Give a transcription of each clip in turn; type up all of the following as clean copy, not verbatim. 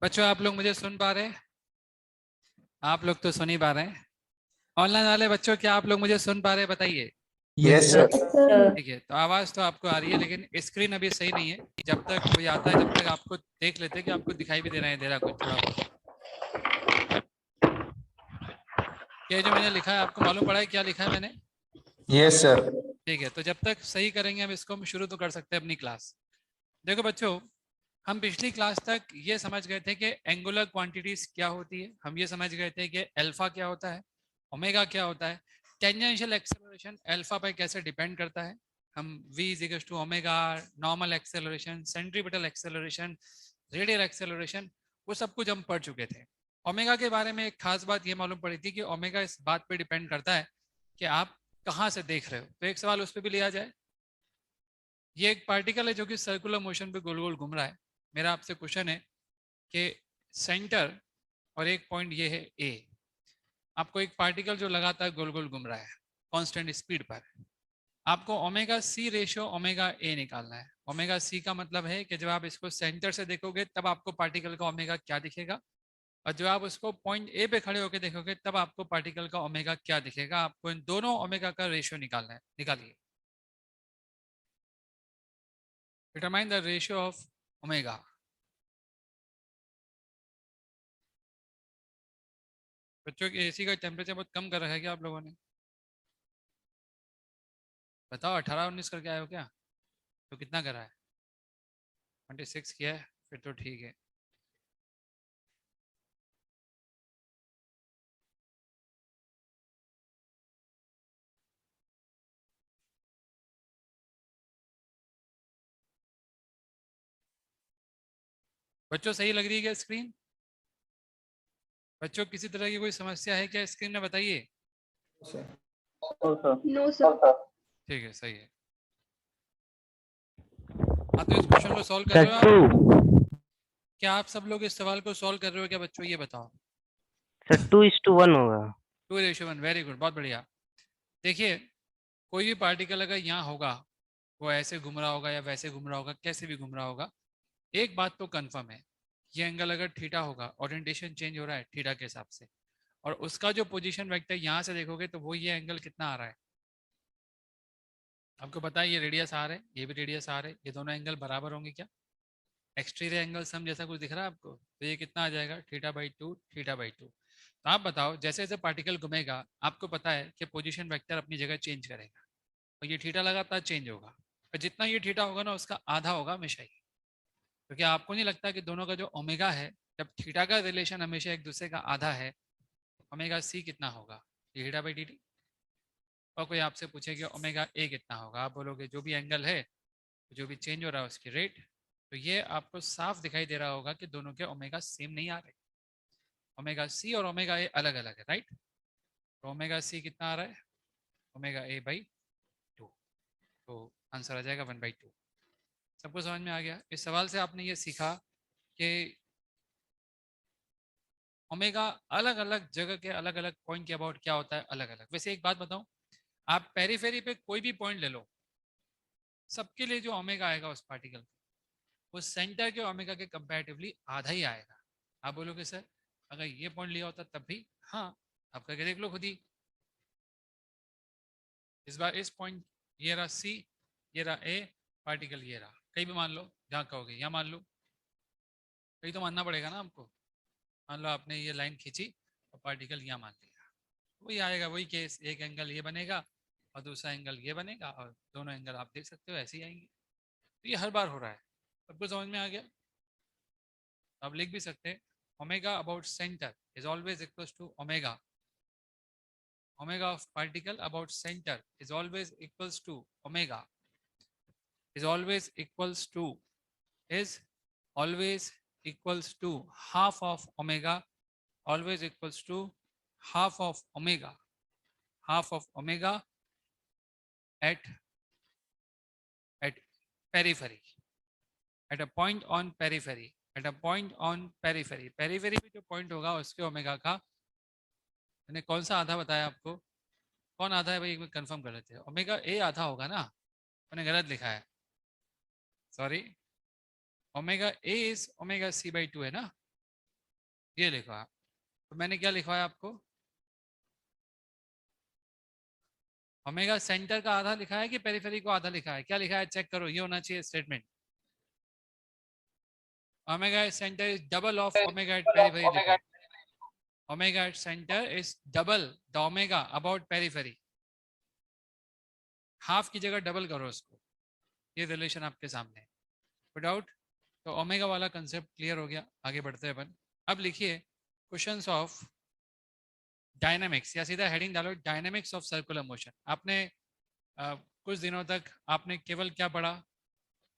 बच्चों आप लोग मुझे सुन पा रहे हैं? आप लोग तो सुन ही पा रहे हैं। ऑनलाइन वाले बच्चों क्या आप लोग मुझे सुन पा रहे हैं? बताइए। Yes yes sir. सर। ठीक है, तो आवाज़ तो आपको आ रही है लेकिन स्क्रीन अभी सही नहीं है। जब तक कोई आता है जब तक आपको देख लेते हैं कि आपको दिखाई भी दे रहा कुछ थोड़ा बहुत। ये जो मैंने लिखा है आपको मालूम पड़ा है क्या लिखा है मैंने? Yes sir. ठीक है, तो जब तक सही करेंगे हम इसको, हम शुरू तो कर सकते हैं अपनी क्लास। देखो बच्चों, हम पिछली क्लास तक ये समझ गए थे कि एंगुलर क्वांटिटीज क्या होती है, हम ये समझ गए थे कि अल्फा क्या होता है, ओमेगा क्या होता है, टेंजेंशियल एक्सेलरेशन अल्फा पर कैसे डिपेंड करता है, हम v is equal to omega, normal acceleration, centripetal acceleration, radial acceleration, वो सब कुछ हम पढ़ चुके थे। ओमेगा के बारे में एक खास बात ये मालूम पड़ी थी कि ओमेगा इस बात पे डिपेंड करता है कि आप कहाँ से देख रहे हो। तो एक सवाल उस पर भी लिया जाए। ये एक पार्टिकल है जो कि सर्कुलर मोशन पे गोल गोल घूम रहा है। मेरा आपसे क्वेश्चन है कि सेंटर और एक पॉइंट ये है ए, आपको एक पार्टिकल जो लगातार गोल गोल घूम रहा है कांस्टेंट स्पीड पर, आपको omega C ratio omega A निकालना है। ओमेगा सी का मतलब है कि जब आप इसको सेंटर से देखोगे तब आपको पार्टिकल का ओमेगा क्या दिखेगा, और जब आप उसको पॉइंट ए पे खड़े होकर देखोगे तब आपको पार्टिकल का ओमेगा क्या दिखेगा। आपको इन दोनों ओमेगा का रेशियो निकालना है। निकालिए। Determine the ratio of omega. बच्चों की एसी का टेम्परेचर बहुत कम कर रखा है क्या आप लोगों ने? बताओ, 18-19 करके आए हो क्या? तो कितना करा है? 26 किया है, फिर तो ठीक है। बच्चों सही लग रही है क्या स्क्रीन? बच्चों किसी तरह की कोई समस्या है क्या स्क्रीन में? बताइए। No sir. ठीक है, सही है। हाँ, तो इस क्वेश्चन को सॉल्व कर सर रहे हो आप? टू। क्या आप सब लोग इस सवाल को सॉल्व कर रहे हो क्या बच्चों? ये बताओ। सर 2:1 होगा। 2:1, वेरी गुड, बहुत बढ़िया। देखिए, कोई भी पार्टिकल अगर यहाँ होगा, वो ऐसे घूम रहा होगा या वैसे घूम रहा होगा, कैसे भी घूम रहा होगा, एक बात तो कंफर्म है, ये एंगल अगर थीटा होगा, ओरिएंटेशन चेंज हो रहा है थीटा के हिसाब से, और उसका जो पोजीशन वेक्टर यहाँ से देखोगे तो वो ये एंगल कितना आ रहा है आपको पता है। ये रेडियस आर है, ये भी रेडियस आर है, ये दोनों एंगल बराबर होंगे क्या? एक्सटीरियर एंगल सम जैसा कुछ दिख रहा है आपको? तो ये कितना आ जाएगा? θ/2 θ/2। तो आप बताओ, जैसे जैसे पार्टिकल घूमेगा आपको पता है कि पोजीशन वेक्टर अपनी जगह चेंज करेगा, और ये थीटा लगातार चेंज होगा, और जितना ये थीटा होगा ना उसका आधा होगा हमेशा ही। तो क्या आपको नहीं लगता कि दोनों का जो ओमेगा है, जब थीटा का रिलेशन हमेशा एक दूसरे का आधा है, ओमेगा सी कितना होगा? θ/dt। और कोई आपसे पूछे कि ओमेगा ए कितना होगा, आप बोलोगे जो भी एंगल है, जो भी चेंज हो रहा है उसकी रेट। तो ये आपको साफ दिखाई दे रहा होगा कि दोनों के ओमेगा सेम नहीं आ रहे। ओमेगा सी और ओमेगा ए अलग अलग है, राइट? तो ओमेगा सी कितना आ रहा है? Omega A/2। तो आंसर आ जाएगा 1/2। सबको समझ में आ गया? इस सवाल से आपने ये सीखा कि ओमेगा अलग अलग जगह के अलग अलग पॉइंट के अबाउट क्या होता है, अलग अलग। वैसे एक बात बताऊं, आप पेरीफेरी पे कोई भी पॉइंट ले लो, सबके लिए जो ओमेगा आएगा उस पार्टिकल, वो सेंटर के ओमेगा के कंपैरेटिवली आधा ही आएगा। आप बोलोगे सर अगर ये पॉइंट लिया होता तब भी? हाँ, आप करके देख लो खुद ही। इस बार इस पॉइंट, ये रहा सी, ये रहा ए, पार्टिकल ये रहा, कहीं भी मान लो जहाँ कहोगे, यहाँ मान लो, कहीं तो मानना पड़ेगा ना आपको। मान लो आपने ये लाइन खींची और पार्टिकल यहाँ मान लिया, वही आएगा, वही केस। एक एंगल ये बनेगा और दूसरा एंगल ये बनेगा, और दोनों एंगल आप देख सकते हो ऐसे ही आएंगे। तो ये हर बार हो रहा है। सबको समझ में आ गया? आप लिख भी सकते हैं, omega about centre is always equals to omega, omega of particle about center is always equals to omega, is always equals to, is always equals to half of omega, always equals to half of omega, half of omega at periphery, at a point on periphery, at a point on periphery। periphery पे जो point होगा उसके omega का मैंने कौन सा आधा बताया आपको? कौन आधा है भाई, एक बार कंफर्म कर लेते हैं। ओमेगा ए आधा होगा ना? मैंने गलत लिखा है, sorry. Omega A is omega C/2 है ना? ये लिखो आप। तो मैंने क्या लिखवाया आपको, ओमेगा सेंटर का आधा लिखा है कि पेरिफेरी को आधा लिखा है, क्या लिखा है चेक करो, ये होना चाहिए statement. Omega centre is double of omega at periphery लिखो। Omega at centre is double the omega about periphery, half की जगह डबल करो उसको, ये रिलेशन आपके सामने है। विदाउट, तो ओमेगा वाला कंसेप्ट क्लियर हो गया, आगे बढ़ते हैं अपन। अब लिखिए क्वेश्चंस ऑफ डायनामिक्स, या सीधा हेडिंग डालो डायनामिक्स ऑफ सर्कुलर मोशन। आपने कुछ दिनों तक आपने केवल क्या पढ़ा,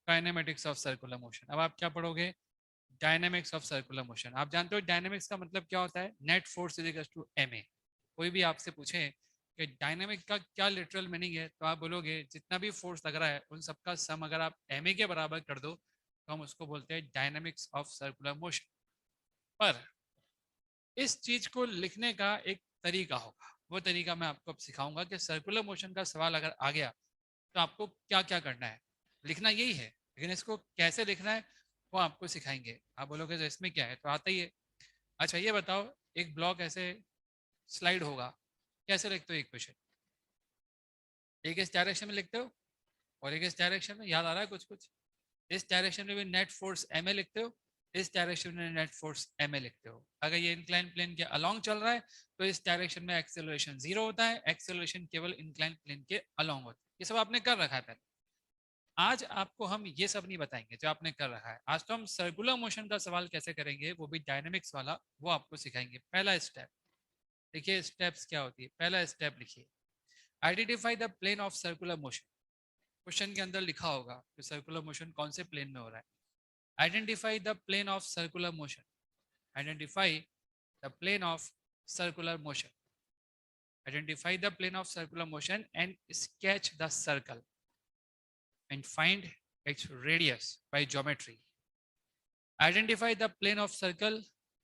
काइनेमेटिक्स ऑफ सर्कुलर मोशन। अब आप क्या पढ़ोगे, डायनामिक्स ऑफ सर्कुलर मोशन। आप जानते हो डायनामिक्स का मतलब क्या होता है, net force is equal to ma। कोई भी आपसे पूछे कि डायनामिक का क्या लिटरल मीनिंग है, तो आप बोलोगे जितना भी फोर्स लग रहा है उन सबका सम अगर आप ma के बराबर कर दो तो हम उसको बोलते हैं डायनामिक्स ऑफ सर्कुलर मोशन। पर इस चीज को लिखने का एक तरीका होगा, वो तरीका मैं आपको अब सिखाऊंगा कि सर्कुलर मोशन का सवाल अगर आ गया तो आपको क्या क्या करना है। लिखना यही है, लेकिन इसको कैसे लिखना है वो आपको सिखाएंगे। आप बोलोगे तो इसमें क्या है, तो आता ही है। अच्छा ये बताओ, एक ब्लॉक ऐसे स्लाइड होगा, कैसे लिखते हो एक क्वेश्चन, एक इस डायरेक्शन में लिखते हो और एक इस डायरेक्शन में, याद आ रहा है कुछ कुछ। इस डायरेक्शन में भी नेट फोर्स ma लिखते हो, इस डायरेक्शन में नेट फोर्स ma लिखते हो। अगर ये इंक्लाइन प्लेन के अलोंग चल रहा है तो इस डायरेक्शन में एक्सेलरेशन 0 होता है, एक्सेलरेशन केवल इंक्लाइन प्लेन के अलोंग होता है। ये सब आपने कर रखा है पहले। आज आपको हम ये सब नहीं बताएंगे जो आपने कर रखा है, आज तो हम सर्कुलर मोशन का सवाल कैसे करेंगे, वो भी डायनेमिक्स वाला, वो आपको सिखाएंगे। पहला स्टेप देखिए, स्टेप्स क्या होती है। पहला स्टेप लिखिए, identify the plane of circular motion. Question के अंदर लिखा होगा कि सर्कुलर मोशन कौन से प्लेन में हो रहा है। Identify the plane of circular motion, identify the plane of circular motion, identify the plane of circular motion and sketch the circle and find its radius by geometry. Identify the plane of circle,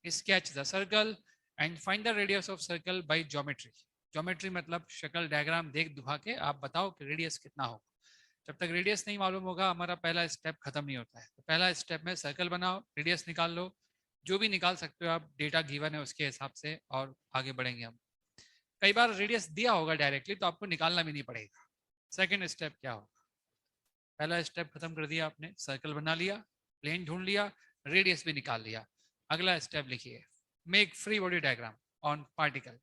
sketch the circle and find the radius of circle by geometry. Geometry मतलब शक्ल diagram देख दुखा के आप बताओ कि radius कितना होगा। जब तक रेडियस नहीं मालूम होगा हमारा पहला स्टेप खत्म नहीं होता है। तो पहला स्टेप में सर्कल बनाओ, रेडियस निकाल लो, जो भी निकाल सकते हो आप, डेटा गिवन है उसके हिसाब से, और आगे बढ़ेंगे हम। कई बार रेडियस दिया होगा डायरेक्टली तो आपको निकालना भी नहीं पड़ेगा। सेकेंड स्टेप क्या होगा, पहला स्टेप खत्म कर दिया आपने, सर्कल बना लिया, प्लेन ढूंढ लिया, रेडियस भी निकाल लिया। अगला स्टेप लिखिए, make free body diagram on particle.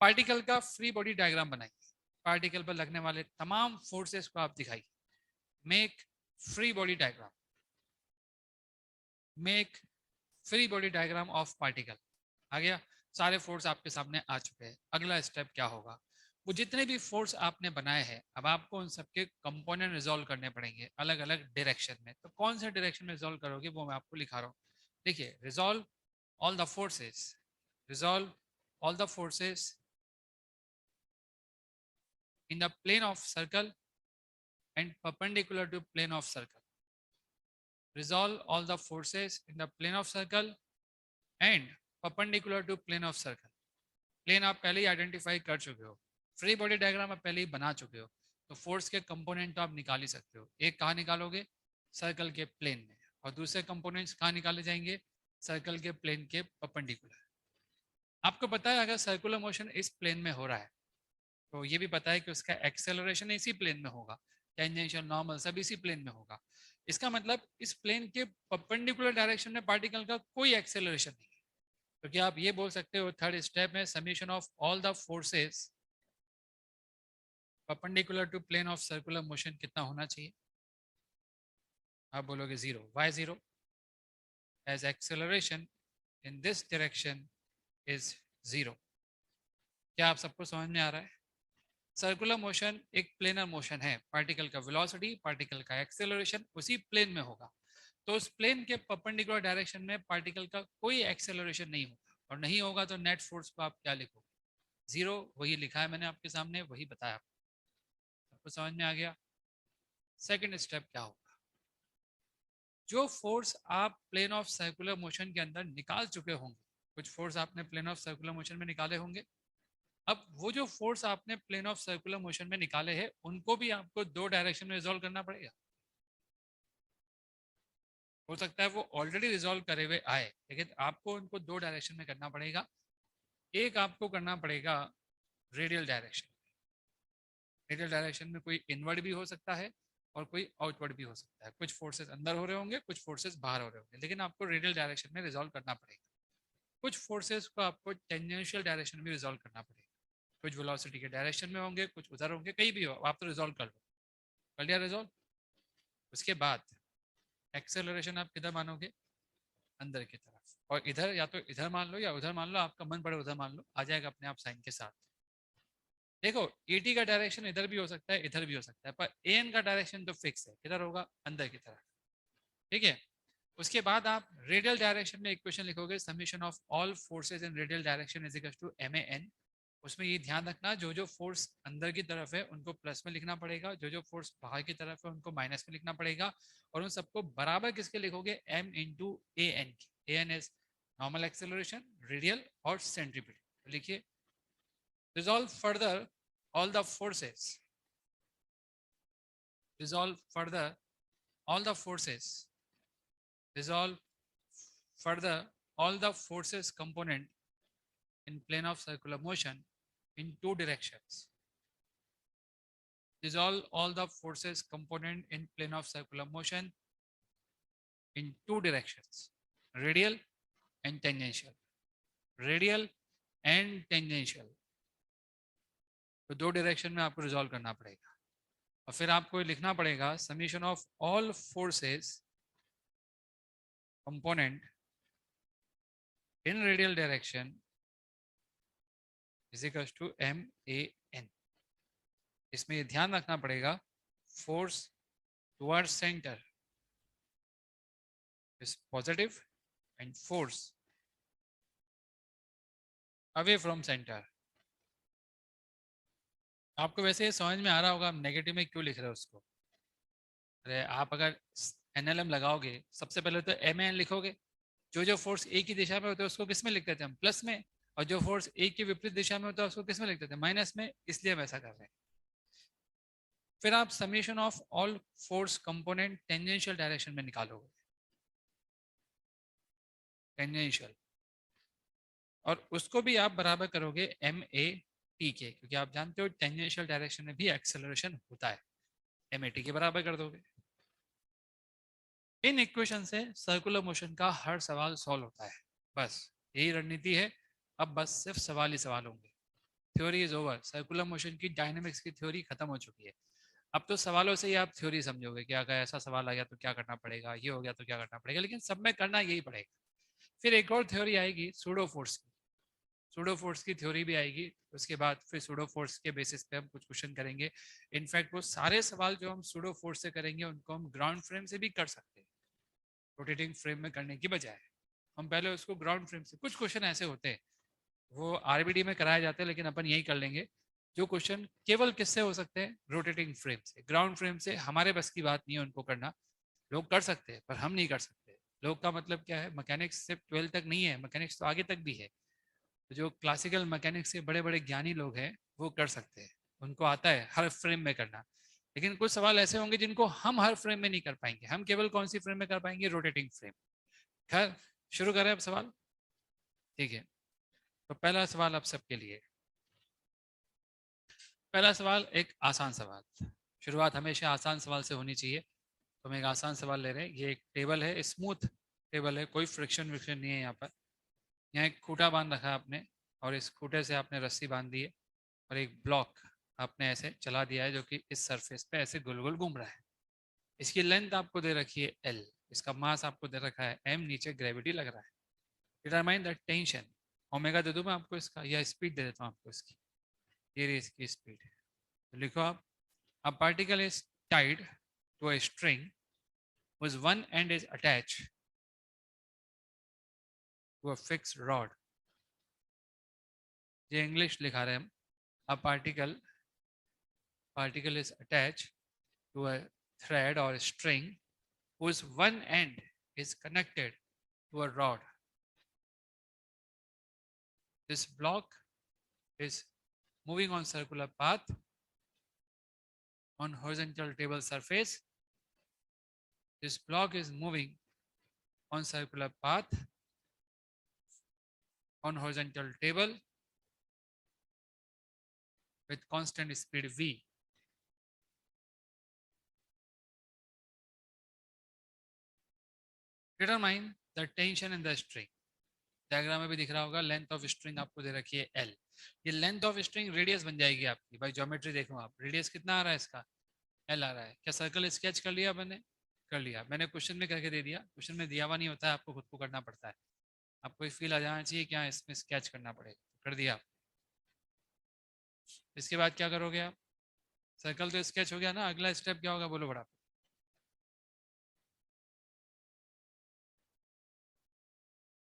Particle का फ्री बॉडी डायग्राम बनाइए, पार्टिकल पर लगने वाले तमाम फोर्सेस को आप दिखाइए। Make free body diagram, make free body diagram of particle. आ गया, सारे फोर्स आपके सामने आ चुके हैं। अगला स्टेप क्या होगा, वो जितने भी फोर्स आपने बनाए हैं अब आपको उन सबके कंपोनेंट रिजॉल्व करने पड़ेंगे अलग अलग डायरेक्शन में। तो कौन से डायरेक्शन में रिजॉल्व करोगे वो मैं आपको लिखा रहा हूँ। देखिए, resolve all the forces, resolve all the forces in the plane of circle and perpendicular to plane of circle. Resolve all the forces in the plane of circle and perpendicular to plane of circle. Plane आप पहले ही identify कर चुके हो, free body diagram आप पहले ही बना चुके हो, तो फोर्स के कंपोनेंट तो आप निकाल ही सकते हो। एक कहाँ निकालोगे, सर्कल के प्लेन में, और दूसरे कंपोनेंट्स कहाँ निकाले जाएंगे, सर्कल के प्लेन के परपेंडिकुलर। आपको पता है अगर सर्कुलर मोशन इस प्लेन में हो रहा है तो ये भी पता है कि उसका एक्सेलरेशन इसी प्लेन में होगा, टेंजेंशियल नॉर्मल सब इसी प्लेन में होगा। इसका मतलब इस प्लेन के परपेंडिकुलर डायरेक्शन में पार्टिकल का कोई एक्सेलरेशन नहीं है। तो क्या आप ये बोल सकते हो थर्ड स्टेप में summation of all the forces perpendicular to plane of circular motion कितना होना चाहिए, आप बोलोगे 0। Y 0, as acceleration in this direction is 0। क्या आप सबको समझ में आ रहा है? सर्कुलर मोशन एक प्लेनर मोशन है, पार्टिकल का वेलोसिटी, पार्टिकल का एक्सेलरेशन उसी प्लेन में होगा, तो उस प्लेन के परपेंडिकुलर डायरेक्शन में पार्टिकल का कोई एक्सेलरेशन नहीं होगा, और नहीं होगा तो नेट फोर्स को आप क्या लिखोगे, 0। वही लिखा है मैंने आपके सामने, वही बताया आपको, समझ में आ गया। सेकेंड स्टेप क्या होगा, जो फोर्स आप प्लेन ऑफ सर्कुलर मोशन के अंदर निकाल चुके होंगे, कुछ फोर्स आपने प्लेन ऑफ सर्कुलर मोशन में निकाले होंगे, अब वो जो फोर्स आपने प्लेन ऑफ सर्कुलर मोशन में निकाले हैं उनको भी आपको दो डायरेक्शन में रिजॉल्व करना पड़ेगा। हो सकता है वो ऑलरेडी रिजॉल्व करे हुए आए, लेकिन आपको उनको दो डायरेक्शन में करना पड़ेगा। एक आपको करना पड़ेगा रेडियल डायरेक्शन। रेडियल डायरेक्शन में कोई इनवर्ड भी हो सकता है और कोई आउटवर्ड भी हो सकता है, कुछ फोर्सेस अंदर हो रहे होंगे, कुछ फोर्सेस बाहर हो रहे होंगे, लेकिन आपको रेडियल डायरेक्शन में रिजॉल्व करना पड़ेगा। कुछ फोर्सेस को आपको टेंजेंशियल डायरेक्शन में रिजॉल्व करना पड़ेगा, कुछ वेलोसिटी के डायरेक्शन में होंगे, कुछ उधर होंगे, कहीं भी हो आप तो रिजॉल्व कर लो। कर लिया रिजॉल्व? उसके बाद एक्सेलरेशन आप किधर मानोगे? अंदर की तरफ, और इधर या तो इधर मान लो या उधर मान लो, आपका मन पड़े उधर मान लो, आ जाएगा अपने आप साइन के साथ। देखो ET का डायरेक्शन इधर भी हो सकता है, इधर भी हो सकता है, पर AN का डायरेक्शन तो फिक्स है, किधर होगा? अंदर की तरफ। ठीक है। उसके बाद आप रेडियल डायरेक्शन में इक्वेशन लिखोगे, summation of all forces in radial direction is equal to MAN। उसमें ये ध्यान रखना, जो जो फोर्स अंदर की तरफ है उनको प्लस में लिखना पड़ेगा, जो जो फोर्स बाहर की तरफ है उनको माइनस में लिखना पड़ेगा, और उन सबको बराबर किसके लिखोगे? M इंटू AN की। AN is normal acceleration, radial और सेंट्रीपिटल। लिखिए, resolve further all the forces, resolve further all the forces, resolve further all the forces component in plane of circular motion in two directions. Resolve all the forces component in plane of circular motion in two directions, radial and tangential, radial and tangential। तो दो direction में आपको resolve करना पड़ेगा, और फिर आपको लिखना पड़ेगा summation of all forces component in radial direction is equal to MAN। इसमें ये ध्यान रखना पड़ेगा, force towards centre is positive and force away from centre. आपको वैसे समझ में आ रहा होगा हम नेगेटिव में क्यों लिख रहे हैं उसको। अरे आप अगर NLM लगाओगे, सबसे पहले तो MAN लिखोगे, जो जो फोर्स एक ही दिशा में होता है उसको किस में लिखते थे हम? प्लस में। और जो फोर्स एक की विपरीत दिशा में होता है उसको किस में लिखते थे? माइनस में। इसलिए हम ऐसा कर रहे हैं। फिर आप summation of all force component tangential direction में निकालोगे, टेंजेंशियल, और उसको भी आप बराबर करोगे MAT के, क्योंकि आप जानते हो टेंजेंशियल डायरेक्शन में भी एक्सेलरेशन होता है। MAT के बराबर कर दोगे। इन इक्वेशन से सर्कुलर मोशन का हर सवाल सॉल्व होता है। बस यही रणनीति है। अब बस सिर्फ सवाल ही सवाल होंगे। Theory is over. Circular motion की डायनेमिक्स की थ्योरी खत्म हो चुकी है। अब तो सवालों से ही आप थ्योरी समझोगे कि अगर ऐसा सवाल आ गया तो क्या करना पड़ेगा, ये हो गया तो क्या करना पड़ेगा, लेकिन सब में करना यही पड़ेगा। फिर एक और थ्योरी आएगी सूडो फोर्स की। सूडो फोर्स की थ्योरी भी आएगी। उसके बाद फिर सूडो फोर्स के बेसिस पे हम कुछ क्वेश्चन करेंगे। इनफैक्ट वो सारे सवाल जो हम सूडो फोर्स से करेंगे उनको हम ग्राउंड फ्रेम से भी कर सकते हैं, रोटेटिंग फ्रेम में करने की बजाय। हम पहले उसको ग्राउंड फ्रेम से, कुछ क्वेश्चन ऐसे होते हैं वो RBD में कराए जाते हैं, लेकिन अपन यही कर लेंगे। जो क्वेश्चन केवल किससे हो सकते हैं? रोटेटिंग फ्रेम से। ग्राउंड फ्रेम से हमारे बस की बात नहीं है उनको करना। लोग कर सकते हैं पर हम नहीं कर सकते। लोग का मतलब क्या है? मैकेनिक्स सिर्फ 12 तक नहीं है, मैकेनिक्स तो आगे तक भी है। तो जो क्लासिकल मैकेनिक्स के बड़े बड़े ज्ञानी लोग हैं वो कर सकते हैं, उनको आता है हर फ्रेम में करना। लेकिन कुछ सवाल ऐसे होंगे जिनको हम हर फ्रेम में नहीं कर पाएंगे। हम केवल कौन सी फ्रेम में कर पाएंगे? Rotating frame. खैर शुरू करें अब सवाल। ठीक है, तो पहला सवाल आप सबके लिए। पहला सवाल एक आसान सवाल। शुरुआत हमेशा आसान सवाल से होनी चाहिए। तो हम एक आसान सवाल ले रहे हैं। ये एक टेबल है, स्मूथ टेबल है, कोई फ्रिक्शन विक्शन नहीं है यहाँ पर। यहाँ एक खूटा बांध रखा है आपने, और इस खूटे से आपने रस्सी बांध दी है, और एक ब्लॉक आपने ऐसे चला दिया है जो कि इस सरफेस पे ऐसे गोल गोल घूम रहा है। इसकी लेंथ आपको दे रखी है L, इसका मास आपको दे रखा है M, नीचे ग्रेविटी लग रहा है। Determine the tension. ओमेगा दे दूं मैं आपको इसका, या स्पीड दे देता हूँ आपको इसकी। ये रही इसकी स्पीड। तो लिखो आप, a particle is tied to a string whose one end is attached to a fixed rod। ये इंग्लिश लिखा रहे हैं हम। a particle is attached to a thread or a string whose one end is connected to a rod। this block is moving on circular path on horizontal table surface। this block is moving on circular path on horizontal table with constant speed v. Determine the tension in the string. Diagram में भी दिख रहा होगा, length of string आपको दे रखी है L. ये length of string radius बन जाएगी आपकी. भाई ज्योमेट्री देखो आप, रेडियस कितना आ रहा है इसका, L आ रहा है. क्या सर्कल स्केच कर लिया मैंने? कर लिया. मैंने क्वेश्चन में करके दे दिया. क्वेश्चन में दिया हुआ नहीं होता है, आपको खुद को करना पड़ता है. आपको फील आ जाना चाहिए क्या इसमें स्केच करना पड़ेगा. कर दिया. इसके बाद क्या करोगे आप? सर्कल तो स्केच हो गया ना, अगला स्टेप क्या होगा बोलो बड़ा.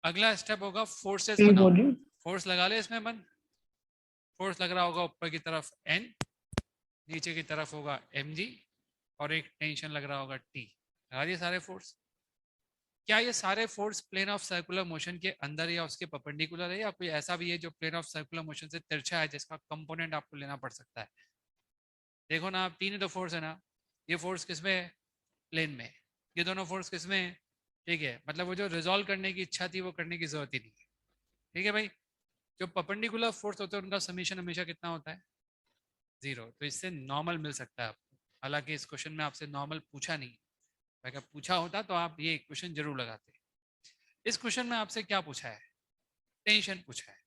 अगला स्टेप होगा फोर्सेस बनाओ. फोर्स लगा ले इसमें मन. फोर्स लग रहा होगा ऊपर की तरफ N, नीचे की तरफ होगा mg, और एक टेंशन लग रहा होगा T. लगा दिए सारे फोर्स. क्या ये सारे force plane of circular motion के अंदर या उसके परपेंडिकुलर है, या कोई ऐसा भी है जो प्लेन ऑफ सर्कुलर मोशन से तिरछा है जिसका कंपोनेंट आपको लेना पड़ सकता है? देखो ना आप, तीन ही तो फोर्स है ना. ये फोर्स किसमें है? प्लेन में. ये दोनों फोर्स किसमें है? ठीक है, मतलब वो जो रिजॉल्व करने की इच्छा थी वो करने की जरूरत ही नहीं है. ठीक है भाई. जो परपेंडिकुलर फोर्स होते हैं उनका समीशन हमेशा कितना होता है? 0. तो इससे नॉर्मल मिल सकता है आपको. हालांकि इस क्वेश्चन में आपसे नॉर्मल पूछा नहीं. अगर पूछा होता तो आप ये इक्वेशन जरूर लगाते. इस क्वेश्चन में आपसे क्या पूछा है? टेंशन पूछा है.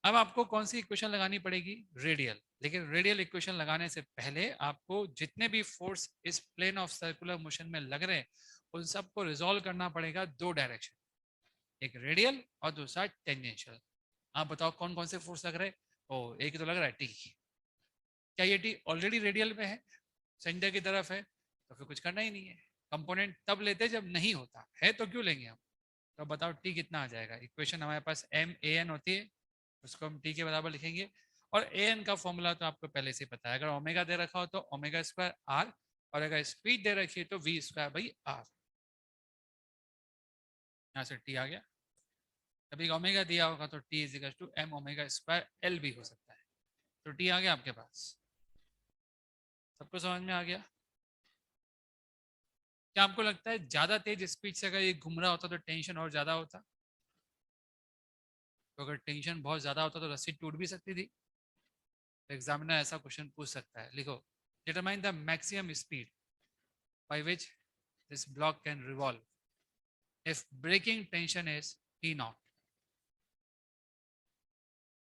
अब आपको कौन सी इक्वेशन लगानी पड़ेगी? रेडियल. लेकिन रेडियल इक्वेशन लगाने से पहले आपको जितने भी फोर्स इस प्लेन ऑफ सर्कुलर मोशन में लग रहे हैं उन सबको रिजॉल्व करना पड़ेगा दो डायरेक्शन, एक रेडियल और दूसरा टेंजेंशियल. आप बताओ कौन कौन से फोर्स लग रहे हैं? ओ, एक तो लग रहा है टी. क्या ये टी ऑलरेडी रेडियल में है, सेंटर की तरफ है? तो फिर कुछ करना ही नहीं है. कंपोनेंट तब लेते जब नहीं होता है, तो क्यों लेंगे हम? तो बताओ टी कितना आ जाएगा? इक्वेशन हमारे पास m/a/n होती है, उसको हम टी के बराबर लिखेंगे. और an का फॉर्मूला तो आपको पहले से पता है. अगर ओमेगा दे रखा हो तो ओमेगा स्क्वायर r, और अगर स्पीड दे रखी है तो v स्क्वायर बाई r. यहाँ से टी आ गया. कभी ओमेगा दिया होगा तो T is equal to m omega square l भी हो सकता है. तो टी आ गया आपके पास. सबको समझ में आ गया? क्या आपको लगता है ज्यादा तेज स्पीड से अगर ये घूम रहा होता तो टेंशन और ज्यादा होता? तो अगर टेंशन बहुत ज्यादा होता तो रस्सी टूट भी सकती थी. एग्जामिनर ऐसा क्वेश्चन पूछ सकता है. लिखो, determine the maximum speed by which this block can revolve if braking tension is T naught.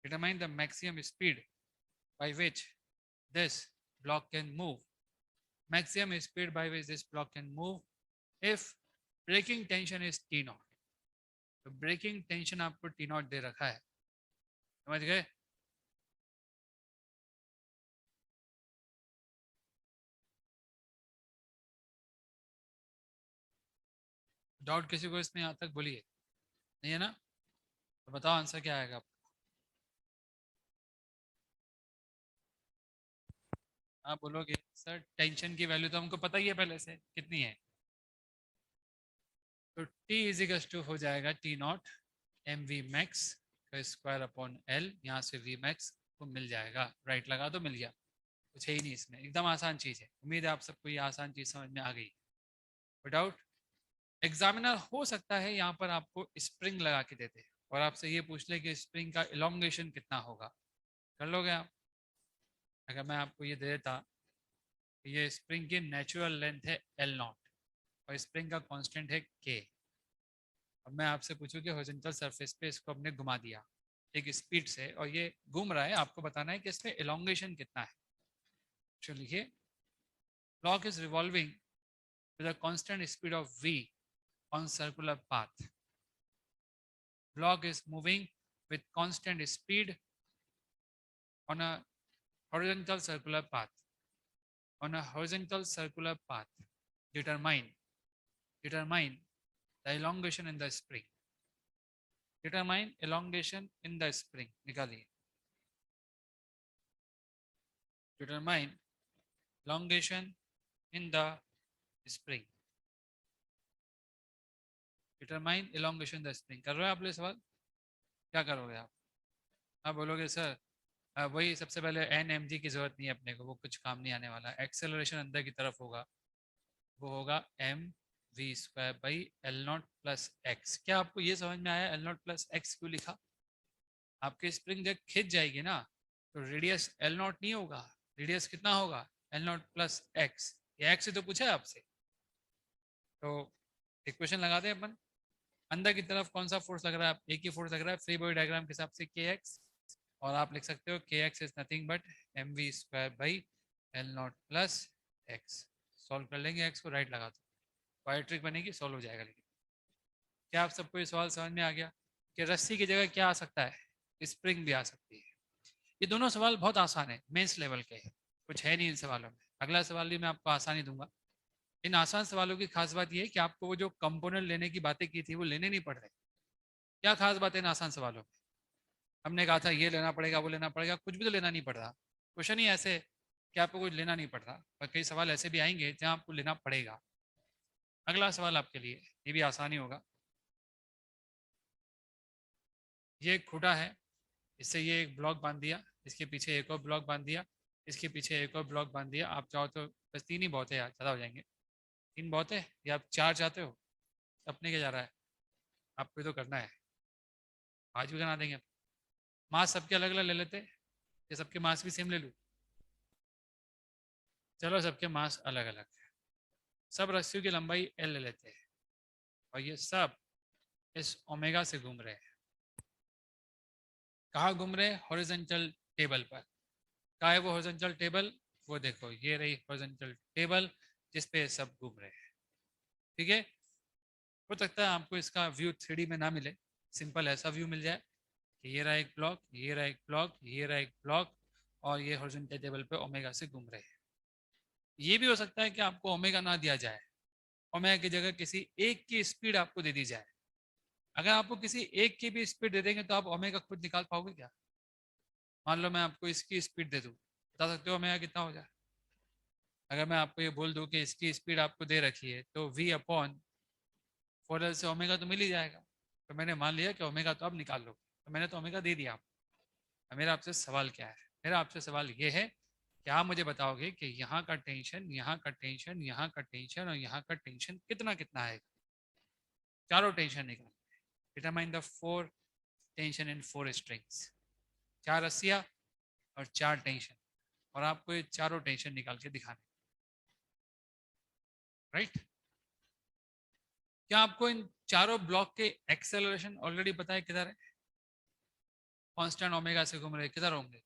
Determine the maximum speed by which this block can move. Maximum speed by which this block can move if braking tension is T naught. तो breaking tension आपको T naught दे रखा है. समझ गए? Doubt किसी को इसमें यहाँ तक बोलिए. नहीं है ना? तो बताओ आंसर क्या आएगा? आप बोलोगे सर टेंशन की वैल्यू तो हमको पता ही है पहले से, कितनी है? तो T इज इक्वल टू हो जाएगा T nought M V max का स्क्वायर अपॉन L. यहाँ से V मैक्स को मिल जाएगा. राइट लगा तो मिल गया. कुछ है ही नहीं इसमें, एकदम आसान चीज़ है. उम्मीद है आप सबको ये आसान चीज़ समझ में आ गई. विदाउट एग्जामिनर हो सकता है यहाँ पर आपको स्प्रिंग लगा के देते और आपसे ये पूछ ले कि स्प्रिंग का इलोंगेशन कितना होगा. कर लोगे आप? अगर मैं आपको ये दे देता, ये स्प्रिंग की नेचुरल लेंथ है L नॉट और स्प्रिंग का कांस्टेंट है K. अब मैं आपसे पूछूं कि हॉरिजॉन्टल सरफेस पे इसको हमने घुमा दिया एक स्पीड से और ये घूम रहा है, आपको बताना है कि इसमें एलोंगेशन कितना है. तो लिखिए, block is revolving with a constant speed of v on circular path. Block is moving with constant speed on a horizontal circular path. On a horizontal circular path, determine the elongation in the spring. Determine elongation in the spring. निकालिए. Determine elongation in the spring. Determine elongation in the spring. कर रहे हो आप लोग सवाल? क्या करोगे आप? आप बोलोगे सर वही सबसे पहले NMG की जरूरत नहीं है अपने को, वो कुछ काम नहीं आने वाला. एक्सेलरेशन अंदर की तरफ होगा, वो होगा M V square by L nought plus X. क्या आपको ये समझ में आया एल नॉट प्लस एक्स क्यों लिखा? आपकी स्प्रिंग जब खिंच जाएगी ना तो रेडियस एल नॉट नहीं होगा, रेडियस कितना होगा? L nought plus x. ये एक्स से तो पूछा है आपसे, तो इक्वेशन लगाते हैं अपन। अंदर की तरफ कौन सा फोर्स लग रहा है? एक ही फोर्स लग रहा है फ्री बॉडी डायग्राम के हिसाब से, के एक्स। और आप लिख सकते हो के X is nothing but M we square by L nought plus X. Solve कर लेंगे, एक्स को राइट लगा दो, वाई ट्रिक बनेगी, सॉल्व हो जाएगा। लेकिन क्या आप सबको ये सवाल समझ में आ गया कि रस्सी की जगह क्या आ सकता है? स्प्रिंग भी आ सकती है। ये दोनों सवाल बहुत आसान है, मेंस लेवल के हैं, कुछ है नहीं इन सवालों में। अगला सवाल भी मैं आपको आसानी दूंगा। इन आसान सवालों की खास बात यह है कि आपको वो जो कंपोनेंट लेने की बातें की थी वो लेने नहीं पड़ रहे। क्या खास बात है इन आसान सवालों में? हमने कहा था ये लेना पड़ेगा वो लेना पड़ेगा, कुछ भी तो लेना नहीं पड़ रहा। क्वेश्चन ही ऐसे कि आपको कुछ लेना नहीं पड़ रहा, पर कई सवाल ऐसे भी आएंगे जहाँ आपको लेना पड़ेगा। अगला सवाल आपके लिए ये भी आसानी होगा। ये एक खूटा है, इससे ये एक ब्लॉक बांध दिया, इसके पीछे एक और ब्लॉक बांध दिया, इसके पीछे एक और ब्लॉक बांध दिया। आप चाहो तो बस 3 ही बहुत है यार, ज़्यादा हो जाएंगे। 3 बहुत है या आप 4 चाहते हो? अपने क्या जा रहा है, आपको तो करना है। आज भी बना देंगे। मास सबके अलग अलग ले लेते, ये सबके मास भी सेम ले लूँ? चलो सबके मास अलग अलग है। सब रस्सियों की लंबाई एल ले लेते हैं और ये सब इस ओमेगा से घूम रहे हैं। कहाँ घूम रहे हैं? हॉरिजॉन्टल टेबल पर। कहाँ है वो हॉरिजॉन्टल टेबल? वो देखो, ये रही हॉरिजॉन्टल टेबल जिस पे सब घूम रहे हैं। ठीक है, हो सकता है आपको इसका व्यू 3D में ना मिले, सिंपल ऐसा व्यू मिल जाए कि ये रहा एक ब्लॉक, ये रहा एक ब्लॉक, ये रहा एक ब्लॉक, और ये हॉरिजॉन्टल टेबल पे ओमेगा से घूम रहे हैं। ये भी हो सकता है कि आपको ओमेगा ना दिया जाए, ओमेगा की जगह किसी एक की स्पीड आपको दे दी जाए। अगर आपको किसी एक की भी स्पीड दे देंगे तो आप ओमेगा खुद निकाल पाओगे क्या? मान लो मैं आपको इसकी स्पीड दे दूँ, बता सकते हो ओमेगा कितना हो जाए? अगर मैं आपको ये बोल दूँ कि इसकी स्पीड आपको दे रखी है तो v अपॉन 4l से ओमेगा तो मिल ही जाएगा। तो मैंने मान लिया कि ओमेगा तो आप निकाल लो, तो मैंने तो ओमेगा दे दिया आपको। मेरा आपसे सवाल क्या है? मेरा आपसे सवाल ये है कि आप मुझे बताओगे कि यहाँ का टेंशन, यहाँ का टेंशन, यहाँ का टेंशन और यहाँ का टेंशन कितना कितना है? चारों टेंशन निकाल। Determine the 4 tension in 4 strings. 4 रस्सियाँ और 4 टेंशन, और आपको ये चारों टेंशन निकाल के दिखाने। राइट? क्या आपको इन चारों ब्लॉक के एक्सेलरेशन ऑलरेडी पता है किधर है? कांस्टेंट ओमेगा से घूम रहे, किधर होंगे?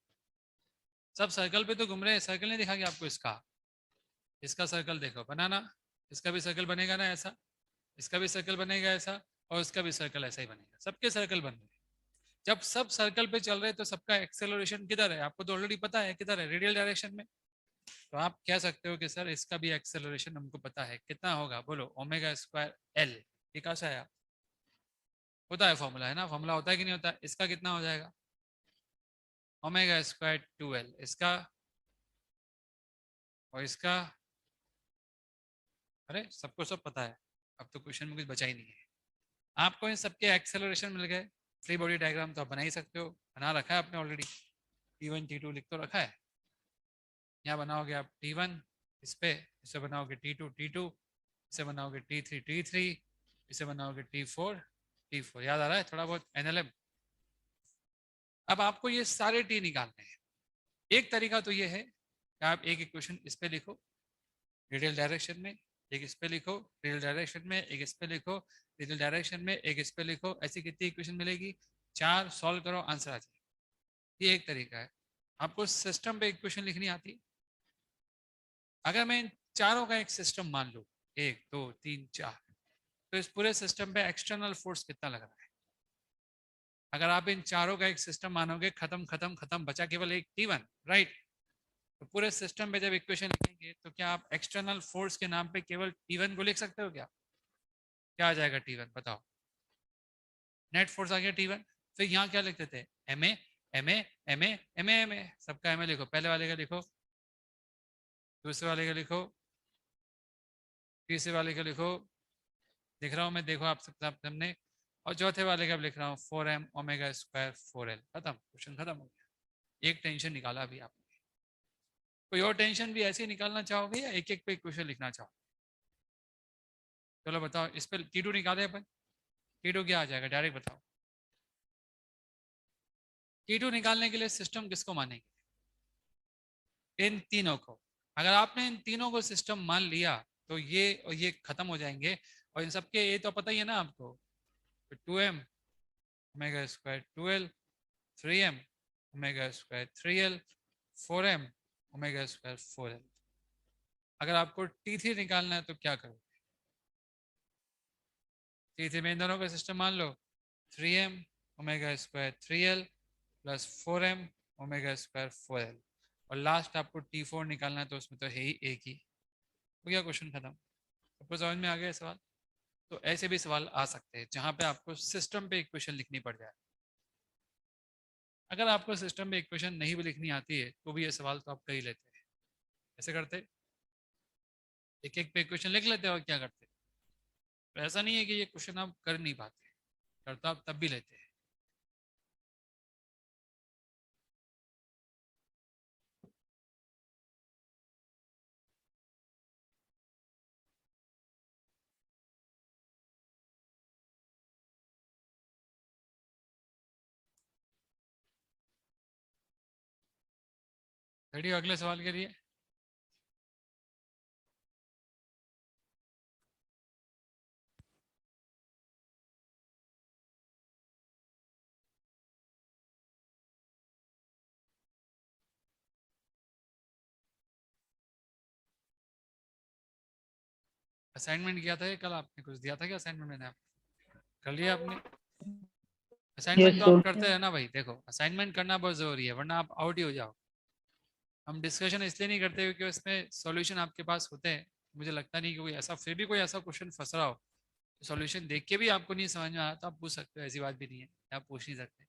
सब सर्कल पे तो घूम रहे हैं। सर्कल नहीं दिखा गया आपको इसका? इसका सर्कल देखो बनाना, इसका भी सर्कल बनेगा ना ऐसा, इसका भी सर्कल बनेगा ऐसा, और इसका भी सर्कल ऐसा ही बनेगा। सबके सर्कल बन रहे हैं। जब सब सर्कल पे चल रहे हैं तो सबका एक्सेलरेशन किधर है? आपको तो ऑलरेडी पता है किधर है, रेडियल डायरेक्शन में। तो आप कह सकते हो कि सर इसका भी एक्सेलरेशन हमको पता है, कितना होगा? बोलो, ओमेगा स्क्वायर एल। ये कहाँ से आया? होता है फॉर्मूला, है ना? फॉर्मूला होता है कि नहीं होता? इसका कितना हो जाएगा? ओमेगा स्क्वायर 2l, इसका और इसका। अरे सबको सब पता है, अब तो क्वेश्चन में कुछ बचा ही नहीं है। आपको इन सबके एक्सेलरेशन मिल गए। फ्री बॉडी डायग्राम तो आप बना ही सकते हो, बना रखा है आपने ऑलरेडी। T1 T2 लिख तो रखा है। यहाँ बनाओगे आप T1, इस पे इसे बनाओगे T2 T2, इसे बनाओगे T3 T3, इसे बनाओगे T4 T4। याद आ रहा है थोड़ा बहुत NLM? अब आपको ये सारे टी निकालने हैं। एक तरीका तो ये है कि आप एक इक्वेशन इस पे लिखो रेडियल डायरेक्शन में, एक इस पे लिखो रेडियल डायरेक्शन में, एक इस पे लिखो रेडियल डायरेक्शन में, एक इस पे लिखो। ऐसी कितनी इक्वेशन मिलेगी? 4। सॉल्व करो, आंसर आ जाए। ये एक तरीका है। आपको सिस्टम पे इक्वेशन लिखनी आती है। अगर मैं इन चारों का एक सिस्टम मान लूँ, 1 2 3 4, तो इस पूरे सिस्टम पे एक्सटर्नल फोर्स कितना लग रहा है? अगर आप इन चारों का एक सिस्टम मानोगे, खत्म खत्म खत्म, बचा केवल एक T1। राइट? तो पूरे सिस्टम में जब इक्वेशन लिखेंगे तो क्या आप एक्सटर्नल फोर्स के नाम पे केवल T1 को लिख सकते हो क्या? क्या आ जाएगा T1 बताओ? नेट फोर्स आ गया T1। फिर यहाँ क्या लिखते थे? M A M A M A M A M A. सबका एम ए लिखो, पहले वाले का लिखो, दूसरे वाले का लिखो, तीसरे वाले का लिखो, लिख रहा हूँ मैं, देखो आप सब सामने। और चौथे वाले का लिख रहा हूँ 4m ओमेगा स्क्वायर 4l। खत्म, क्वेश्चन खत्म हो गया। एक टेंशन निकाला अभी आपने। कोई और टेंशन भी ऐसे ही निकालना चाहोगे या एक एक पे क्वेश्चन लिखना चाहोगे? चलो बताओ, इस पे T2 निकाले अपन, T2 क्या आ जाएगा, डायरेक्ट बताओ। T2 निकालने के लिए सिस्टम किसको मानेंगे, इन तीनों को। अगर आपने इन तीनों को सिस्टम मान लिया तो ये और ये खत्म हो जाएंगे, और इन सबके ये तो पता ही है ना आपको, 2m omega square 2l, 3m omega square 3l, 4m omega square 4l। अगर आपको T3 निकालना है तो क्या करो, T3 में इन दोनों का सिस्टम मान लो, 3m omega square 3l plus 4m omega square 4l, और लास्ट आपको T4 निकालना है तो उसमें तो है ही एक ही। हो गया, क्वेश्चन खत्म। सबको समझ में आ गया सवाल। तो ऐसे भी सवाल आ सकते हैं जहां पे आपको सिस्टम पे इक्वेशन लिखनी पड़ जाए। अगर आपको सिस्टम पे इक्वेशन नहीं भी लिखनी आती है तो भी ये सवाल तो आप कर ही लेते हैं। ऐसे करते, एक एक पे इक्वेशन लिख लेते हैं और क्या करते। तो ऐसा नहीं है कि ये क्वेश्चन आप कर नहीं पाते, कर तो आप तब भी लेते हैं। रेडी हो अगले सवाल के लिए? असाइनमेंट किया था ये कल, आपने कुछ दिया था क्या असाइनमेंट मैंने आपको, कर लिया आपने? असाइनमेंट यस तो आप सर। करते हैं ना भाई, देखो असाइनमेंट करना बहुत जरूरी है वरना आप आउट ही हो जाओ। हम डिस्कशन इसलिए नहीं करते क्योंकि उसमें सॉल्यूशन आपके पास होते हैं। मुझे लगता नहीं कि कोई ऐसा, फिर भी कोई ऐसा क्वेश्चन फंस रहा हो तो सॉल्यूशन देख के भी आपको नहीं समझ में आया तो आप पूछ सकते हो, ऐसी बात भी नहीं है, आप पूछ नहीं सकते।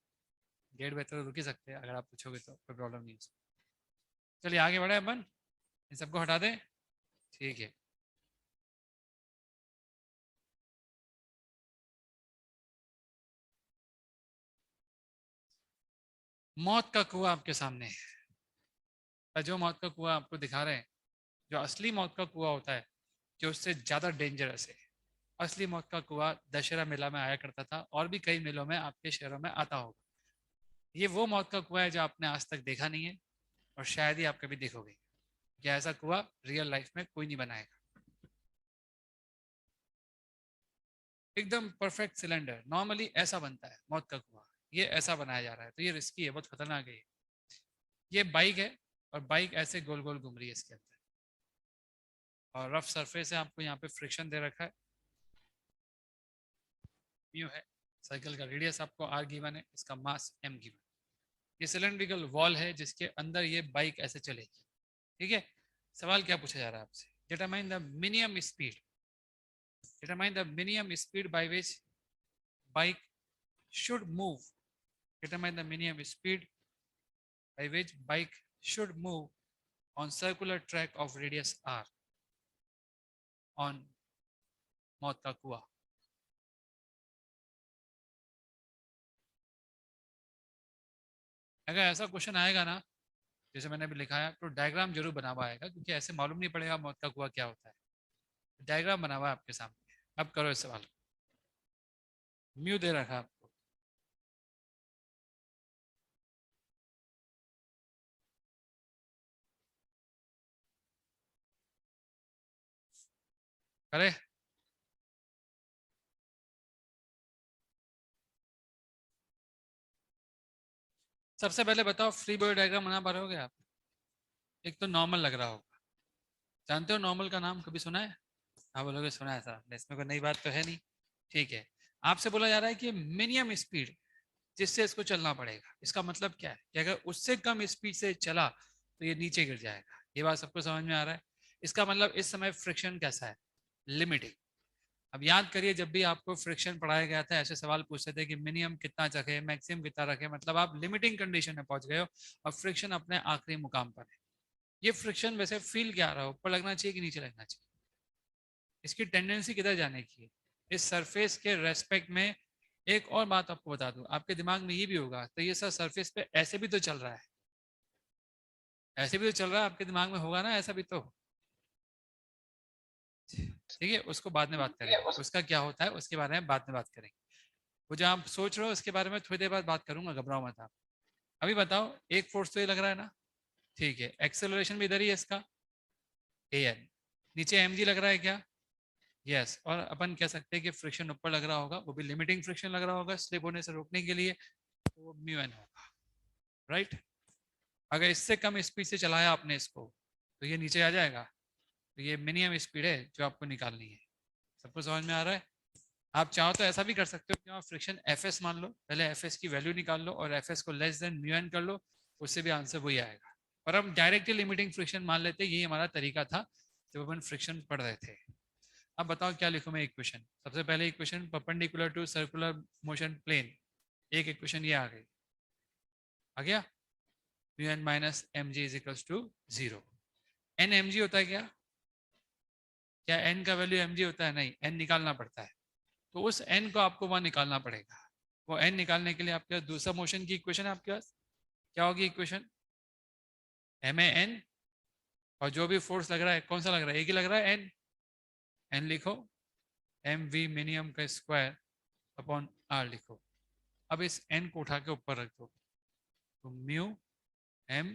डेढ़ बेहतर रुक ही सकते हैं, अगर आप पूछोगे तो कोई प्रॉब्लम नहीं है। चलिए आगे बढ़े अपन, इन सबको हटा दें, ठीक है। मौत का कुआं आपके सामने है। जो मौत का कुआं आपको दिखा रहे हैं, जो असली मौत का कुआं होता है, जो उससे ज्यादा डेंजरस है। असली मौत का कुआं दशहरा मेला में आया करता था, और भी कई मेलों में आपके शहरों में आता होगा। ये वो मौत का कुआं है जो आपने आज तक देखा नहीं है, और शायद ही आप कभी देखोगे। क्या ऐसा कुआं रियल लाइफ में कोई नहीं बनाएगा। एकदम परफेक्ट सिलेंडर नॉर्मली ऐसा बनता है मौत का कुआं, ये ऐसा बनाया जा रहा है, तो ये रिस्की है, बहुत खतरनाक है। ये बाइक है, और बाइक ऐसे गोल गोल घूम रही है इसके अंदर, और रफ सरफेस है, आपको यहाँ पे फ्रिक्शन दे रखा है, म्यू है। साइकिल का रेडियस आपको आर गिवन है, इसका मास एम गिवन। ये सिलेंड्रिकल वॉल है जिसके अंदर ये बाइक ऐसे चलेगी, ठीक है। सवाल क्या पूछा जा रहा है आपसे, determine the minimum speed, determine the minimum speed by which bike should move, determine the minimum speed by which bike should move on circular track of radius r on मौत का कुआं। अगर ऐसा क्वेश्चन आएगा ना जैसे मैंने अभी लिखा है, तो डायग्राम जरूर बना हुआ आएगा, क्योंकि ऐसे मालूम नहीं पड़ेगा मौत का कुआं क्या होता है। डायग्राम बना हुआ है आपके सामने, अब करो इस सवाल। म्यू दे रखा है आपको, करे। सबसे पहले बताओ, फ्री बॉडी डायग्राम बना पा रहे होगे आप? एक तो नॉर्मल लग रहा होगा, जानते हो नॉर्मल का नाम कभी सुना है? हाँ बोलोगे सुना है सर, इसमें कोई नई बात तो है नहीं, ठीक है। आपसे बोला जा रहा है कि मिनिमम स्पीड जिससे इसको चलना पड़ेगा, इसका मतलब क्या है कि अगर उससे कम स्पीड से चला तो ये नीचे गिर जाएगा। ये बात सबको समझ में आ रहा है? इसका मतलब इस समय फ्रिक्शन कैसा है, लिमिटिंग। अब याद करिए, जब भी आपको फ्रिक्शन पढ़ाया गया था ऐसे सवाल पूछते थे कि मिनिमम कितना रखे, मैक्सिमम कितना रखे, मतलब आप लिमिटिंग कंडीशन में पहुंच गए हो और फ्रिक्शन अपने आखिरी मुकाम पर है। ये फ्रिक्शन वैसे फील क्या रहा हो, ऊपर लगना चाहिए कि नीचे लगना चाहिए? इसकी टेंडेंसी किधर जाने की है, इस सरफेस के रेस्पेक्ट में। एक और बात आपको बता दूं, आपके दिमाग में ये भी होगा तो ये सर सरफेस पे ऐसे भी तो चल रहा है, ऐसे भी तो चल रहा है, आपके दिमाग में होगा ना ऐसा भी तो। ठीक है, उसको बाद में बात करेंगे, उसका क्या होता है उसके बारे में बाद में बात करेंगे। वो जो आप सोच रहे हो उसके बारे में थोड़ी देर बाद बात करूंगा, घबराओ मत आप। अभी बताओ, एक फोर्स तो ये लग रहा है ना, ठीक है, एक्सेलरेशन भी इधर ही है इसका, an, नीचे mg लग रहा है क्या, यस, और अपन कह सकते हैं कि फ्रिक्शन ऊपर लग रहा होगा, वो भी लिमिटिंग फ्रिक्शन लग रहा होगा स्लिप होने से रोकने के लिए, तो वो म्यू एन होगा, राइट। अगर इससे कम स्पीड से चलाया आपने इसको तो ये नीचे आ जाएगा, तो ये मिनिमम स्पीड है जो आपको निकालनी है। सबको समझ में आ रहा है? आप चाहो तो ऐसा भी कर सकते हो कि आप फ्रिक्शन एफ मान लो, पहले एफ की वैल्यू निकाल लो और एफ को लेस देन म्यू एन कर लो, उससे भी आंसर वही आएगा। और हम डायरेक्टली लिमिटिंग फ्रिक्शन मान लेते, यही हमारा तरीका था जब अपन फ्रिक्शन पढ़ रहे थे। अब बताओ क्या लिखूं मैं इक्वेशन, सबसे पहले equation perpendicular to circular motion plane, एक इक्वेशन ये आ गई, आ गया, mu N minus M G is equals to 0। N M G होता है क्या, क्या एन का वैल्यू एम जी होता है? नहीं, एन निकालना पड़ता है, तो उस एन को आपको वहां निकालना पड़ेगा। वो एन निकालने के लिए आपके पास दूसरा मोशन की इक्वेशन है, आपके पास क्या होगी इक्वेशन, एम ए एन, और जो भी फोर्स लग रहा है कौन सा लग रहा है, एक ही लग रहा है, एन, एन लिखो, एम वी मिनिमम का स्क्वायर अपॉन आर लिखो। अब इस एन को उठा के ऊपर रख दो, तो म्यू एम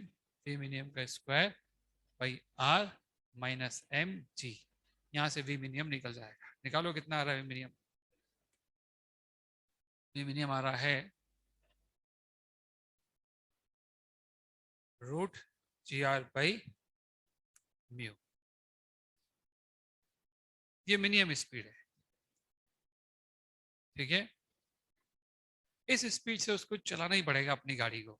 वी मिनिमम का square by R minus M G, यहाँ से वी मिनिमम निकल जाएगा। निकालो कितना आ रहा है वी मिनिमम, वी मिनिमम आ रहा है root G R by mu, ये मिनिमम स्पीड है, ठीक है। इस स्पीड से उसको चलाना ही पड़ेगा अपनी गाड़ी को।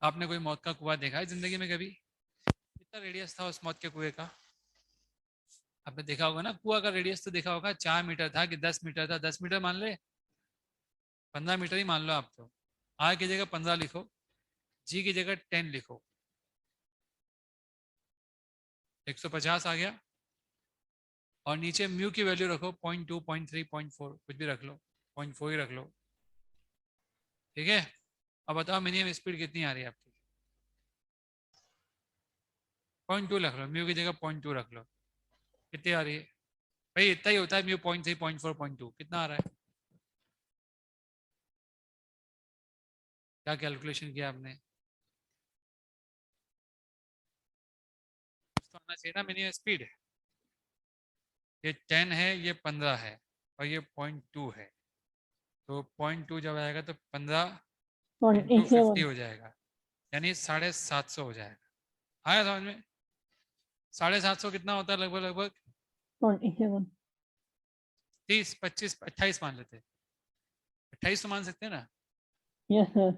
आपने कोई मौत का कुआं देखा है जिंदगी में कभी? कितना रेडियस था उस मौत के कुएं का? आपने देखा होगा ना, कुआं का रेडियस तो देखा होगा, 4 मीटर था कि 10 मीटर था, 10 मीटर मान ले, 15 मीटर ही मान लो आप तो। आर की जगह 15 लिखो, जी की जगह 10 लिखो, 150 आ गया। और नीचे म्यू की वैल्यू रखो 0.2 0.3 0.4 कुछ भी रख लो, 0.4 ही रख लो, ठीक है। अब बताओ मिनिमम स्पीड कितनी आ रही है आपकी, 0.2 रख लो, म्यू की जगह 0.2 रख लो, कितनी आ रही है भाई? इतना ही होता है म्यू, 0.3 0.4 0.2, कितना आ रहा है? क्या कैलकुलेशन किया आपने? तो आना चाहिए ना मिनिमम स्पीड, ये 10 है, ये 15 है, और ये 0.2 है, तो 0.2 जब आएगा तो 15 इंटू 50 हो जाएगा, यानी 750 हो जाएगा। आया समझ में? 750 कितना होता है लगभग लगभग? 30 25 28 मान लेते, 28 तो मान सकते हैं ना। Yes sir.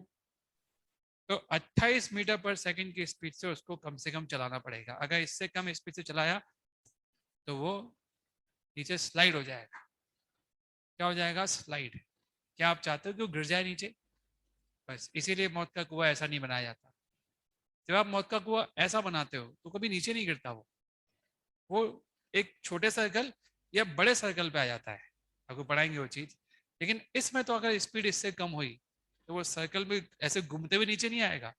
तो 28 मीटर पर सेकंड की स्पीड से उसको कम से कम चलाना पड़ेगा। अगर इससे कम स्पीड से चलाया तो वो नीचे स्लाइड हो जाएगा। क्या हो जाएगा? स्लाइड। क्या आप चाहते हो कि वो गिर जाए नीचे? बस इसीलिए मौत का कुआं ऐसा नहीं बनाया जाता। जब आप मौत का कुआं ऐसा बनाते हो तो कभी नीचे नहीं गिरता, वो एक छोटे सर्कल या बड़े सर्कल पे आ जाता है, आपको पढ़ाएंगे वो चीज। लेकिन इसमें तो अगर स्पीड इससे कम हुई तो वो सर्कल में ऐसे घूमते हुए नीचे नहीं आएगा,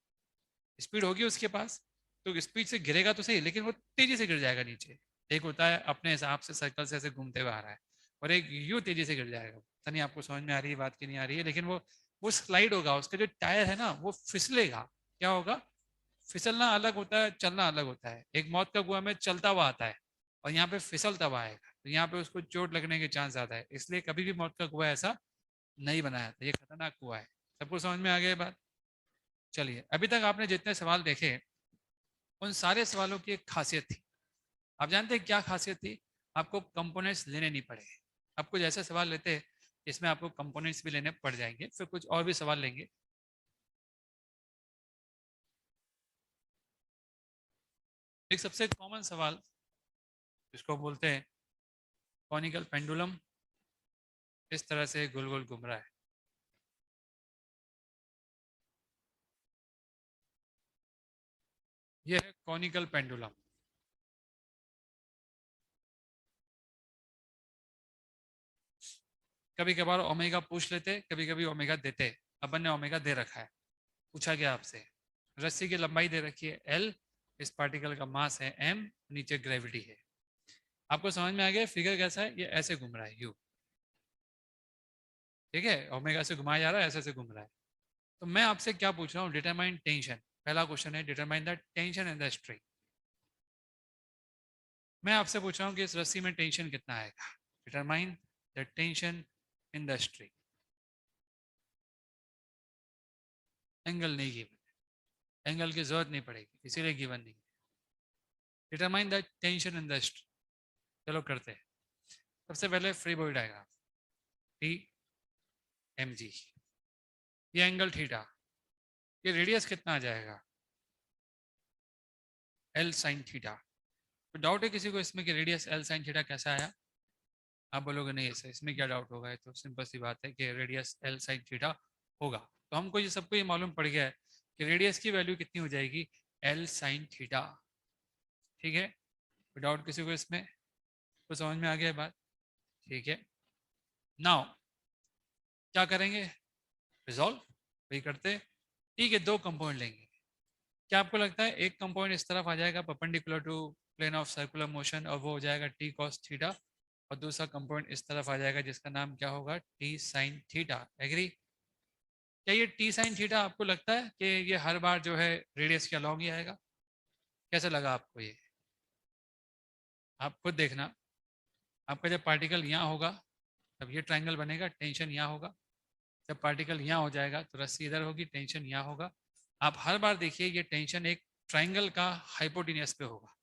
स्पीड होगी उसके पास, तो स्पीड से गिरेगा तो सही, लेकिन वो तेजी से गिर जाएगा नीचे। एक होता है अपने हिसाब से सर्कल से ऐसे घूमते हुए आ रहा है, और एक यूं तेजी से गिर जाएगा। पता नहीं आपको समझ में आ रही है बात की नहीं आ रही है, लेकिन वो स्लाइड होगा, उसका जो टायर है ना वो फिसलेगा। क्या होगा? फिसलना अलग होता है, चलना अलग होता है। एक मौत का कुआं में चलता हुआ आता है और यहाँ पे फिसलता हुआ आएगा, तो यहाँ पे उसको चोट लगने के चांस ज्यादा है, इसलिए कभी भी मौत का कुआं ऐसा नहीं बनाया था, ये खतरनाक कुआं है। सबको समझ में आ गया बात? चलिए, अभी तक आपने जितने सवाल देखे उन सारे सवालों की एक खासियत थी। आप जानते हैं क्या खासियत थी? आपको कंपोनेंट्स लेने नहीं पड़े। आप कुछ ऐसे सवाल लेते हैं इसमें आपको कंपोनेंट्स भी लेने पड़ जाएंगे, फिर कुछ और भी सवाल लेंगे। एक सबसे कॉमन सवाल जिसको बोलते हैं कॉनिकल पेंडुलम, इस तरह से गोल गोल घूम रहा है। यह है कॉनिकल पेंडुलम। कभी कभार ओमेगा पूछ लेते, कभी कभी ओमेगा देते। अपन ने ओमेगा दे रखा है। पूछा गया आपसे, रस्सी की लंबाई दे रखी है L इस पार्टिकल का मास है m, नीचे ग्रेविटी है। आपको समझ में आ गया फिगर कैसा है? ये ऐसे घूम रहा है u, ठीक है, ओमेगा से घुमाया जा रहा है, ऐसे से घूम रहा है। तो मैं आपसे क्या पूछ रहा हूँ, डिटरमाइन टेंशन। पहला क्वेश्चन है determine the tension in the string. मैं आपसे पूछ रहा हूँ कि इस रस्सी में टेंशन कितना आएगा। Determine the tension in the string. Angle नहीं गिवन, एंगल की जरूरत नहीं पड़ेगी, इसीलिए गिवन नहीं। Determine the tension in the string, चलो करते हैं। सबसे पहले free body diagram, T M G, ये एंगल थीटा, ये रेडियस कितना आ जाएगा, एल साइन थीटा। तो डाउट है किसी को इसमें कि रेडियस एल साइन थीटा कैसा आया? आप बोलोगे नहीं ऐसा, इसमें क्या डाउट होगा, तो सिंपल सी बात है कि रेडियस एल साइन थीटा होगा। तो हमको ये सबको ये मालूम पड़ गया है कि रेडियस की वैल्यू कितनी हो जाएगी, एल साइन थीटा। ठीक है, तो डाउट किसी को इसमें? तो समझ में आ गया बात? ठीक है, नाउ क्या करेंगे, रिजॉल्व वही करते। ठीक है, दो कंपाउंड लेंगे। क्या आपको लगता है एक कंपाउंड इस तरफ आ जाएगा perpendicular to plane of circular motion, और वो हो जाएगा टी कॉस थीटा, और दूसरा कंपाउंड इस तरफ आ जाएगा जिसका नाम क्या होगा, टी साइन थीटा। एग्री? क्या ये टी साइन थीटा आपको लगता है कि ये हर बार जो है रेडियस के अलॉन्ग ही आएगा? कैसा लगा आपको ये? आप खुद देखना, आपका जब पार्टिकल यहाँ होगा तब ये ट्राइंगल बनेगा, टेंशन यहाँ होगा। जब पार्टिकल यहाँ हो जाएगा तो रस्सी इधर होगी, टेंशन यहाँ होगा। आप हर बार देखिए ये टेंशन एक ट्राइंगल का हाइपोटेनियस पे होगा।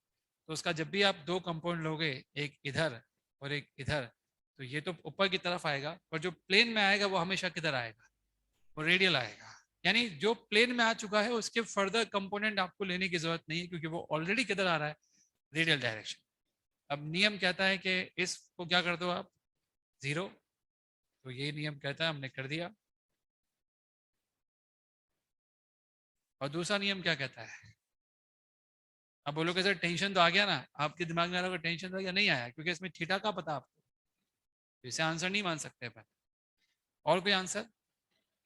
तो उसका जब भी आप दो कंपाउंड लोगे, एक इधर और एक इधर, तो ये तो ऊपर की तरफ आएगा, पर जो प्लेन में आएगा वो हमेशा किधर आएगा, वो रेडियल आएगा। यानी जो प्लेन में आ चुका है उसके फर्दर कंपोनेंट आपको लेने की जरूरत नहीं है, क्योंकि वो ऑलरेडी किधर आ रहा है, रेडियल डायरेक्शन। अब नियम कहता है कि इसको क्या कर दो आप, जीरो। तो ये नियम कहता है, हमने कर दिया। और दूसरा नियम क्या कहता है? अब बोलोगे सर टेंशन तो आ गया ना, आपके दिमाग में आ रहा होगा टेंशन तो आ गया, नहीं आया, क्योंकि इसमें थीटा का पता आपको, इसे आंसर नहीं मान सकते अपन। और कोई आंसर?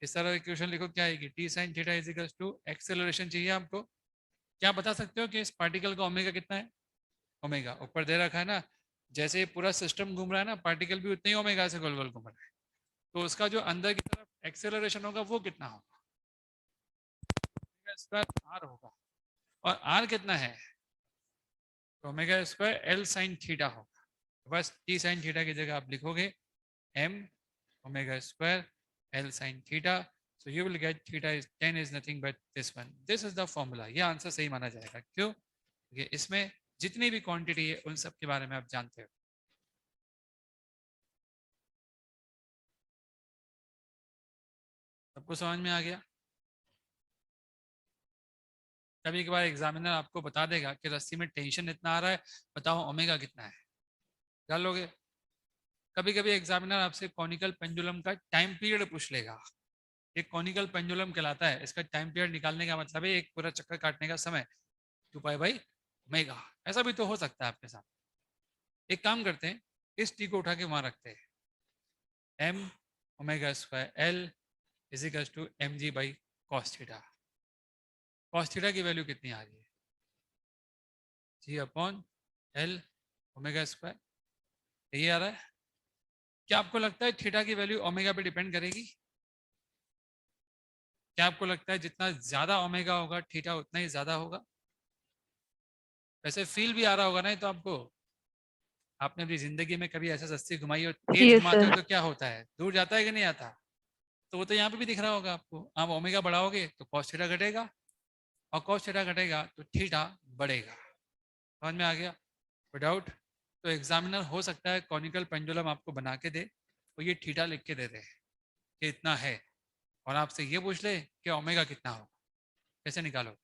इस तरह का क्वेश्चन लिखो, क्या आएगी, T sine theta is equal to acceleration चाहिए आपको। क्या बता सकते हो कि इस पार्टिकल का ओमेगा कितना है? ओमेगा ऊपर दे रखा है ना, जैसे ये पूरा सिस्टम घूम रहा है ना, पार्टिकल भी उतने ही ओमेगा से गोल गोल घूम रहा है। तो उसका जो अंदर की तरफ एक्सेलरेशन होगा वो कितना होगा, स्क्वायर आर होगा। और आर कितना है, तो omega square L sine theta होगा। तो बस टी साइन थीटा की जगह आप लिखोगे M omega square L sine theta. So you will get theta is 10 is nothing but this one. This is the formula. ये आंसर सही माना जाएगा। क्यों? क्योंकि इसमें जितनी भी क्वांटिटी है उन सब के बारे में आप जानते हो। सबको समझ में आ गया? कभी कभार एग्जामिनर आपको बता देगा कि रस्सी में टेंशन इतना आ रहा है, बताओ ओमेगा कितना है, क्या लोगे? कभी कभी एग्जामिनर आपसे कॉनिकल पेंडुलम का टाइम पीरियड पूछ लेगा। एक कॉनिकल पेंडुलम कहलाता है, इसका टाइम पीरियड निकालने का मतलब है एक पूरा चक्कर काटने का समय, 2 पाई ओमेगा। ऐसा भी तो हो सकता है आपके साथ। एक काम करते हैं, इस टी को उठा के वहां रखते हैं, M omega square L is equal to M G by cos theta. Cos theta की वैल्यू कितनी आ रही है, G upon L omega square, ये आ रहा है। क्या आपको लगता है थीटा की वैल्यू ओमेगा पे डिपेंड करेगी? क्या आपको लगता है जितना ज्यादा ओमेगा होगा थीटा उतना ही ज्यादा होगा? वैसे फील भी आ रहा होगा ना, तो आपको, आपने अपनी जिंदगी में कभी ऐसे रस्सी घुमाई और तेज यस घुमाते हो सर। तो क्या होता है, दूर जाता है कि नहीं आता? तो वो तो यहाँ पे भी दिख रहा होगा आपको। आप ओमेगा बढ़ाओगे तो कॉस थीटा घटेगा, और कॉस थीटा घटेगा तो थीटा बढ़ेगा। समझ में आ गया? विदाउट, तो एग्जामिनर हो सकता है कॉनिकल पेंडुलम आपको बना के दे और ये थीटा लिख के दे दे कि इतना है, और आपसे ये पूछ ले कि ओमेगा कितना होगा, कैसे निकालोगे?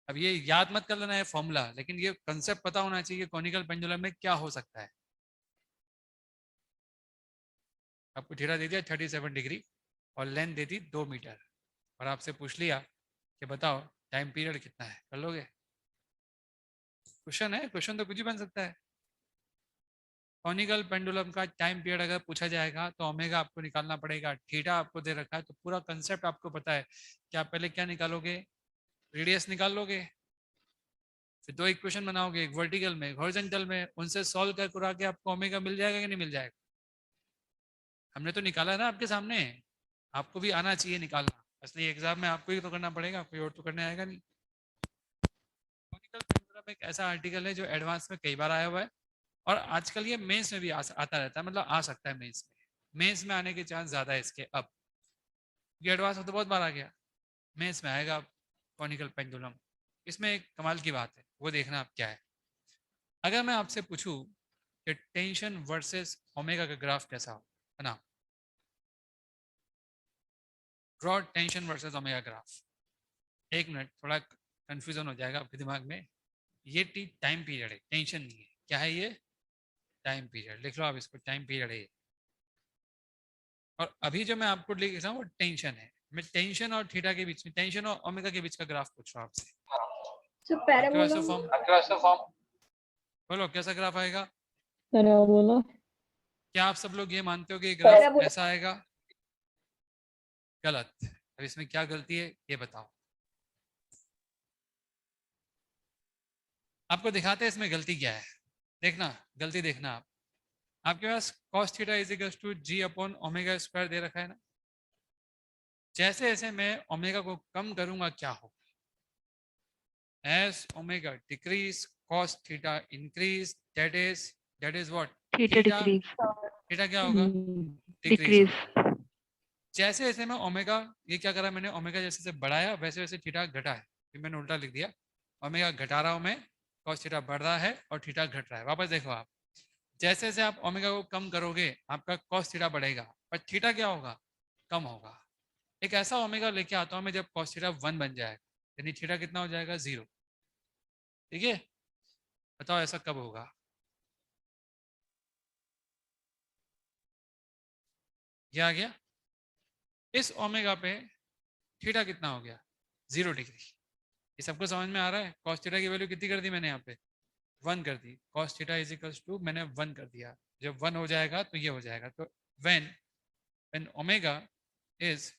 अब ये याद मत कर लेना है फॉर्मूला, लेकिन ये कंसेप्ट पता होना चाहिए कॉनिकल पेंडुलम में क्या हो सकता है। आपको थीटा दे दिया 37 डिग्री और लेंथ दे दी 2 मीटर, और आपसे पूछ लिया कि बताओ टाइम पीरियड कितना है, कर लोगे? क्वेश्चन है, क्वेश्चन तो कुछ भी बन सकता है। कॉनिकल पेंडुलम का टाइम पीरियड अगर पूछा जाएगा तो ओमेगा आपको निकालना पड़ेगा, थीटा आपको दे रखा है, तो पूरा कंसेप्ट आपको पता है कि आप पहले क्या निकालोगे, रेडियस निकाल लोगे, फिर दो इक्वेशन बनाओगे, एक वर्टिकल में एक हॉरिजॉन्टल में, उनसे सॉल्व कर करा के आपको ओमेगा मिल जाएगा कि नहीं मिल जाएगा? हमने तो निकाला ना आपके सामने, आपको भी आना चाहिए निकालना। असली एग्जाम में आपको ही तो करना पड़ेगा, कोई और तो करने आएगा नहीं। कॉनिकल पेंडुलम एक ऐसा आर्टिकल है जो एडवांस में कई बार आया हुआ है, और आजकल ये मेंस में भी आता रहता है, मतलब आ सकता है मेंस में। मेंस में आने के चांस ज्यादा है इसके अब, ये एडवांस में तो बहुत बार आ गया, मेंस में आएगा कॉनिकल पेंडुलम। इसमें एक कमाल की बात है, वो देखना आप क्या है। अगर मैं आपसे पूछूं कि टेंशन वर्सेस ओमेगा का ग्राफ कैसा हो, है ना, draw tension versus omega graph. एक मिनट, थोड़ा कंफ्यूजन हो जाएगा आपके दिमाग में। ये टी टाइम पीरियड है, टेंशन नहीं है। क्या है ये? Time period. लिख लो आप इसको, टाइम पीरियड है ये। और अभी जो मैं आपको लिख रहा हूँ वो टेंशन है। मैं टेंशन और थीटा के बीच में, टेंशन और ओमेगा के बीच का ग्राफ पूछ रहा हूँ आपसे। So आपके पास तो parabola फॉर्म, बोलो कैसा ग्राफ आएगा? parabola क्या आप सब लोग ये मानते हो कि ये ग्राफ parabola ऐसा आएगा? गलत। अब इसमें क्या गलती है ये बताओ। आपको दिखाते हैं इसमें गलती क्या है। देखना, गलती देखना आप। आपके पास cos theta is equal to g upon omega square दे रखा है ना। जैसे जैसे मैं ओमेगा को कम करूंगा क्या होगा? as omega decrease cos theta increase, that is what? Theta theta decrease theta क्या होगा? डिक्रीज डिक्रीज होगा। जैसे जैसे मैं ओमेगा, ये क्या करा मैंने, ओमेगा जैसे जैसे बढ़ाया वैसे वैसे थीटा घटा है। फिर मैंने उल्टा लिख दिया, ओमेगा घटा रहा हूं मैं, cos थीटा बढ़ रहा है और थीटा घट रहा है। वापस देखो आप, जैसे जैसे आप ओमेगा को कम करोगे आपका cos थीटा बढ़ेगा, पर थीटा क्या होगा? कम होगा। एक ऐसा ओमेगा लेके आता हूं मैं जब cos थीटा 1 बन जाएगा, यानी थीटा कितना हो जाएगा? 0। ठीक है, बताओ ऐसा कब होगा? ये आ गया। इस ओमेगा पे थीटा कितना हो गया? 0 डिग्री। ये सबको समझ में आ रहा है? cos थीटा की वैल्यू कितनी कर दी मैंने यहाँ पे? 1 कर दी। cos theta is equals to मैंने 1 कर दिया। जब 1 हो जाएगा तो ये हो जाएगा। तो when when is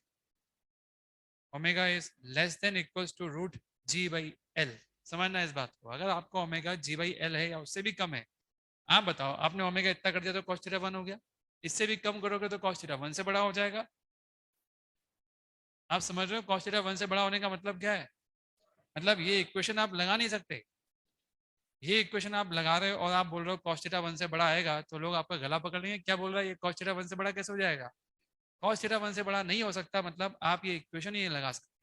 omega is less than equals to root ji by L. समझना इस बात को, अगर आपको ओमेगा जी बाई एल है या उससे भी कम है, आप बताओ, आपने ओमेगा इतना कर दिया तो cos थीटा 1 हो गया, इससे भी कम करोगे तो cos थीटा 1 से बड़ा हो जाएगा। आप समझ रहे हो cos थीटा 1 से बड़ा होने का मतलब क्या है? मतलब ये इक्वेशन आप लगा नहीं सकते। ये इक्वेशन आप लगा रहे हो और आप बोल रहे हो cos थीटा 1 से बड़ा आएगा, तो लोग आपका गला पकड़ लेंगे, क्या बोल रहा है ये, cos थीटा 1 से बड़ा कैसे हो जाएगा? cos थीटा 1 से बड़ा नहीं हो सकता, मतलब आप ये इक्वेशन ही नहीं लगा सकते।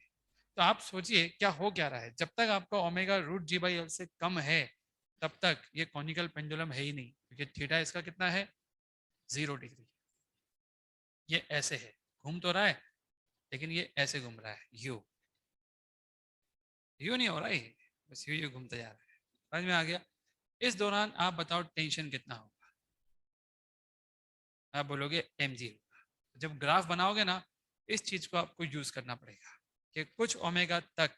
तो आप सोचिए क्या हो क्या रहा है। जब तक आपका omega root ji by L से कम है तब तक ये कॉनिकल पेंडुलम है ही नहीं, क्योंकि थीटा इसका कितना है? 0 डिग्री। ये ऐसे है, घूम तो रहा है लेकिन ये ऐसे घूम रहा है, यू यू नहीं हो रहा है, बस यू घूमता जा रहा है। समझ में आ गया? इस दौरान आप बताओ टेंशन कितना होगा? आप बोलोगे mg होगा। जब ग्राफ बनाओगे ना, इस चीज को आपको यूज करना पड़ेगा कि कुछ ओमेगा तक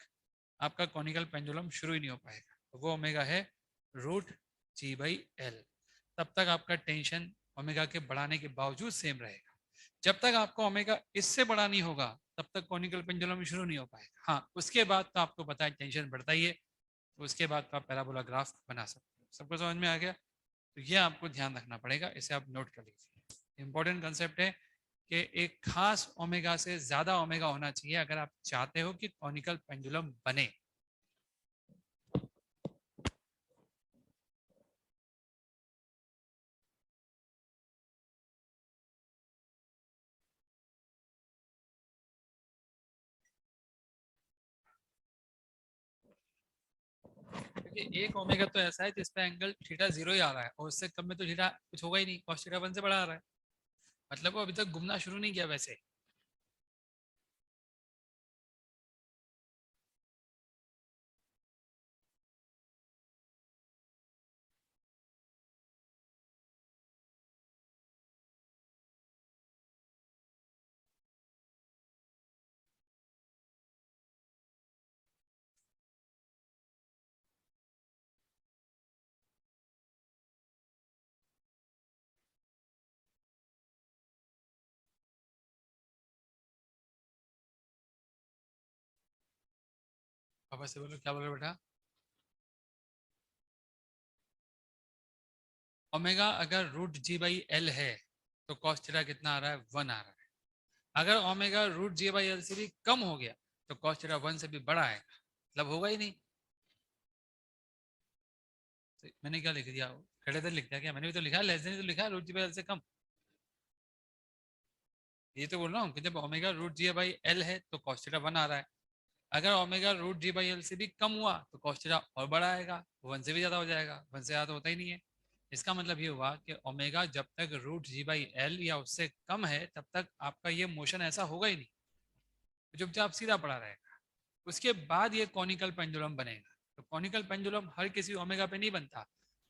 आपका कॉनिकल पेंडुलम शुरू ही नहीं हो पाएगा, तो वो ओमेगा है रूट जी बाई एल। तब तक आपका टेंशन ओमेगा के बढ़ाने के बावजूद सेम रहेगा। जब तक आपका ओमेगा इससे बड़ा नहीं होगा तब तक कॉनिकल पेंडुलम शुरू नहीं हो पाएगा। हाँ, उसके बाद तो आपको पता है टेंशन बढ़ता ही है, तो उसके बाद तो आप पैराबोला ग्राफ बना सकते हो। सबको समझ में आ गया? तो ये आपको ध्यान रखना पड़ेगा, इसे आप नोट कर लीजिए। इंपॉर्टेंट कंसेप्ट है कि एक खास ओमेगा से ज्यादा ओमेगा होना चाहिए अगर आप चाहते हो कि कॉनिकल पेंडुलम बने। क्योंकि एक ओमेगा तो ऐसा है जिसपे एंगल थीटा 0 ही आ रहा है, और उससे कम में तो थीटा कुछ होगा ही नहीं, cos थीटा 1 से बड़ा आ रहा है, मतलब वो अभी तक घूमना शुरू नहीं किया वैसे। वापस से बोलो, क्या बोलो बेटा? ओमेगा अगर रूट जी बाई एल है तो कॉस थीटा कितना आ रहा है, 1 आ रहा है। अगर omega root ji by L से भी कम हो गया तो कॉस थीटा 1 से भी बड़ा आएगा, मतलब होगा ही नहीं। तो मैंने क्या लिख दिया, ग्रेटर लिख दिया क्या? मैंने भी तो लिखा लेस देन, तो लिखा रूट जी बाई एल से कम। ये तो बोल रहा हूँ कि जब omega root ji by L है तो कॉस थीटा 1 आ रहा है। अगर omega root ji by L से भी कम हुआ तो कॉस थीटा और बड़ा आएगा, 1 से भी ज़्यादा हो जाएगा, 1 से ज़्यादा तो होता ही नहीं है। इसका मतलब ये हुआ कि ओमेगा जब तक रूट जी बाई एल या उससे कम है तब तक आपका ये मोशन ऐसा होगा ही नहीं, चुपचाप सीधा पड़ा रहेगा। उसके बाद ये कॉनिकल पेंडुलम बनेगा। तो कॉनिकल पेंडुलम हर किसी ओमेगा पे नहीं बनता।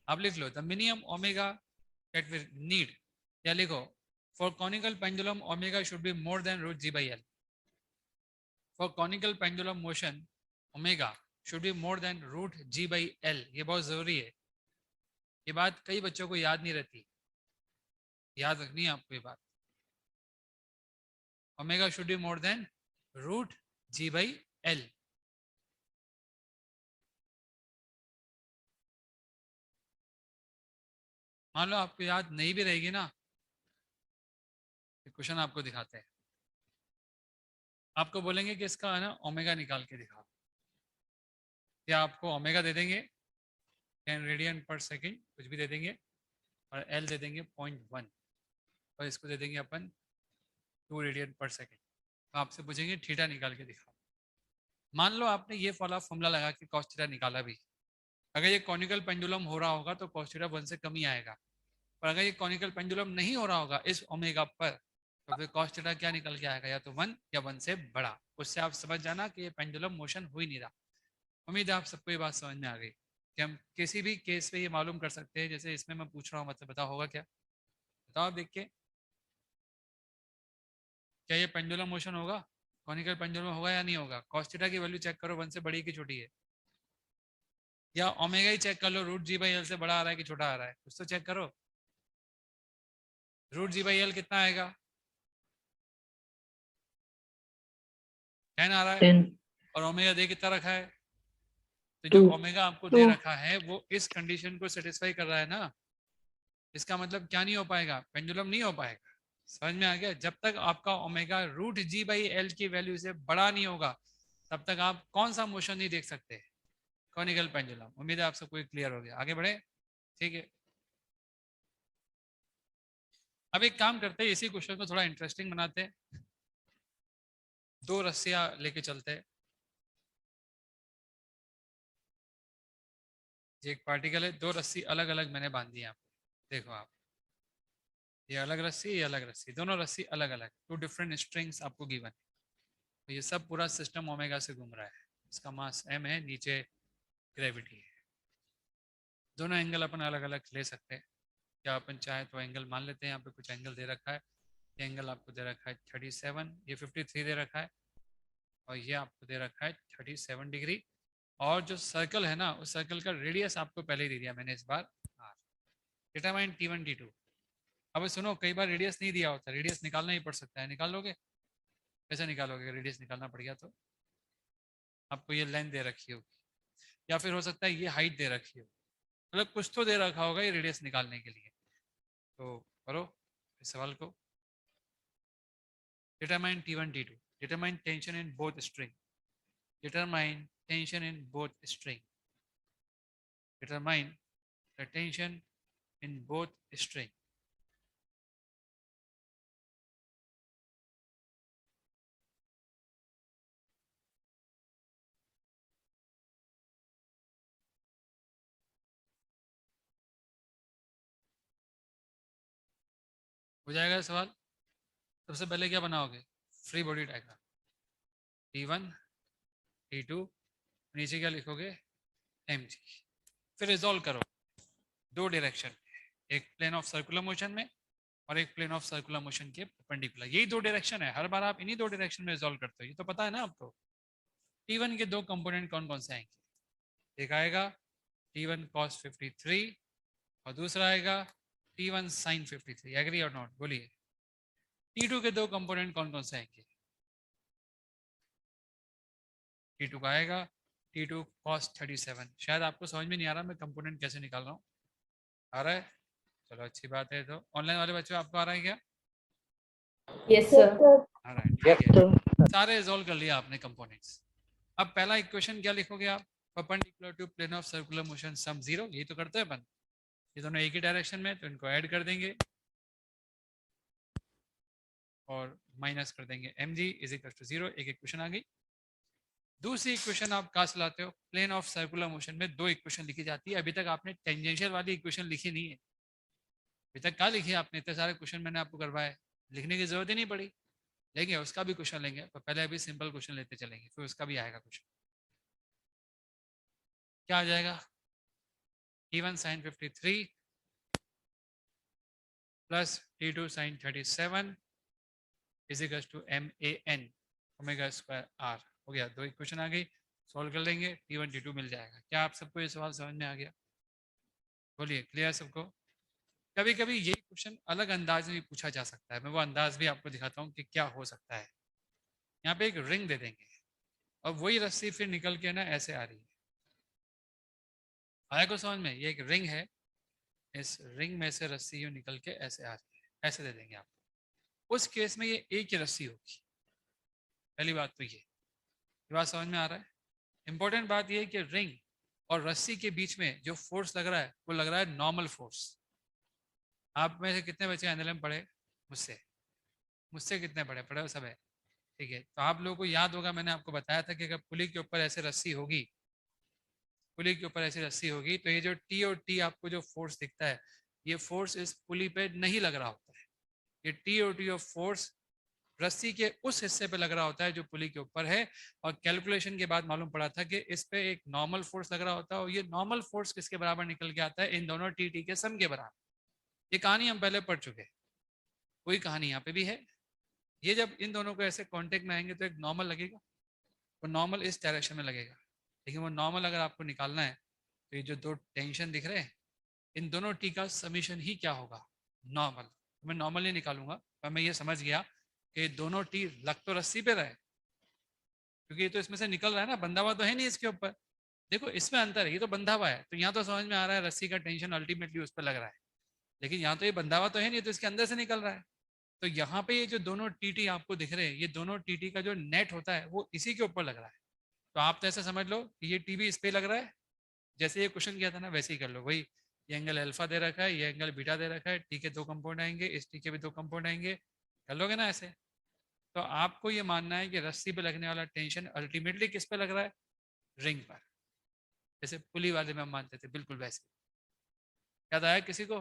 आप लिख लो the minimum omega that we need, या लिखो for conical pendulum omega should be more than root ji by l. For conical pendulum motion omega should be more than root ji by l. ये बहुत जरूरी है, ये बात कई बच्चों को याद नहीं रहती, याद रखनी है आपको ये बात। Omega should be more than root ji by L. मान लो आपको याद नहीं भी रहेगी ना, क्वेश्चन आपको दिखाते हैं, आपको बोलेंगे कि इसका है ना ओमेगा निकाल के दिखाओ, या आपको ओमेगा दे देंगे 10 रेडियन पर सेकेंड कुछ भी दे देंगे, और एल दे देंगे 0.1, और इसको दे देंगे अपन 2 रेडियन पर सेकेंड। तो आपसे पूछेंगे थीटा निकाल के दिखाओ। मान लो आपने ये वाला फॉर्मूला लगा के कॉस थीटा निकाला भी, अगर ये कॉनिकल पेंडुलम हो रहा होगा तो कॉस थीटा 1 से कम ही आएगा। पर अगर ये कॉनिकल पेंडुलम नहीं हो रहा होगा इस ओमेगा पर, तो फिर कॉस थीटा क्या निकल के आएगा, या तो 1 या 1 से बड़ा। उससे आप समझ जाना कि ये पेंडुलम मोशन हो ही नहीं रहा। उम्मीद है आप सबको ये बात समझ में आ गई कि हम किसी भी केस पे ये मालूम कर सकते हैं। जैसे इसमें मैं पूछ रहा हूँ, मतलब बताओ होगा क्या, बताओ आप देख के, क्या ये पेंडुलम मोशन होगा, कॉनिकल पेंडुलम होगा या नहीं होगा? कॉस थीटा की वैल्यू चेक करो, 1 से बड़ी की छोटी है, या ओमेगा ही चेक कर लो, रूट जी बाई एल से बड़ा आ रहा है कि छोटा आ रहा है, कुछ तो चेक करो। रूट जी बाई एल कितना आएगा, 10 आ रहा है, 10, और ओमेगा दे कितना रखा है, तो जो 2, ओमेगा आपको दे 2, रखा है वो इस कंडीशन को सेटिस्फाई कर रहा है ना। इसका मतलब क्या नहीं हो पाएगा, पेंडुलम नहीं हो पाएगा। समझ में आ गया? जब तक आपका omega root ji by L की वैल्यू से बड़ा नहीं होगा तब तक आप कौन सा मोशन नहीं देख सकते, कॉनिकल पेंडुलम। उम्मीद है आप सबको क्लियर हो गया, आगे बढ़े, ठीक है। अब एक काम करते हैं, इसी क्वेश्चन को थोड़ा इंटरेस्टिंग बनाते हैं, 2 रस्सियां लेके चलते हैं। ये एक पार्टिकल है, 2 रस्सी अलग अलग मैंने बांधी है यहाँ पे, देखो आप, ये अलग रस्सी, ये अलग रस्सी, दोनों रस्सी अलग अलग, 2 डिफरेंट स्ट्रिंग्स आपको गिवन। तो ये सब पूरा सिस्टम ओमेगा से घूम रहा है, इसका मास m है, नीचे ग्रेविटी है। दोनों एंगल अपन अलग अलग ले सकते हैं, क्या अपन चाहे तो एंगल मान लेते हैं, यहाँ पे कुछ एंगल दे रखा है, ये एंगल आपको दे रखा है 37, ये 53 दे रखा है, और ये आपको दे रखा है 37 डिग्री। और जो सर्कल है ना, उस सर्कल का रेडियस आपको पहले ही दे दिया मैंने इस बार, r। Determine T1 T2। अब सुनो, कई बार रेडियस नहीं दिया होता, रेडियस निकालना ही पड़ सकता है, निकाल लोगे? कैसे निकालोगे? रेडियस निकालना पड़ गया तो आपको ये लेंथ दे रखी होगी, या फिर हो सकता है ये हाइट दे रखी हो, मतलब कुछ तो दे रखा होगा ये रेडियस निकालने के लिए। तो करो इस सवाल को। Determine T1 T2, determine tension in both string, determine tension in both string, determine the tension in both string। हो जाएगा सवाल। सबसे पहले क्या बनाओगे, free body diagram, T1 T2, नीचे क्या लिखोगे, mg। फिर रिजॉल्व करो 2 डायरेक्शन, एक प्लेन ऑफ सर्कुलर मोशन में और एक प्लेन ऑफ सर्कुलर मोशन के परपेंडिकुलर, यही 2 डायरेक्शन है, हर बार आप इन्हीं 2 डायरेक्शन में रिजॉल्व करते हो, ये तो पता है ना आपको। T1 के 2 कंपोनेंट कौन कौन से आएंगे, एक आएगा T1 cos 53 और दूसरा आएगा T1 sin 53। एग्री और नॉट बोलिए। T2 के 2 कंपोनेंट कौन कौन से आएंगे, T2 का आएगा T2 cos 37। शायद आपको समझ में नहीं आ रहा मैं कंपोनेंट कैसे निकाल रहा हूँ, आ रहा है? चलो अच्छी बात है। तो ऑनलाइन वाले बच्चों आपको आ रहा है क्या? Yes sir. आ रहा है, ठीक है। तो सारे रिजॉल्व कर लिया आपने कंपोनेंट्स। अब पहला इक्वेशन क्या लिखोगे आप? Perpendicular to plane of circular motion sum 0, यही तो करते हैं अपन। ये दोनों एक ही डायरेक्शन में, तो इनको ऐड कर देंगे और माइनस कर देंगे mg इज इक्वल टू 0। एक इक्वेशन आ गई। दूसरी इक्वेशन आप कहाँ से लाते हो? प्लेन ऑफ सर्कुलर मोशन में दो इक्वेशन लिखी जाती है। अभी तक आपने टेंजेंशियल वाली इक्वेशन लिखी नहीं है। अभी तक क्या लिखी है आपने? इतने सारे क्वेश्चन मैंने आपको करवाए, लिखने की जरूरत ही नहीं पड़ी। लेंगे उसका भी क्वेश्चन लेंगे, पर पहले अभी सिंपल क्वेश्चन लेते चलेंगे, फिर उसका भी आएगा क्वेश्चन। क्या आ जाएगा? T1 sin 53 plus T2 sin 37 is equal to MAN omega square R। हो गया, दो इक्वेशन आ गई, सॉल्व कर लेंगे, T1 T2 मिल जाएगा। क्या आप सबको ये सवाल समझ में आ गया? बोलिए, क्लियर सबको? कभी कभी यही क्वेश्चन अलग अंदाज में भी पूछा जा सकता है। मैं वो अंदाज भी आपको दिखाता हूँ कि क्या हो सकता है। यहाँ पे एक रिंग दे देंगे और वही रस्सी फिर निकल के ना ऐसे आ रही है। आया को समझ में? ये एक रिंग है, इस रिंग में से रस्सी यूं निकल के ऐसे आ रही है, ऐसे दे देंगे आपको। उस केस में ये एक ही रस्सी होगी। पहली बात तो ये बात समझ में आ रहा है? इंपॉर्टेंट बात ये है कि रिंग और रस्सी के बीच में जो फोर्स लग रहा है वो लग रहा है नॉर्मल फोर्स। आप में से कितने बच्चे एनएलएम पढ़े? मुझसे मुझसे कितने पढ़े? पढ़े हो सब है, ठीक है। तो आप लोगों को याद होगा, मैंने आपको बताया था कि अगर पुली के ऊपर ऐसे रस्सी होगी, पुली के ऊपर ऐसी रस्सी होगी, तो ये जो टी और टी आपको जो फोर्स दिखता है, ये फोर्स इस पुली पे नहीं लग रहा होता है। ये टी और टी ऑफ फोर्स रस्सी के उस हिस्से पे लग रहा होता है जो पुली के ऊपर है। और कैलकुलेशन के बाद मालूम पड़ा था कि इस पे एक नॉर्मल फोर्स लग रहा होता है, और ये नॉर्मल फोर्स किसके बराबर निकल के आता है? इन दोनों टी टी के सम के बराबर। ये कहानी हम पहले पढ़ चुके हैं, वही कहानी यहाँ पे भी है। ये जब इन दोनों को ऐसे कांटेक्ट में आएंगे तो एक नॉर्मल लगेगा, वो नॉर्मल इस डायरेक्शन में लगेगा। लेकिन वो नॉर्मल अगर आपको निकालना है, तो ये जो दो टेंशन दिख रहे हैं, इन दोनों टी का समीशन ही क्या होगा? नॉर्मल। मैं नॉर्मल नहीं निकालूंगा, पर मैं ये समझ गया कि दोनों टी लग तो रस्सी पे रहे, क्योंकि ये तो इसमें से निकल रहा है ना, बंधा हुआ तो है नहीं इसके ऊपर। देखो इसमें अंतर है, ये तो बंधा हुआ है, तो यहाँ तो समझ में आ रहा है रस्सी का टेंशन अल्टीमेटली उस पर लग रहा है। लेकिन यहाँ तो ये बंधा हुआ तो है नहीं, तो इसके अंदर से निकल रहा है। तो यहाँ पे ये जो दोनों टीटी आपको दिख रहे हैं, ये दोनों टीटी का जो नेट होता है वो इसी के ऊपर लग रहा है। तो आप तो ऐसा समझ लो कि ये टी भी इस पे लग रहा है। जैसे ये क्वेश्चन किया था ना, वैसे ही कर लो। वही, ये एंगल अल्फा दे रखा है, ये एंगल बीटा दे रखा है, टी के दो कंपाउंड आएंगे, इस टी के भी दो कंपाउंड आएंगे। कर लोगे ना ऐसे? तो आपको ये मानना है कि रस्सी पे लगने वाला टेंशन अल्टीमेटली किस पे लग रहा है? रिंग पर। जैसे पुली वाले में हम मानते थे, बिल्कुल वैसे। याद आया किसी को?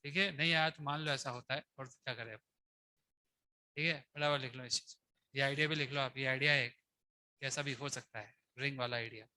ठीक है, नहीं आया तो मान लो ऐसा होता है, और क्या करें अब। ठीक है, बराबर लिख लो इस चीज। ये आइडिया भी लिख लो आप, ये आइडिया है कैसा भी हो सकता है, रिंग वाला आइडिया।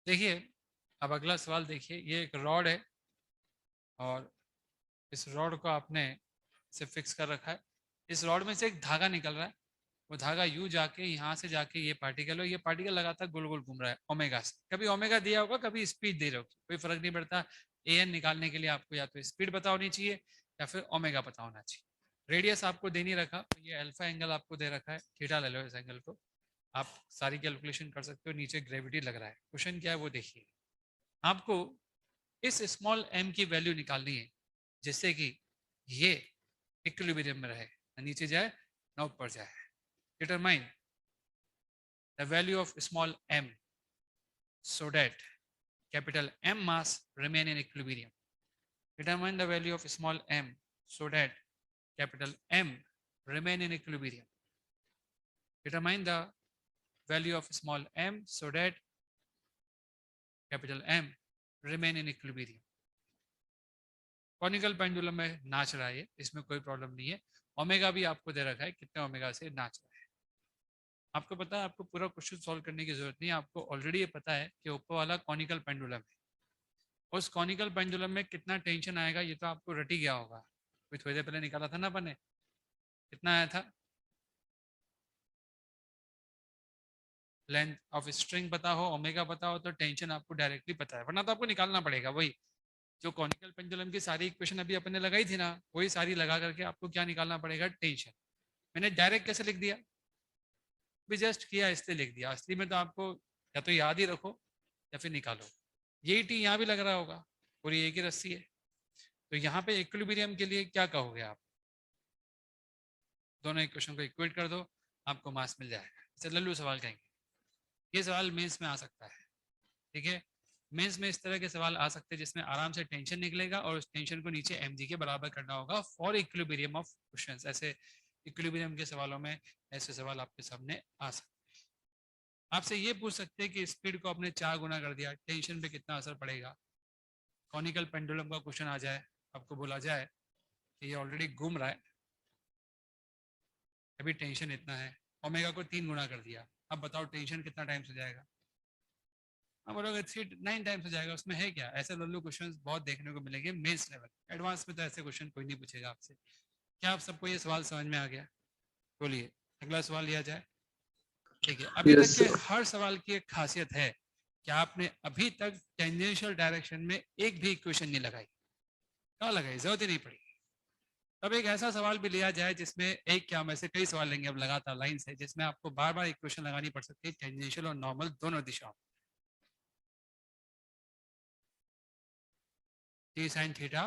देखिए, अब अगला सवाल देखिए। ये एक रॉड है और इस रॉड को आपने से फिक्स कर रखा है। इस रॉड में से एक धागा निकल रहा है, वो धागा यू जाके यहाँ से जाके ये पार्टिकल हो, ये पार्टिकल लगातार गोल गोल घूम रहा है ओमेगा से। कभी ओमेगा दिया होगा, कभी स्पीड दे रहे हो, कोई फर्क नहीं पड़ता। एन निकालने के लिए आपको या तो स्पीड पता होनी चाहिए या फिर ओमेगा पता होना चाहिए। रेडियस आपको दे नहीं रखा, तो ये अल्फा एंगल आपको दे रखा है, थीटा ले लो इस एंगल को। आप सारी कैलकुलेशन कर सकते हो। नीचे ग्रेविटी लग रहा है। क्वेश्चन क्या है वो देखिए। आपको इस स्मॉल एम की वैल्यू निकालनी है, जिससे कि ये इक्विलिब्रियम में रहे, ना नीचे जाए ना ऊपर जाए। Determine the value of small m so that capital M mass remain in equilibrium. Determine the value of small m so that capital M remain in equilibrium. Determine the value of small m so that capital M remain in equilibrium. Conical pendulum में नाच रहा है, इसमें कोई problem नहीं है. Omega भी आपको दे रखा है, कितने ओमेगा से नाच रहा है. आपको पता है, आपको पूरा क्वेश्चन सॉल्व करने की जरूरत नहीं है. आपको ऑलरेडी ये पता है कि ऊपर वाला कॉनिकल पेंडुलम है. उस कॉनिकल पेंडुलम में कितना टेंशन आएगा ये तो आपको रट ही गया होगा. कोई थोड़ी देर पहले निकाला था ना अपन ने, कितना आया था. लेंथ ऑफ स्ट्रिंग पता हो, ओमेगा पता हो, तो टेंशन आपको डायरेक्टली पता है. वरना तो आपको निकालना पड़ेगा. वही जो कॉनिकल पेंडुलम की सारी इक्वेशन अभी अपन ने लगाई थी ना, वही सारी लगा करके आपको क्या निकालना पड़ेगा, टेंशन. मैंने डायरेक्ट कैसे लिख दिया, भी जस्ट किया इसलिए लिख दिया. असली में तो आपको या तो याद ही रखो या फिर निकालो. यही टी यहाँ भी लग रहा होगा, पूरी एक ही रस्सी है. तो यहाँ पे इक्विलिब्रियम के लिए क्या कहोगे आप, दोनों इक्वेशन को इक्वेट कर दो, आपको मास मिल जाएगा. इसे लल्लू सवाल कहेंगे. ये सवाल मेंस में आ सकता है. ठीक है, मेंस में इस तरह के सवाल आ सकते हैं जिसमें आराम से टेंशन निकलेगा और उस टेंशन को नीचे mg के बराबर करना होगा फॉर इक्विलिब्रियम ऑफ क्वेश्चंस. ऐसे इक्विलिब्रियम के सवालों में ऐसे सवाल आपके सामने आ सकते हैं. आपसे ये पूछ सकते हैं कि स्पीड को आपने 4 गुना कर दिया, टेंशन पे कितना असर पड़ेगा. कॉनिकल पेंडुलम का क्वेश्चन आ जाए, आपको बोला जाए कि ये ऑलरेडी घूम रहा है, अभी टेंशन इतना है, ओमेगा को 3 गुना कर दिया, अब बताओ टेंशन कितना टाइम्स हो जाएगा. अब बोलोगे 9 टाइम्स हो जाएगा. उसमें है क्या, ऐसे लल्लू क्वेश्चन बहुत देखने को मिलेंगे मेंस लेवल. एडवांस में तो ऐसे क्वेश्चन कोई नहीं पूछेगा आपसे. क्या आप सबको ये सवाल समझ में आ गया. बोलिए अगला सवाल लिया जाए. ठीक है, अभी तक के हर सवाल की एक खासियत है कि आपने अभी तक टेंजेंशियल डायरेक्शन में एक भी इक्वेशन नहीं लगाई. कहाँ लगाई, जरूरत ही नहीं पड़ी. तब एक ऐसा सवाल भी लिया जाए जिसमें एक क्या में से कई सवाल लेंगे अब लगातार लाइन से, जिसमें आपको बार बार इक्वेशन लगानी पड़ सकती है टेंजेंशियल और नॉर्मल दोनों दिशाओं. T sine theta,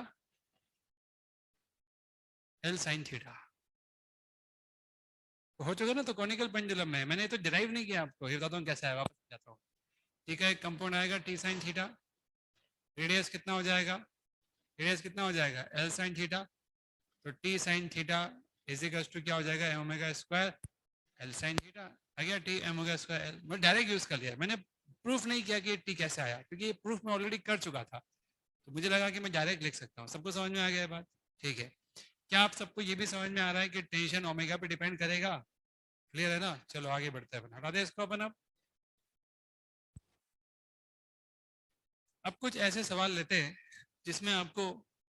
L sine theta हो चुका ना. तो कॉनिकल पेंडुलम में मैंने तो डिराइव नहीं किया, आपको ये बताता हूँ कैसा है, वापस जाता हूँ. ठीक है, एक कंपाउंड आएगा टी साइन थीटा, रेडियस कितना हो जाएगा, रेडियस कितना हो जाएगा एल साइन थीटा. तो T sine theta equals to क्या हो जाएगा, m omega square L sine theta. आ गया T m omega square l. मैं डायरेक्ट यूज कर लिया, मैंने प्रूफ नहीं किया कि टी कैसे आया, क्योंकि ये प्रूफ मैं ऑलरेडी कर चुका था. तो मुझे लगा कि मैं डायरेक्ट लिख सकता हूँ. सबको समझ में आ गया बात. ठीक है, क्या आप सबको ये भी समझ में आ रहा है कि टेंशन ओमेगा पे डिपेंड करेगा. क्लियर है ना. चलो आगे बढ़ते हैं, हटा दे इसको अपन. अब कुछ ऐसे सवाल लेते हैं जिसमें आपको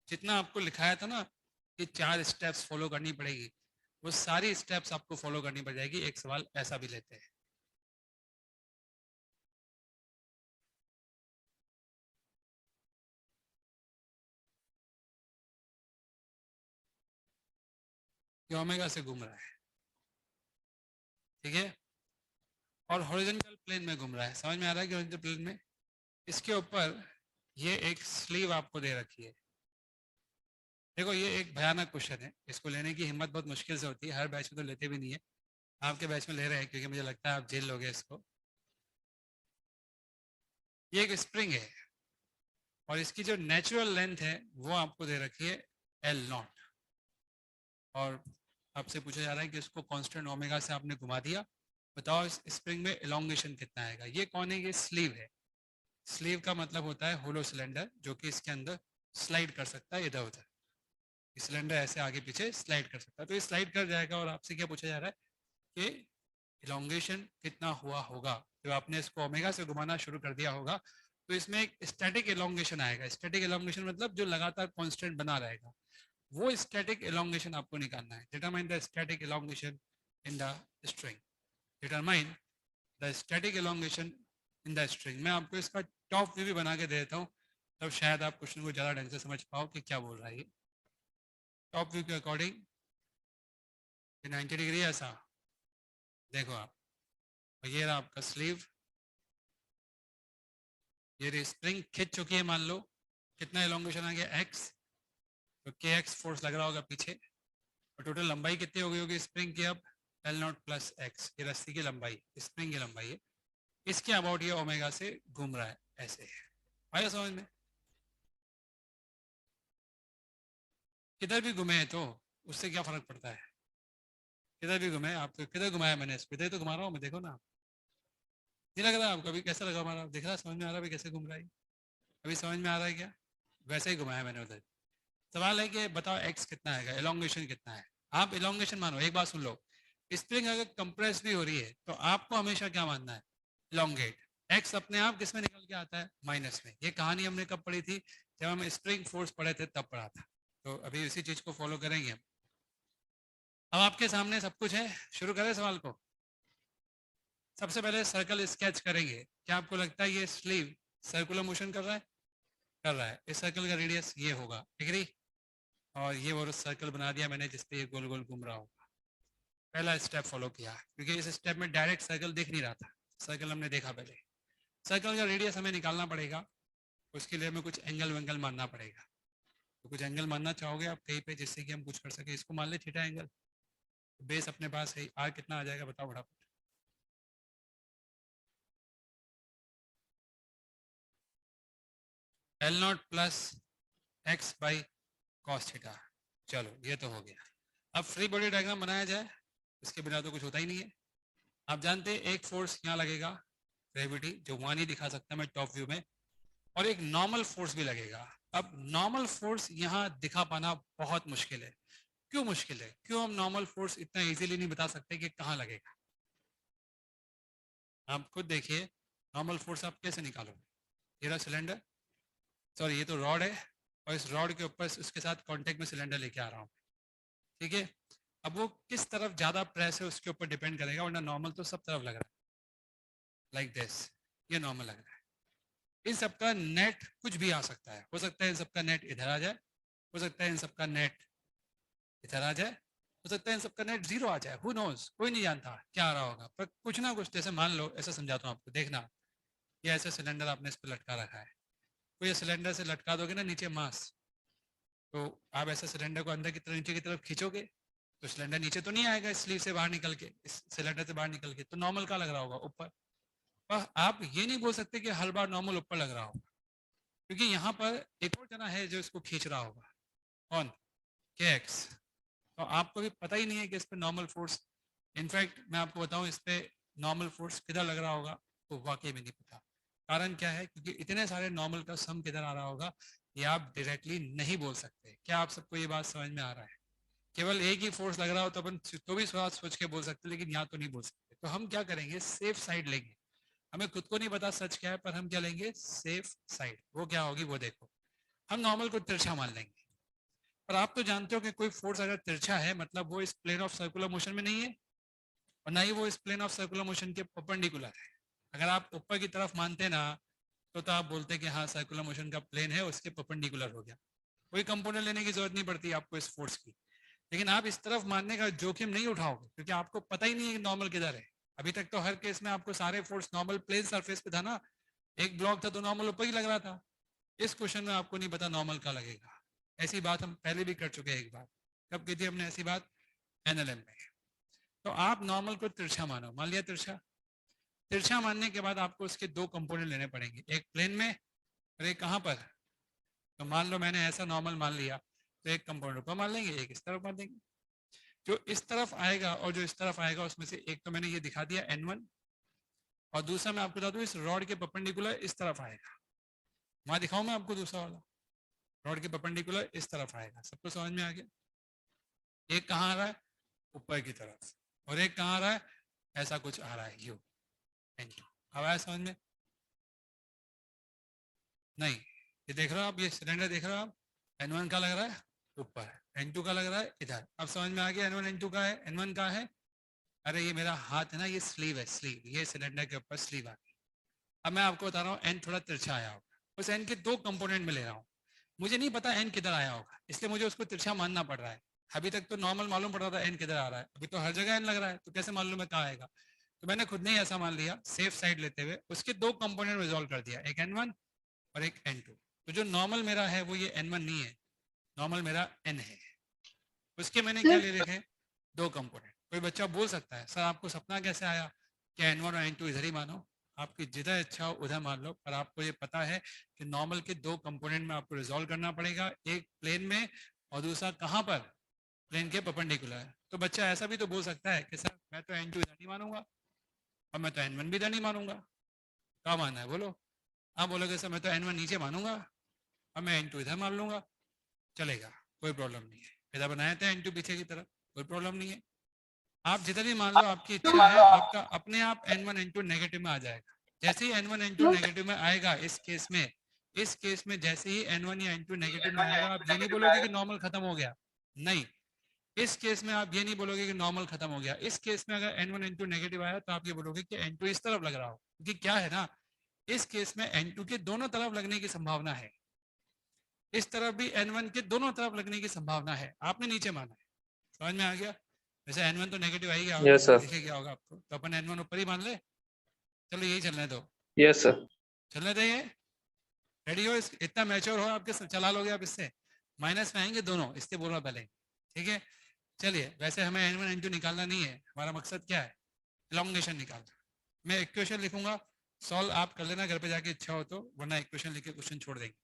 जितना आपको लिखाया था ना कि 4 स्टेप्स फॉलो करनी पड़ेगी, वो सारी स्टेप्स आपको फॉलो करनी पड़ जाएगी. एक सवाल ऐसा भी लेते हैं. ये ओमेगा से घूम रहा है, ठीक है, और हॉरिजॉन्टल प्लेन में घूम रहा है. समझ में आ रहा है कि हॉरिजॉन्टल प्लेन में इसके ऊपर ये एक स्लीव आपको दे रखी है. देखो ये एक भयानक क्वेश्चन है, इसको लेने की हिम्मत बहुत मुश्किल से होती है. हर बैच में तो लेते भी नहीं है, आपके बैच में ले रहे हैं क्योंकि मुझे लगता है आप झेल लोगे इसको. ये एक स्प्रिंग है और इसकी जो नेचुरल लेंथ है वो आपको दे रखी है L0, और आपसे पूछा जा रहा है कि इसको कांस्टेंट ओमेगा से आपने घुमा दिया, बताओ इस स्प्रिंग में इलोंगेशन कितना आएगा. ये कौन है, ये स्लीव है. स्लीव का मतलब होता है होलो सिलेंडर, जो कि इसके अंदर स्लाइड कर सकता है इधर उधर. सिलेंडर ऐसे आगे पीछे स्लाइड कर सकता है, तो ये स्लाइड कर जाएगा. और आपसे क्या पूछा जा रहा है कि इलोंगेशन कितना हुआ होगा. जब आपने इसको ओमेगा से घुमाना शुरू कर दिया होगा तो इसमें एक स्टैटिक इलोंगेशन आएगा. स्टैटिक इलोंगेशन मतलब जो लगातार कांस्टेंट बना रहेगा, वो स्टैटिक इलोंगेशन आपको निकालना है. Determine the static elongation in the string. Determine the static elongation in the string. मैं आपको इसका टॉप व्यू भी बना के दे देता हूँ, तब शायद आप क्वेश्चन को ज़्यादा ढंग से समझ पाओ कि क्या बोल रहा है. टॉप व्यू के अकॉर्डिंग 90 डिग्री ऐसा देखो आप. ये रहा आपका स्लीव, ये स्प्रिंग खिंच चुकी है. मान लो कितना इलोंगेशन आ गया x, तो kx फोर्स लग रहा होगा पीछे, और टोटल लंबाई कितनी हो गई होगी स्प्रिंग की अब L0 प्लस x. ये रस्सी की लंबाई, स्प्रिंग की लंबाई है. इसके अबाउट ये ओमेगा से घूम रहा है ऐसे. आया समझ में. किधर भी घुमे तो उससे क्या फर्क पड़ता है? किधर भी घुमे, आप तो किधर घुमाया मैंने इसको, इधर तो घुमा रहा हूँ मैं, देखो ना। नहीं लग रहा आपको अभी? कैसा लगा हमारा? दिख रहा, समझ में आ रहा है कैसे घूम रहा है? अभी समझ में आ रहा है क्या? वैसे ही घुमाया मैंने उधर। सवाल है कि बताओ एक्स कितना आएगा, एलोंगेशन कितना है। आप एलोंगेशन मानो, एक बात सुन लो, स्प्रिंग अगर कंप्रेस भी हो रही है तो आपको हमेशा क्या मानना है? एलोंगेट। एक्स अपने आप किस में निकल के आता है? माइनस में। ये कहानी हमने कब पढ़ी थी? जब हम स्प्रिंग फोर्स पढ़े थे तब पढ़ा था। तो अभी उसी चीज को फॉलो करेंगे हम। अब आपके सामने सब कुछ है, शुरू करें सवाल को। सबसे पहले सर्कल स्केच करेंगे। क्या आपको लगता है ये स्लीव सर्कुलर मोशन कर रहा है? कर रहा है। इस सर्कल का रेडियस ये होगा, एग्री? और ये वो सर्कल बना दिया मैंने जिसपे ये गोल गोल घूम रहा होगा। पहला स्टेप फॉलो किया, क्योंकि इस स्टेप में डायरेक्ट सर्कल दिख नहीं रहा था, सर्कल हमने देखा पहले। सर्कल का रेडियस हमें निकालना पड़ेगा, उसके लिए हमें कुछ एंगल वेंगल मानना पड़ेगा। तो कुछ एंगल मानना चाहोगे आप कहीं पे, जिससे कि हम कुछ कर सके? इसको मान ले थीटा एंगल। बेस अपने पास है, आर कितना आ जाएगा बताओ फटाफट। L nought plus x by cos theta. चलो ये तो हो गया। अब फ्री बॉडी डायग्राम बनाया जाए, इसके बिना तो कुछ होता ही नहीं है। आप जानते हैं एक फोर्स यहाँ लगेगा, ग्रेविटी, जो वहां नहीं दिखा सकता मैं टॉप व्यू में, और एक नॉर्मल फोर्स भी लगेगा। अब नॉर्मल फोर्स यहाँ दिखा पाना बहुत मुश्किल है। क्यों मुश्किल है? क्यों हम नॉर्मल फोर्स इतना इजीली नहीं बता सकते कि कहाँ लगेगा? आप खुद देखिए, नॉर्मल फोर्स आप कैसे निकालोगे? ये रहा सिलेंडर, सॉरी ये तो रॉड है, और इस रॉड के ऊपर उसके साथ कांटेक्ट में सिलेंडर लेके आ रहा हूँ, ठीक है? अब वो किस तरफ ज्यादा प्रेस है उसके ऊपर डिपेंड करेगा, वरना नॉर्मल तो सब तरफ लग रहा है, लाइक दिस, ये नॉर्मल लग रहा है। इन सबका नेट कुछ भी आ सकता है, हो सकता है इन सबका नेट इधर आ जाए, हो सकता है इन सबका नेट इधर आ जाए, हो सकता है इन सबका नेट जीरो आ जाए, हु नोज, कोई नहीं जानता क्या आ रहा होगा, पर कुछ ना कुछ। जैसे मान लो, ऐसा समझाता हूँ आपको, देखना, ये ऐसा सिलेंडर आपने इस पर लटका रखा है, तो ये सिलेंडर से लटका दोगे ना नीचे मास, तो आप ऐसा सिलेंडर को अंदर की तरफ, नीचे की तरफ खींचोगे, तो सिलेंडर नीचे तो नहीं आएगा, स्लीव से बाहर निकल के, इस सिलेंडर से बाहर निकल के, तो नॉर्मल का लग रहा होगा ऊपर। पर आप ये नहीं बोल सकते कि हर बार नॉर्मल ऊपर लग रहा होगा, क्योंकि यहाँ पर एक और जना है जो इसको खींच रहा होगा। कौन? के एक्स। तो आपको भी पता ही नहीं है कि इस पे नॉर्मल फोर्स, इनफैक्ट मैं आपको बताऊं इस पे नॉर्मल फोर्स किधर लग रहा होगा, तो वाकई में नहीं पता। कारण क्या है? क्योंकि इतने सारे नॉर्मल का सम किधर आ रहा होगा ये आप डायरेक्टली नहीं बोल सकते। क्या आप सबको ये बात समझ में आ रहा है? केवल एक ही फोर्स लग रहा हो तो अपन तो भी सोच के बोल सकते, लेकिन यहाँ तो नहीं बोल सकते। तो हम क्या करेंगे? सेफ साइड लेंगे। हमें खुद को नहीं पता सच क्या है, पर हम क्या लेंगे? Safe side. वो क्या होगी वो देखो, हम नॉर्मल को तिरछा मान लेंगे। पर आप तो जानते हो कि कोई फोर्स अगर तिरछा है मतलब वो इस प्लेन ऑफ सर्कुलर मोशन में नहीं है, और ना ही वो इस प्लेन ऑफ सर्कुलर मोशन के परपेंडिकुलर है। अगर आप ऊपर की तरफ मानते ना, तो आप बोलते कि हाँ सर्कुलर मोशन का प्लेन है, उसके परपेंडिकुलर हो गया, कोई कंपोनेंट लेने की जरूरत नहीं पड़ती आपको इस फोर्स की। लेकिन आप इस तरफ मानने का जोखिम नहीं उठाओगे, क्योंकि आपको पता ही नहीं है नॉर्मल किधर है। अभी तक तो हर केस में आपको सारे फोर्स नॉर्मल प्लेन सरफेस पे था ना, एक ब्लॉक था तो नॉर्मल ऊपर ही लग रहा था। इस क्वेश्चन में आपको नहीं पता नॉर्मल का लगेगा। ऐसी बात हम पहले भी कर चुके हैं एक बार। कब की थी हमने ऐसी बात? एनएलएम में। तो आप नॉर्मल को तिरछा मानो, मान लिया तिरछा। तिरछा मानने के बाद आपको उसके दो कंपोनेंट लेने पड़ेंगे, एक प्लेन में और एक कहाँ पर? तो मान लो मैंने ऐसा नॉर्मल मान लिया, तो एक कंपोनेंट ऊपर मान लेंगे, एक इस तरफ मान देंगे। जो इस तरफ आएगा और जो इस तरफ आएगा उसमें से एक तो मैंने ये दिखा दिया N1, और दूसरा मैं आपको बता दूं इस रॉड के परपेंडिकुलर इस तरफ आएगा। वहां दिखाऊं मैं आपको दूसरा वाला? रॉड के परपेंडिकुलर इस तरफ आएगा। सबको समझ में आ गया? एक कहाँ आ रहा है? ऊपर की तरफ। और एक कहाँ आ रहा है? ऐसा कुछ आ रहा है, यू एन टू। अब आया समझ में? नहीं, ये देख रहे हो आप, ये सिलेंडर देख रहे हो आप, N1 का लग रहा है ऊपर, N2 का लग रहा है इधर। अब समझ में आ गया N1 N2 का है, N1 का है, अरे ये मेरा हाथ है ना, ये स्लीव है, स्लीव, ये सिलेंडर के ऊपर स्लीव आ गई। अब मैं आपको बता रहा हूँ एन थोड़ा तिरछा आया होगा, उस एन के दो कंपोनेंट में ले रहा हूँ। मुझे नहीं पता एन किधर आया होगा, इसलिए मुझे उसको तिरछा मानना पड़ रहा है। अभी तक तो नॉर्मल मालूम पड़ रहा था एन किधर आ रहा है, अभी तो हर जगह एन लग रहा है, तो कैसे मालूम है कहाँ आएगा? तो मैंने खुद ने ही ऐसा मान लिया, सेफ साइड लेते हुए उसके दो कंपोनेंट रिजोल्व कर दिया, एक N1 और एक N2। तो जो नॉर्मल मेरा है वो ये N1 नहीं है, नॉर्मल मेरा N है। उसके मैंने क्या सर ले रखे? दो कंपोनेंट। कोई बच्चा बोल सकता है सर आपको सपना कैसे आया कि N1 और N2 इधर ही मानो? आपकी जिधर इच्छा हो उधर मान लो, पर आपको ये पता है कि नॉर्मल के दो कंपोनेंट में आपको रिजोल्व करना पड़ेगा, एक प्लेन में और दूसरा कहाँ पर, प्लेन के परपेंडिकुलर है। तो बच्चा ऐसा भी तो बोल सकता है कि सर मैं तो n2 इधर नहीं मानूंगा और मैं तो n1 भी इधर नहीं मानूंगा, क्या मानना है बोलो। आप बोलोगे सर मैं तो n1 नीचे मानूंगा और मैं n2 इधर मान लूंगा, चलेगा, कोई प्रॉब्लम नहीं है। इधर बनाया था n2 पीछे की तरफ, कोई प्रॉब्लम नहीं है। आप जिधर भी मान लो आपकी इच्छा है, आपका अपने आप n1 n2 नेगेटिव में आ जाएगा। जैसे ही n1 n2 नेगेटिव में आएगा इस केस में जैसे ही n1 या n2 नेगेटिव में आएगा, आप ये नहीं बोलोगे कि नॉर्मल खत्म हो गया, नहीं। इस केस में आप ये नहीं बोलोगे कि नॉर्मल खत्म हो गया। इस केस में अगर n1 n2 नेगेटिव आया तो आप ये बोलोगे कि n2 इस तरफ लग रहा हो, क्योंकि क्या है ना, इस केस में n2 के दोनों तरफ लगने की संभावना है, इस तरफ भी n1 के दोनों तरफ लगने की संभावना है। आपने नीचे माना है, समझ में आ गया। वैसे n1 तो नेगेटिव आ ही गया होगा, यस सर, दिखे गया होगा आपको, तो अपन n1 ऊपर ही मान ले। चलो यही चलने दो, यस सर, चलने दो ये। रेडी हो, इतना मैच्योर हो आपके, चला लोगे आप इससे। माइनस में आएंगे दोनों, इससे बोल रहा पहले, ठीक है। चलिए, वैसे हमें n1 n2 निकालना नहीं है, हमारा मकसद क्या है, इलॉन्गेशन निकालना। मैं इक्वेशन लिखूंगा, सॉल्व आप कर लेना घर पे जाके, इच्छा हो तो, वरना इक्वेशन लिख के क्वेश्चन छोड़ देंगे।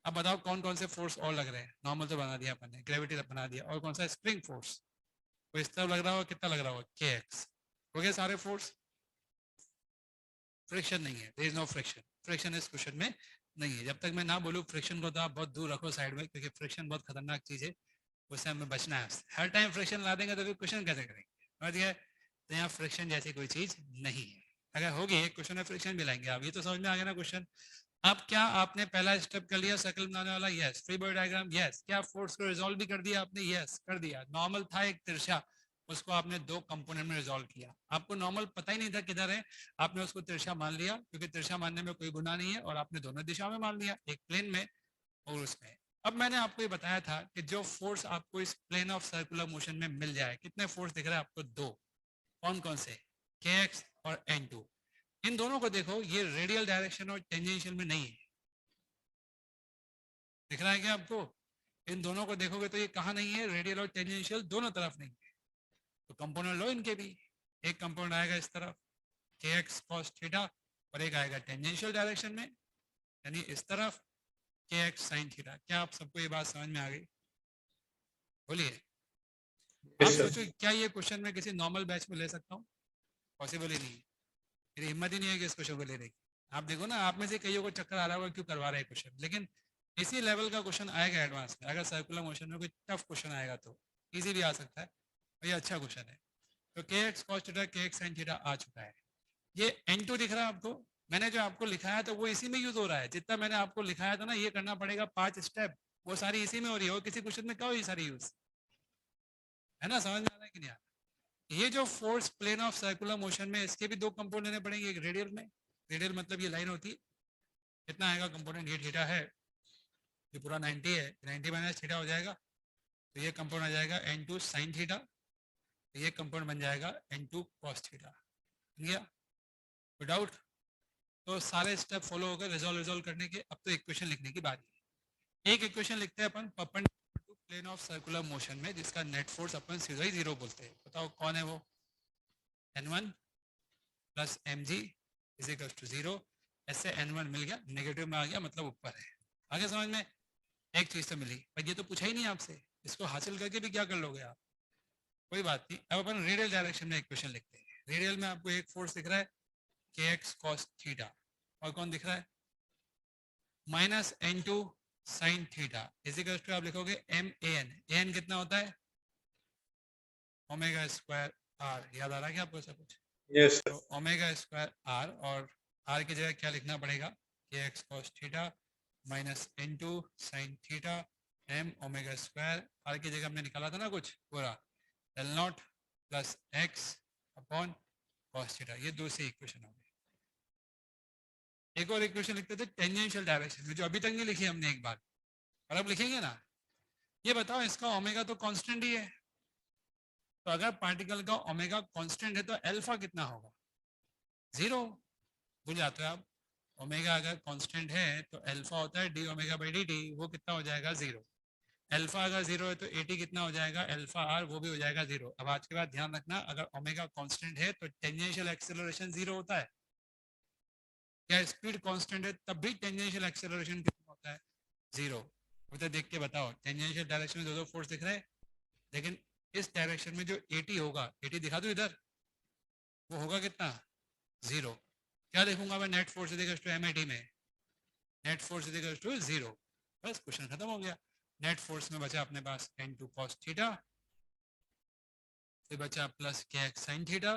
अब बताओ कौन कौन से फोर्स और लग रहे हैं। नॉर्मल तो बना दिया अपन ने, ग्रेविटी बना दिया, और कौन सा, स्प्रिंग फोर्स। तो इस तरफ लग रहा होगा, कितना लग रहा होगा, kx। हो गए सारे फोर्स। फ्रिक्शन नहीं है, there is no friction, friction इस क्वेश्चन में नहीं है। जब तक मैं ना बोलूँ फ्रिक्शन को तो आप बहुत दूर रखो साइड में, क्योंकि फ्रिक्शन बहुत खतरनाक चीज है, उससे हमें बचना है। हर टाइम फ्रिक्शन ला देंगे तो फिर क्वेश्चन कैसे करेंगे, समझ गए। तो यहाँ फ्रिक्शन जैसी कोई चीज नहीं है। अगर होगी एक क्वेश्चन में फ्रिक्शन भी लाएंगे आप, ये तो समझ में आ गया ना क्वेश्चन। अब क्या आपने पहला स्टेप कर लिया, सर्कल बनाने वाला, yes. Free body diagram, yes. क्या फोर्स को रिजॉल्व भी कर दिया आपने, यस कर दिया। नॉर्मल था एक तिरछा, उसको आपने दो कंपोनेंट में रिजॉल्व किया। आपको नॉर्मल पता ही नहीं था किधर है, आपने उसको तिरछा मान लिया, क्योंकि तिरछा मानने में कोई गुनाह नहीं है, और आपने दोनों दिशाओं में मान लिया, एक प्लेन में और उसमें। अब मैंने आपको ये बताया था कि जो फोर्स आपको इस प्लेन ऑफ सर्कुलर मोशन में मिल जाए, कितने फोर्स दिख रहे हैं आपको, दो। कौन कौन से, kx और n2। इन दोनों को देखो, ये रेडियल डायरेक्शन और टेंजेंशियल में नहीं है, दिख रहा है क्या आपको। इन दोनों को देखोगे तो ये कहाँ नहीं है, रेडियल और टेंजेंशियल दोनों तरफ नहीं है। तो कंपोनेंट लो इनके भी, एक कंपोनेंट आएगा इस तरफ kx cos थीटा, और एक आएगा टेंजेंशियल डायरेक्शन में, यानी इस तरफ kx sin थीटा। क्या आप सबको ये बात समझ में आ गई, बोलिए। आप यस सर, सोचो क्या ये क्वेश्चन मैं किसी नॉर्मल बैच में ले सकता हूँ, पॉसिबल ही नहीं है, मेरी हिम्मत ही नहीं है कि इस क्वेश्चन को लेने की। आप देखो ना, आप में से कईयों को चक्कर आ रहा होगा क्यों करवा रहे हैं क्वेश्चन, लेकिन इसी लेवल का क्वेश्चन आएगा एडवांस में। अगर सर्कुलर मोशन में कोई टफ क्वेश्चन आएगा तो इजी भी आ सकता है, और ये अच्छा क्वेश्चन है। तो kx cos theta kx sin theta आ चुका है। ये n2 दिख रहा है आपको, मैंने जो आपको लिखाया है तो वो इसी में यूज हो रहा है। जितना मैंने आपको लिखाया था ना, ये करना पड़ेगा 5 स्टेप, वो सारी इसी में हो रही है। और किसी क्वेश्चन में क्या हो, ये सारी यूज है ना, समझ में आ रहा है कि नहीं आ रहा। ये जो force plane of circular motion में, इसके भी दो कंपोनेंट लेने पड़ेंगे, एक रेडियल में, रेडियल मतलब ये लाइन होती है, कितना आएगा कंपोनेंट, ये थीटा है, ये पूरा 90 है, 90 माइनस थीटा हो जाएगा, तो ये कंपोनेंट आ जाएगा n2 sin थीटा, तो ये कंपोनेंट बन जाएगा n2 cos थीटा। गया विदाउट, तो सारे स्टेप फॉलो हो गए रिजॉल्व करने के। अब तो इक्वेशन लिखने की बारी है। एक इक्वेशन लिखते हैं अपन perpendicular to plane of circular motion में, जिसका नेट फोर्स अपन सीधा ही जीरो बोलते हैं। बताओ कौन है वो, n1 प्लस mg is equal to zero. ऐसे n1 मिल गया, नेगेटिव में आ गया, मतलब ऊपर है। आगे समझ में, एक चीज तो मिली, पर ये तो पूछा ही नहीं आपसे, इसको हासिल करके भी क्या कर लोगे आप, कोई बात नहीं। अब अपन रेडियल डायरेक्शन में इक्वेशन लिखते हैं। रेडियल में आपको एक फोर्स दिख रहा है kx cos थीटा, और कौन दिख रहा है, minus n2 sin theta is equal to आप लिखोगे an कितना होता है, ओमेगा स्क्वायर r। याद आ रहा है क्या आपको सब कुछ, यस सर, तो ओमेगा स्क्वायर r, और r की जगह क्या लिखना पड़ेगा, kx cos theta minus n2 sin theta m omega square. r की जगह हमने निकाला था ना कुछ पूरा, L not plus x upon cos theta. ये दूसरी इक्वेशन हो गई। एक और इक्वेशन लिखते थे टेंजेंशियल डायरेक्शन में, जो अभी तक नहीं लिखी हमने एक बार, और अब लिखेंगे ना। ये बताओ, इसका ओमेगा तो कांस्टेंट ही है, तो अगर पार्टिकल का ओमेगा कांस्टेंट है तो अल्फा कितना होगा, जीरो। भूल जाते हो आप, ओमेगा अगर कांस्टेंट है तो अल्फा होता है D omega by D T, वो कितना हो जाएगा, जीरो। अल्फा अगर जीरो है तो एटी कितना हो जाएगा, अल्फा आर, वो भी हो जाएगा जीरो। अब आज के बाद ध्यान रखना, अगर ओमेगा कांस्टेंट है तो टेंजेंशियल एक्सेलरेशन जीरो होता है। क्या स्पीड कांस्टेंट है तब भी टेंजेंशियल एक्सेलरेशन कितना होता है, जीरो। उधर देख के बताओ, टेंजेंशियल डायरेक्शन में दो दो फोर्स दिख रहे हैं, लेकिन इस डायरेक्शन में जो 80 होगा, 80 दिखा दो इधर, वो होगा कितना, 0। क्या देखूंगा मैं, net force is to M में, नेट फोर्स इज टू 0। बस क्वेश्चन खत्म हो गया। नेट फोर्स में बचा अपने पास n2 cos थीटा, फिर बचा प्लस kx sin थीटा,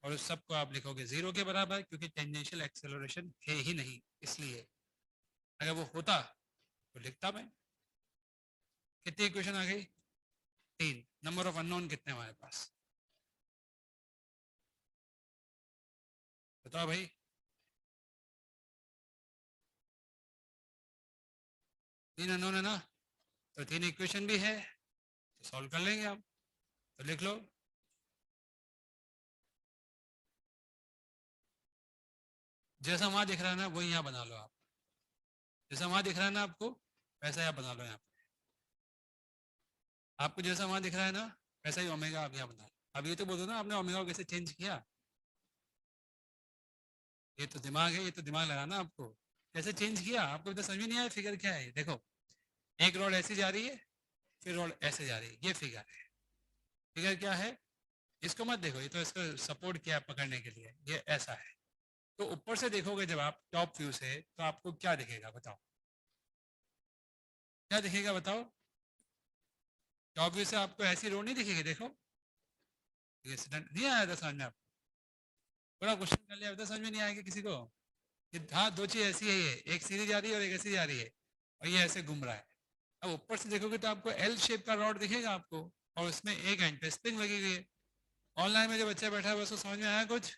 और उस सब को आप लिखोगे 0 के बराबर, क्योंकि टेंजेंशियल एक्सेलरेशन है ही नहीं, इसलिए। अगर वो होता तो लिखता मैं। कितनी इक्वेशन आ गई, 3। नंबर ऑफ अननोन कितने हमारे पास, बताओ भाई। तीन अननोन है ना, तो 3 इक्वेशन भी है, तो सॉल्व कर लेंगे आप। तो लिख लो, जैसा वहां दिख रहा है ना वही यहाँ बना लो आप, जैसा वहां दिख रहा है ना आपको, वैसा यहाँ बना लो। यहाँ पे आपको जैसा वहां दिख रहा है ना, वैसा ही ओमेगा आप यहाँ बना लो। अब ये तो बोलो ना, आपने ओमेगा को कैसे चेंज किया, ये तो दिमाग है, ये तो दिमाग लगाना आपको। कैसे चेंज किया आपको तो समझ में नहीं आया। फिगर क्या है, देखो, एक रॉड ऐसी जा रही है, फिर रॉड ऐसे जा रही है, ये फिगर है। फिगर क्या है, इसको मत देखो, ये तो इसको सपोर्ट किया पकड़ने के लिए, ये ऐसा है। तो ऊपर से देखोगे जब आप टॉप व्यू से, तो आपको क्या दिखेगा बताओ, क्या दिखेगा बताओ। टॉप व्यू से आपको ऐसी रोड नहीं दिखेगी, देखो। ये नहीं आया था समझ में आपको, पूरा क्वेश्चन कर लिया, तो समझ में नहीं आएगा किसी को। हाँ, दो चीज ऐसी है, ये एक सीधी जा रही है और एक ऐसी जा रही है, और ये ऐसे घूम रहा है। अब ऊपर से देखोगे तो आपको एल शेप का रॉड दिखेगा आपको, और उसमें एक एंड पे स्प्रिंग लगी हुई है। ऑनलाइन में जो बच्चा बैठा है उसको समझ में आया कुछ,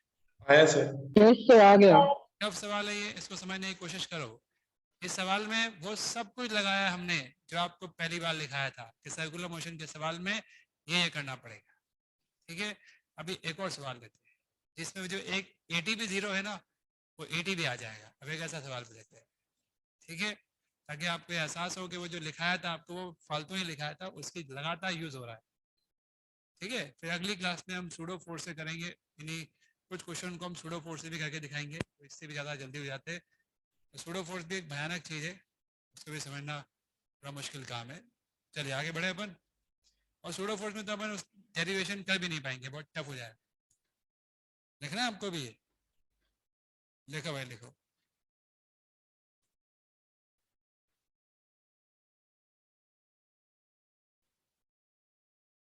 आया सर। यस सर, आ गया। टफ सवाल है ये, इसको समझने की कोशिश करो। इस सवाल में वो सब कुछ लगाया हमने जो आपको पहली बार लिखाया था कि सर्कुलर मोशन के सवाल में ये करना पड़ेगा। ठीक है, अभी एक और सवाल लेते हैं जिसमें जो एक 80 भी 0 है ना, वो 80 भी आ जाएगा। अब एक ऐसा सवाल भी लेते हैं, ठीक है, ताकि आपको एहसास हो कि वो जो लिखाया था आपको वो फालतू ही लिखाया था, उसकी लगातार यूज हो रहा है। ठीक है, फिर अगली क्लास में हम सूडो फोर्स से करेंगे, यानी कुछ क्वेश्चन को हम सूडो फोर्स से भी करके दिखाएंगे, तो इससे भी ज़्यादा जल्दी हो जाते हैं। तो सूडो फोर्स भी एक भयानक चीज़ है, उसको भी समझना बड़ा मुश्किल काम है। चलिए आगे बढ़े अपन। और सूडो फोर्स में तो अपन उस डेरिवेशन कर भी नहीं पाएंगे, बहुत टफ हो जाए। लिखना है आपको भी, लिखो भाई लिखो।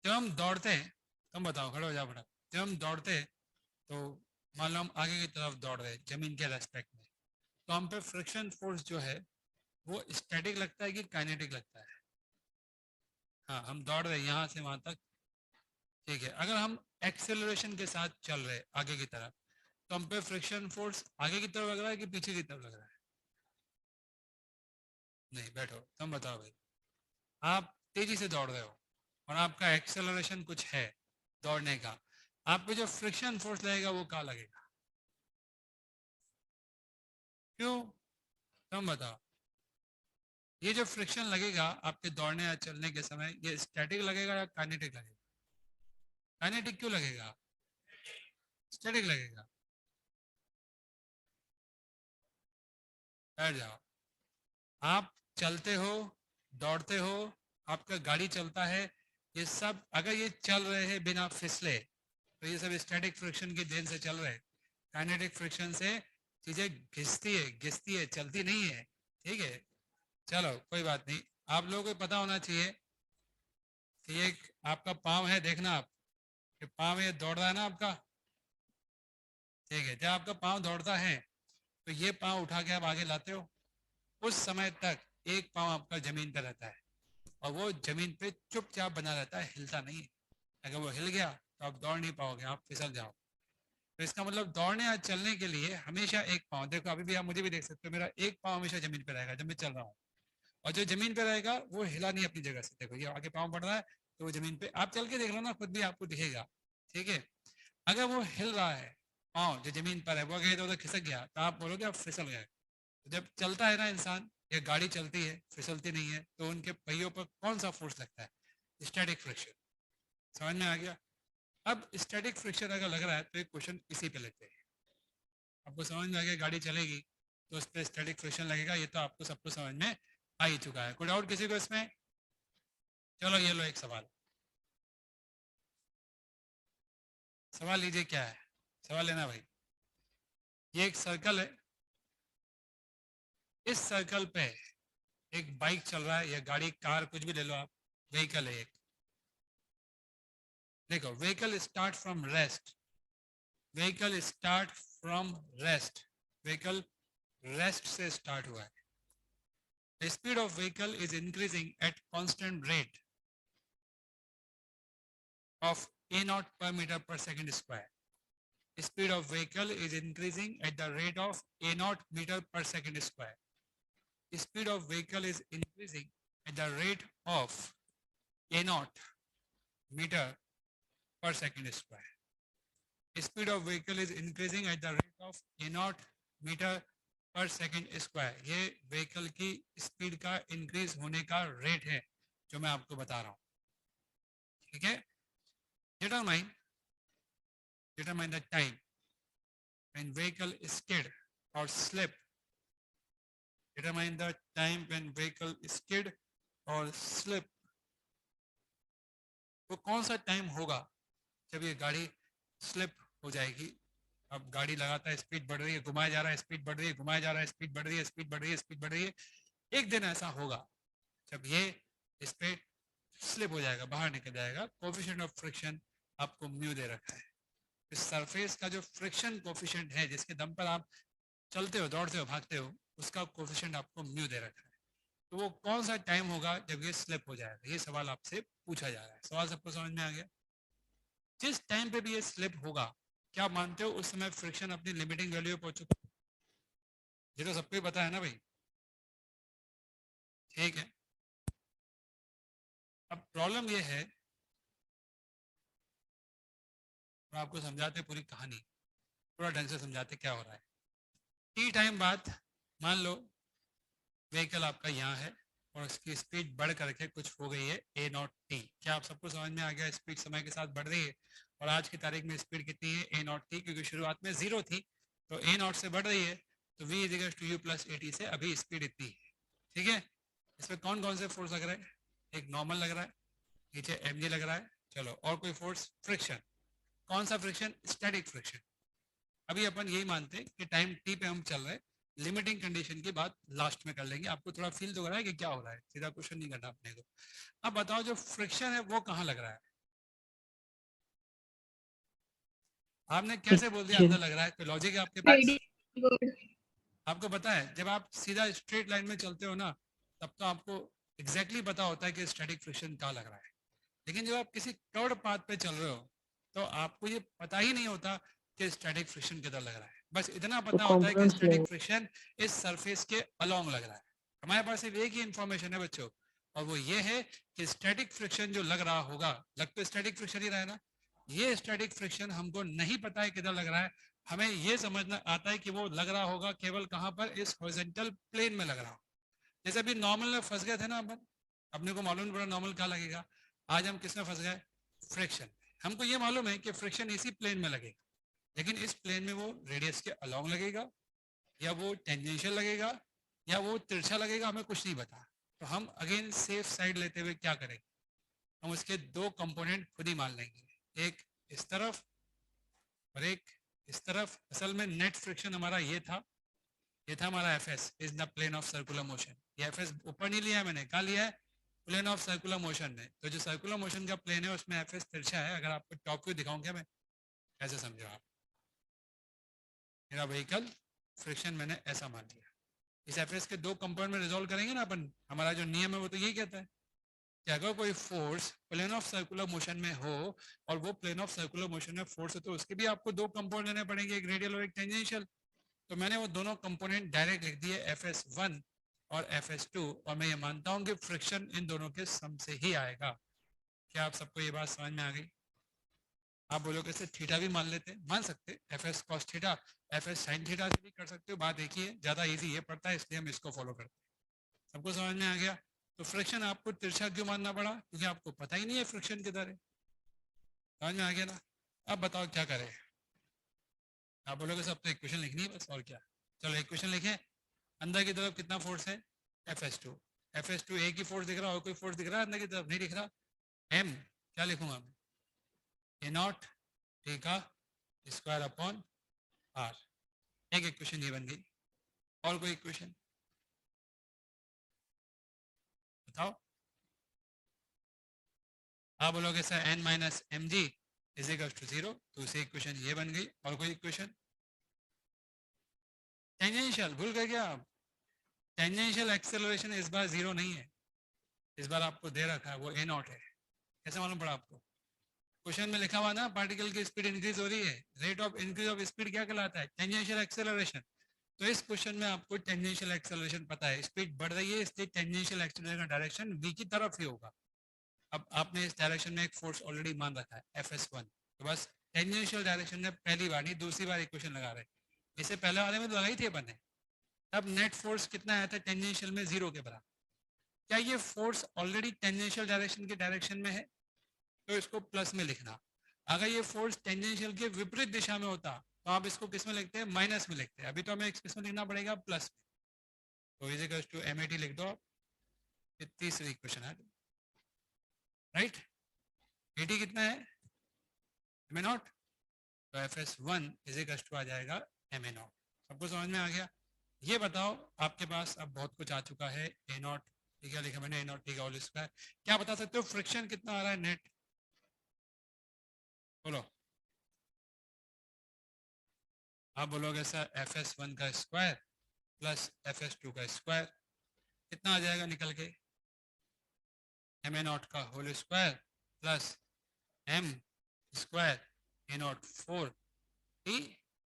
जब हम दौड़ते हैं, तुम बताओ, खड़े हो जाओ फटाफट। जब हम दौड़ते हैं तो मान लो हम आगे की तरफ दौड़ रहे हैं जमीन के रेस्पेक्ट में, तो हम पे फ्रिक्शन फोर्स जो है वो स्टैटिक लगता है कि काइनेटिक लगता है। हाँ, हम दौड़ रहे हैं यहाँ से वहां तक, ठीक है। अगर हम एक्सेलरेशन के साथ चल रहे आगे की तरफ, तो हम पे फ्रिक्शन फोर्स आगे की तरफ लग रहा है कि पीछे की तरफ लग रहा है। नहीं, बैठो, तुम बताओ भाई। आप तेजी से दौड़ रहे हो और आपका एक्सेलरेशन कुछ है दौड़ने का, आप पे जो फ्रिक्शन फोर्स लगेगा वो कहाँ लगेगा, क्यों, तुम बताओ। ये जो फ्रिक्शन लगेगा आपके दौड़ने या चलने के समय, ये स्टैटिक लगेगा या काइनेटिक लगेगा? काइनेटिक क्यों लगेगा, स्टैटिक लगेगा। बैठ जाओ। आप चलते हो, दौड़ते हो, आपका गाड़ी चलता है, ये सब अगर ये चल रहे हैं बिना फिसले, तो ये सब स्टैटिक फ्रिक्शन की देन से चल रहे हैं। काइनेटिक फ्रिक्शन से चीजें घिसती है, चलती नहीं है। ठीक है, चलो कोई बात नहीं। आप लोगों को पता होना चाहिए कि ये आपका पाँव है, देखना आप कि पाँव ये दौड़ रहा है ना आपका, ठीक है। जब आपका पाँव दौड़ता है तो ये पाँव उठा के आप आगे लाते हो, उस समय तक एक पाँव आपका जमीन पर रहता है और वो जमीन पे चुपचाप बना रहता है, हिलता नहीं है। अगर वो हिल गया तो आप दौड़ नहीं पाओगे, आप फिसल जाओ। तो इसका मतलब दौड़ने या चलने के लिए हमेशा एक पाँव, देखो अभी भी आप मुझे भी देख सकते हो, मेरा एक पाँव हमेशा जमीन पे रहेगा जब मैं चल रहा हूँ, और जो जमीन पे रहेगा वो हिला नहीं अपनी जगह से। देखो ये आगे पाँव बढ़ रहा है तो वो जमीन पे, आप चल के देख लो ना, खुद भी आपको दिखेगा। ठीक है, अगर वो हिल रहा है पाँव जो जमीन पर है, वो गए तो उधर खिसक गया, तो आप बोलोगे आप फिसल गए। तो जब चलता है ना इंसान या गाड़ी चलती है, फिसलती नहीं है, तो उनके पहियों पर कौन सा फोर्स लगता है, स्टैटिक फ्रिक्शन। समझ में आ गया। अब स्टैटिक फ्रिक्शन अगर लग रहा है तो एक क्वेश्चन इसी पे लेते हैं। आपको समझ में आ गया, गाड़ी चलेगी तो उस पर स्टैटिक फ्रिक्शन लगेगा, ये तो आपको सबको समझ में आ ही चुका है। कोई डाउट किसी को इसमें? चलो ये लो एक सवाल, सवाल लीजिए क्या है, सवाल लेना भाई। ये एक सर्कल है, इस सर्कल पे एक बाइक चल रहा है या गाड़ी कार कुछ भी ले लो आप, व्हीकल है एक। देखो vehicle start from rest, vehicle start from rest, vehicle rest से स्टार्ट हुआ है। The speed of vehicle is increasing at constant rate of a naught per meter per second square. Speed of vehicle is increasing at the rate of a naught meter per second square. Speed of vehicle is increasing at the rate of a naught meter per second square. Speed of vehicle is increasing at the rate of a naught meter per second square. ये vehicle की speed का increase होने का rate है जो मैं आपको बता रहा हूँ, ठीक है? Determine the time when vehicle skid or slip. Determine the time when vehicle skid or slip. तो कौन सा टाइम होगा जब ये गाड़ी स्लिप हो जाएगी? अब गाड़ी लगातार स्पीड बढ़ रही है, घुमाया जा रहा है, स्पीड बढ़ रही है, घुमाया जा रहा है, स्पीड बढ़ रही है, स्पीड बढ़ रही है, स्पीड बढ़ रही है। एक दिन ऐसा होगा जब ये इस पे स्लिप हो जाएगा, बाहर निकल जाएगा। कोफिशिएंट ऑफ फ्रिक्शन आपको म्यू दे रखा है। इस सरफेस का जो फ्रिक्शन कोफिशिएंट है, जिसके दम पर आप चलते हो, दौड़ते हो, भागते हो, उसका कोफिशिएंट आपको म्यू दे रखा है। तो वो कौन सा टाइम होगा जब ये स्लिप हो जाएगा? ये सवाल आपसे पूछा जा रहा है। सवाल सबको समझ में आ गया? जिस टाइम पे भी ये स्लिप होगा, क्या आप मानते हो उस समय फ्रिक्शन अपनी लिमिटिंग वैल्यू पे पहुंच चुका है? ये तो सबको ही पता है ना भाई, ठीक है? अब प्रॉब्लम ये है, और आपको समझाते पूरी कहानी, पूरा ढंग से समझाते क्या हो रहा है। टी टाइम बाद मान लो व्हीकल आपका यहाँ है और उसकी स्पीड बढ़ करके कुछ हो गई है ए नॉट टी। क्या आप सबको समझ में आ गया? स्पीड समय के साथ बढ़ रही है और आज की तारीख में स्पीड कितनी है? ए नॉट टी, क्योंकि शुरुआत में 0 थी तो ए नॉट से बढ़ रही है, तो v is to U plus A T से अभी स्पीड इतनी है, ठीक है? इसमें कौन कौन से फोर्स लग रहा है? एक नॉर्मल लग रहा है, नीचे एम लग रहा है, चलो, और कोई फोर्स? फ्रिक्शन। कौन सा फ्रिक्शन? Static friction. अभी अपन यही मानते हैं कि टाइम टी पे हम चल रहे हैं, लिमिटिंग कंडीशन की बात लास्ट में कर लेंगे। आपको थोड़ा फील तो हो रहा है कि क्या हो रहा है, सीधा क्वेश्चन नहीं करना अपने को। अब बताओ जो फ्रिक्शन है वो कहाँ लग रहा है? आपने कैसे बोल दिया अंदर लग रहा है? कोई लॉजिक है आपके पास? आपको पता है जब आप सीधा स्ट्रेट लाइन में चलते हो ना, तब तो आपको एग्जैक्टली पता होता है कि स्टैटिक फ्रिक्शन कहाँ लग रहा है। लेकिन जब आप किसी कर्व पाथ पे चल रहे हो तो आपको ये पता ही नहीं होता कि स्टैटिक फ्रिक्शन किधर लग रहा है। बस इतना पता होता है कि स्टैटिक फ्रिक्शन इस सरफेस के अलोंग लग रहा है। हमारे पास सिर्फ एक ही इंफॉर्मेशन है बच्चों, और वो ये है कि स्टैटिक फ्रिक्शन जो लग रहा होगा, लग तो स्टैटिक फ्रिक्शन ही रहा है ना, ये स्टैटिक फ्रिक्शन हमको नहीं पता है किधर लग रहा है। हमें ये समझना आता है कि वो लग रहा होगा केवल कहाँ पर? इस हॉरिजॉन्टल प्लेन में लग रहा हो। जैसे अभी नॉर्मल में फंस गए थे ना अपन, अपने को मालूम पड़ा नॉर्मल क्या लगेगा। आज हम किस में फंस गए? फ्रिक्शन। हमको ये मालूम है कि फ्रिक्शन इसी प्लेन में लगेगा, लेकिन इस प्लेन में वो रेडियस के अलोंग लगेगा या वो टेंजेंशियल लगेगा या वो तिरछा लगेगा, हमें कुछ नहीं पता। तो हम अगेन सेफ साइड लेते हुए क्या करेंगे? हम उसके दो कंपोनेंट खुद ही मान लेंगे, एक इस तरफ और एक इस तरफ। असल में नेट फ्रिक्शन हमारा ये था हमारा F S is the plane of circular motion. ये एफ एस ऊपर नहीं लिया है मैंने, कहा लिया है? प्लेन ऑफ सर्कुलर मोशन में। तो जो सर्कुलर मोशन का प्लेन है उसमें एफ एस तिरछा है। अगर आपको टॉप व्यू दिखाऊं क्या मैं, ऐसे समझो आप, मेरा व्हीकल फ्रिक्शन मैंने ऐसा मान लिया। इस एफ एस के दो कंपोनेंट में रिजोल्व करेंगे ना अपन, हमारा जो नियम है वो तो यही कहता है कि अगर कोई force plane of circular motion में हो और वो प्लेन ऑफ सर्कुलर मोशन में फोर्स है, तो उसके भी आपको दो कंपोनेंट लेने पड़ेंगे, एक रेडियल और एक टेंजेंशियल। तो मैंने वो दोनों कंपोनेंट डायरेक्ट लिख दिए, Fs1 और Fs2, और मैं ये मानता हूं कि फ्रिक्शन इन दोनों के सम से ही आएगा। क्या आप सबको ये बात समझ में आ गई? आप बोलोगे से थीटा भी मान लेते, मान सकते, Fs cos theta, Fs sin theta से भी कर सकते हो। बात एक ही है, ज्यादा इजी ये पड़ता है इसलिए हम इसको फॉलो करते हैं। सबको समझ में आ गया? तो फ्रिक्शन आपको तिरछा क्यों मानना पड़ा? क्योंकि आपको पता ही नहीं है फ्रिक्शन किधर है। समझ में आ गया ना? अब बताओ क्या करें? आप बोलोगे सब तो इक्वेशन लिखनी है बस, और क्या। चलो इक्वेशन लिखें। अंदर की तरफ कितना फोर्स है? Fs2। FS2 एक ही फोर्स दिख रहा हो, कोई फोर्स दिख रहा है अंदर की तरफ? नहीं दिख रहा। m क्या लिखूंगा मैं? ए नॉट टी का स्क्वायर अपॉन r। एक इक्वेशन ये बन गई। और कोई इक्वेशन बताओ? आप बोलोगे sir n minus M G is equal to 0, तो उसे इक्वेशन ये बन गई। और कोई इक्वेशन? टेंजेंशियल भूल गए क्या आप? टेंजेंशियल एक्सेलरेशन इस बार 0 नहीं है, इस बार आपको दे रखा है वो ए नॉट है। कैसे मालूम पड़ा आपको? क्वेश्चन में लिखा हुआ ना, पार्टिकल की स्पीड इंक्रीज हो रही है। Rate of increase of speed क्या कहलाता है? Tangential acceleration. तो इस क्वेश्चन में आपको टेंजेंशियल एक्सेलरेशन पता है, स्पीड बढ़ रही है, इसलिए टेंजेंशियल एक्सेलरेशन का डायरेक्शन v की तरफ ही होगा। अब आपने इस डायरेक्शन में एक फोर्स ऑलरेडी मान रखा है Fs1, तो बस टेंजेंशियल डायरेक्शन में पहली बार नहीं दूसरी बार इक्वेशन लगा रहे हैं। इससे पहले वाले में तो लगाई थी अपन ने। तब नेट फोर्स कितना आया था टेंजेंशियल में? 0 के बराबर। क्या ये फोर्स ऑलरेडी टेंजेंशियल डायरेक्शन के डायरेक्शन में है? तो इसको प्लस में लिखना। अगर ये फोर्स टेंजेंशियल के विपरीत दिशा में होता तो आप इसको किस में लिखते हैं? माइनस में लिखते हैं। अभी तो हमें किस में लिखना पड़ेगा? प्लस में। तो इज इक्वल टू MAT लिख दो। ये तीसरी इक्वेशन है, राइट? AT कितना है? MA not. तो FS1 इज इक्वल टू आ जाएगा MA नॉट। सबको समझ में आ गया? ये बताओ, आपके पास अब बहुत कुछ आ चुका है। A नॉट ठीक है, लिखा मैंने, A नॉट ठीक है होल स्क्वायर। क्या बता सकते हो फ्रिक्शन कितना आ रहा है नेट? बोलो। आप बोलोगे सर FS1 का स्क्वायर प्लस FS2 का स्क्वायर कितना आ जाएगा निकल के? MA नॉट का whole square plus M square A nought 4 T,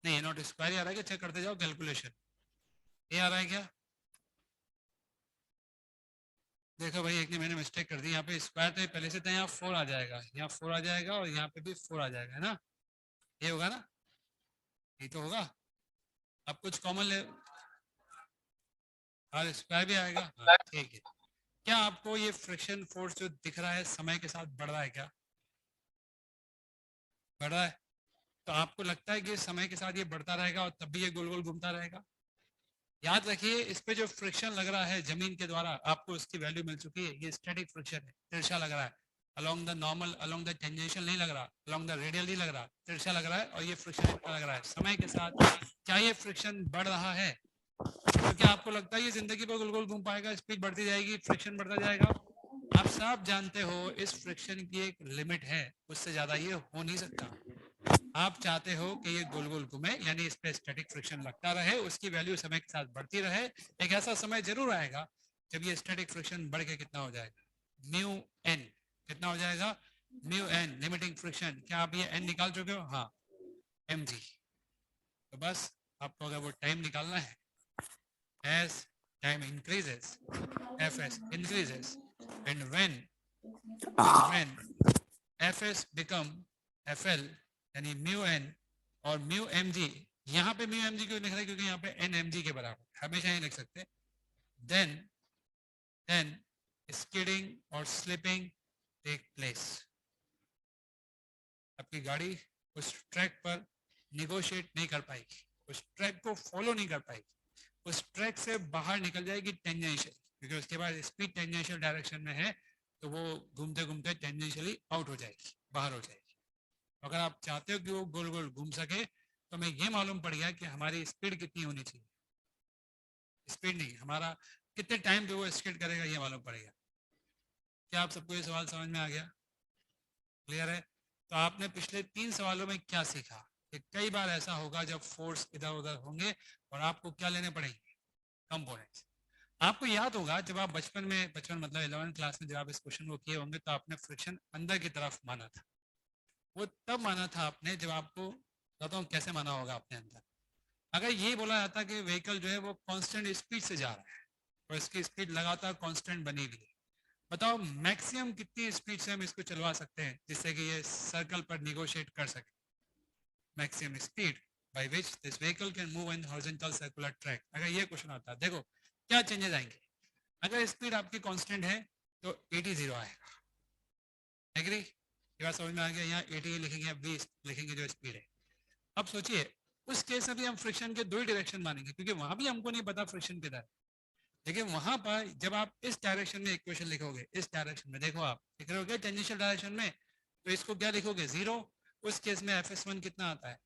नहीं A नॉट स्क्वायर ही आ रहा है क्या? चेक करते जाओ कैलकुलेशन। ये आ रहा है क्या? देखो भाई, एक ने मैंने मिस्टेक कर दी, यहाँ पे स्क्वायर तो पहले से था, यहाँ 4 आ जाएगा, यहाँ 4 आ जाएगा और यहाँ पे भी 4 आ जाएगा, है ना? ये होगा ना? ये तो होगा। अब कुछ कॉमन ले, और स्क्वायर भी आएगा। हाँ ठीक है। क्या आपको ये फ्रिक्शन फोर्स जो दिख रहा है समय के साथ बढ़ रहा है क्या? बढ़ रहा है। तो आपको लगता है कि समय के साथ ये बढ़ता रहेगा और तब भी ये गोल गोल घूमता रहेगा? याद रखिए, इस पे जो फ्रिक्शन लग रहा है जमीन के द्वारा, आपको उसकी वैल्यू मिल चुकी है। ये स्टैटिक फ्रिक्शन है, तिरछा लग रहा है। Along the normal, along the tangential नहीं लग रहा, अलोंग द रेडियल नहीं लग रहा, तिरछा लग रहा है। और ये फ्रिक्शन इतना लग रहा है समय के साथ। क्या ये फ्रिक्शन बढ़ रहा है? तो क्या आपको लगता है ये जिंदगी पर गोल गोल घूम पाएगा? स्पीड बढ़ती जाएगी, फ्रिक्शन बढ़ता जाएगा? आप सब जानते हो इस फ्रिक्शन की एक लिमिट है, उससे ज्यादा ये हो नहीं सकता। आप चाहते हो कि ये गोल गोल घूमे, यानी इस पे स्टैटिक फ्रिक्शन लगता रहे, उसकी वैल्यू समय के साथ बढ़ती रहे। एक ऐसा समय जरूर आएगा जब ये स्टैटिक फ्रिक्शन बढ़ के कितना हो जाएगा? Mu N. कितना हो जाएगा? Mu N, limiting friction. क्या आप ये एन निकाल चुके हो? हाँ, mg। तो बस आपको अगर वो टाइम निकालना है, as time increases fs increases, and when fs become fl, यानी म्यू एन और म्यू एम जी। यहाँ पे म्यू एम जी क्यों लिख रहे हैं? क्योंकि यहाँ पे एन एम जी के बराबर, हमेशा ही लिख सकते हैं। देन स्किडिंग और स्लिपिंग टेक प्लेस। आपकी गाड़ी उस ट्रैक पर निगोशिएट नहीं कर पाएगी, उस ट्रैक को फॉलो नहीं कर पाएगी, उस ट्रैक से बाहर निकल जाएगी टेंजेंशियल, क्योंकि उसके बाद स्पीड टेंजेंशियल डायरेक्शन में है, तो वो घूमते घूमते टेंजेंशियली आउट हो जाएगी, बाहर हो जाएगी। अगर आप चाहते हो कि वो गोल गोल घूम सके, तो हमें ये मालूम पड़ गया कि हमारी स्पीड कितनी होनी चाहिए। स्पीड नहीं, हमारा कितने टाइम पे वो स्किड करेगा ये मालूम पड़ेगा। क्या आप सबको ये सवाल समझ में आ गया? क्लियर है? तो आपने पिछले 3 सवालों में क्या सीखा कि कई बार ऐसा होगा जब फोर्स इधर उधर होंगे और आपको क्या लेने पड़ेंगे? कंपोनेंट्स। आपको याद होगा जब आप बचपन मतलब 11th क्लास में जब आप इस क्वेश्चन को किए होंगे, तो आपने फ्रिक्शन अंदर की तरफ माना था। वो तब माना था आपने जब आपको बताता हूँ कैसे माना होगा आपने अंदर। अगर ये बोला जाता कि व्हीकल जो है वो कांस्टेंट स्पीड से जा रहा है और इसकी स्पीड लगातार कांस्टेंट बनी हुई है, बताओ मैक्सिमम कितनी स्पीड से हम इसको चलवा सकते हैं जिससे कि ये सर्कल पर निगोशिएट कर सके? Maximum speed by which this vehicle can move in horizontal circular track. अगर ये क्वेश्चन आता है, देखो क्या चेंजेस आएंगे। अगर स्पीड आपकी कांस्टेंट है तो 80 0 आएगा। एग्री? ये बात समझ में आ गया? यहाँ 80 लिखेंगे, 20 लिखेंगे जो स्पीड है। अब सोचिए उस केस में भी हम फ्रिक्शन के 2 ही डायरेक्शन मानेंगे, क्योंकि वहां भी हमको नहीं पता फ्रिक्शन किधर है। लेकिन वहां पर जब आप इस डायरेक्शन में इक्वेशन लिखोगे, इस डायरेक्शन में देखो आप लिख रहे हो क्या टेंजेंशियल डायरेक्शन में, तो इसको क्या लिखोगे 0। उस केस में FS1 कितना आता है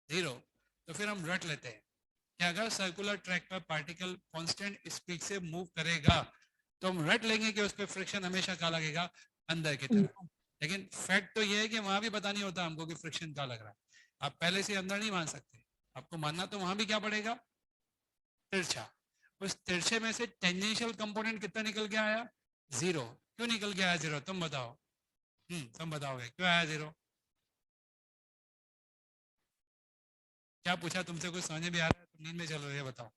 0। तो फिर हम रट लेते हैं कि अगर सर्कुलर ट्रैक पर पार्टिकल कांस्टेंट स्पीड से मूव करेगा तो हम रट लेंगे कि उस पर फ्रिक्शन हमेशा क्या लगेगा, अंदर की तरफ। लेकिन फैक्ट तो ये है कि वहां भी पता नहीं होता हमको कि फ्रिक्शन क्या लग रहा है। आप पहले से अंदर नहीं मान सकते, आपको मानना तो वहां भी क्या पड़ेगा, तिरछा। उस तिरछे में से टेंजेंशियल कंपोनेंट कितना निकल के आया 0। क्यों निकल के आया 0 तुम बताओ। तुम बताओगे क्यों आया 0। क्या पूछा तुमसे, कुछ समझ में आ रहा है, तुम नींद में चल रहे हो बताओ,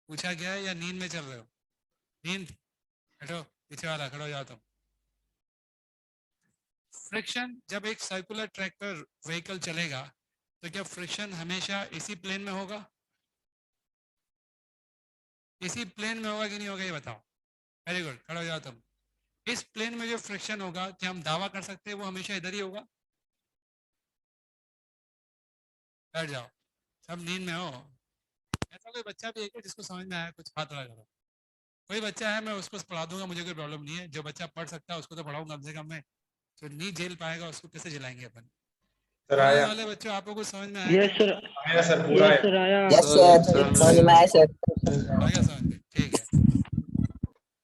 पूछा क्या है या नींद में चल रहे हो। नींद, हटो पीछे वाला खड़ो जाओ तुम। फ्रिक्शन, जब एक सर्कुलर ट्रैक पर व्हीकल चलेगा तो क्या फ्रिक्शन हमेशा इसी प्लेन में होगा, इसी प्लेन में होगा कि नहीं होगा ये बताओ। वेरी गुड, खड़ो जाओ तुम। इस प्लेन में जो फ्रिक्शन होगा क्या हम दावा कर सकते हैं वो हमेशा इधर ही होगा। बैठ जाओ, सब नींद में हो। ऐसा कोई बच्चा भी है क्या जिसको समझ में आया, कुछ हाथ लगा करो। कोई बच्चा है मैं उसको पढ़ा दूंगा, मुझे कोई प्रॉब्लम नहीं है। जो बच्चा पढ़ सकता है उसको तो पढ़ाऊंगा कम से कम मैं, जो नहीं झेल पाएगा उसको कैसे झेलाएंगे अपन। सर पढ़ने आया। वाले बच्चों आपको कुछ समझ में आया यस क्या, सर, आया सर, पूरा यस है। सर आया। यस सर, समझ में आया सर। आ गया समझ में, ठीक है।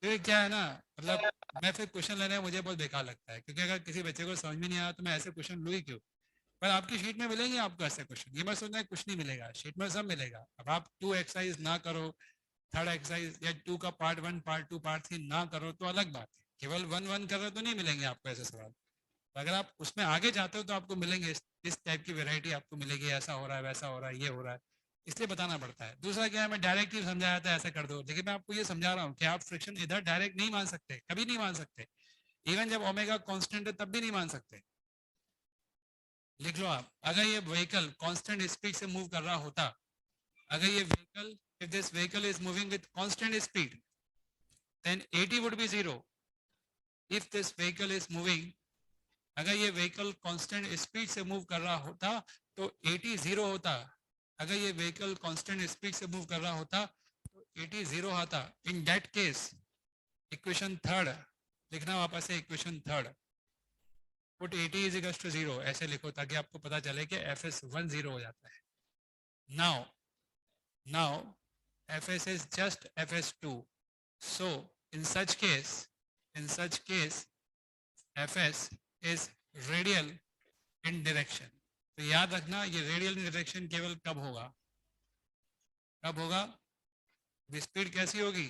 फिर क्या है ना, मतलब मैं फिर क्वेश्चन लेने में मुझे बहुत बेकार लगता है, क्योंकि अगर किसी बच्चे को समझ में नहीं आया तो मैं ऐसे क्वेश्चन लूँ ही क्यों। पर आपकी शीट में मिलेंगे आपको ऐसे क्वेश्चन, ये मैं सोचना है कुछ नहीं मिलेगा, शीट में सब मिलेगा। अब आप 2 एक्सरसाइज ना करो, 3rd एक्सरसाइज या 2 का पार्ट 1 पार्ट 2 पार्ट 3 ना करो तो अलग बात है। केवल 1 कर रहे तो नहीं मिलेंगे आपको ऐसे सवाल। अगर आप उसमें आगे जाते हो तो आपको मिलेंगे, इस टाइप की वेराइटी आपको मिलेगी, ऐसा हो रहा है वैसा हो रहा है ये हो रहा है, इसलिए बताना पड़ता है। दूसरा क्या है, मैं डायरेक्ट ही समझाया था ऐसा कर दो, लेकिन मैं आपको ये समझा रहा हूँ कि आप फ्रिक्शन इधर डायरेक्ट नहीं मान सकते, कभी नहीं मान सकते। इवन जब ओमेगा कांस्टेंट है तब भी नहीं मान सकते। लिख लो आप, अगर ये व्हीकल कांस्टेंट स्पीड से मूव कर रहा होता, अगर ये vehicle, if this vehicle is moving with constant speed then 80 would be 0. if this vehicle is moving, अगर ये व्हीकल कांस्टेंट स्पीड से मूव कर रहा होता तो 80 0 होता। अगर ये व्हीकल कांस्टेंट स्पीड से मूव कर रहा होता तो 80 0 आता। In that case equation 3rd लिखना वापस से, equation 3rd put 80 is equal to 0 ऐसे लिखो ताकि आपको पता चले कि FS1 0 हो जाता है। now FS is just FS2, so in such case FS is radial in direction। तो याद रखना ये रेडियल इन डायरेक्शन केवल कब होगा, कब होगा, स्पीड कैसी होगी,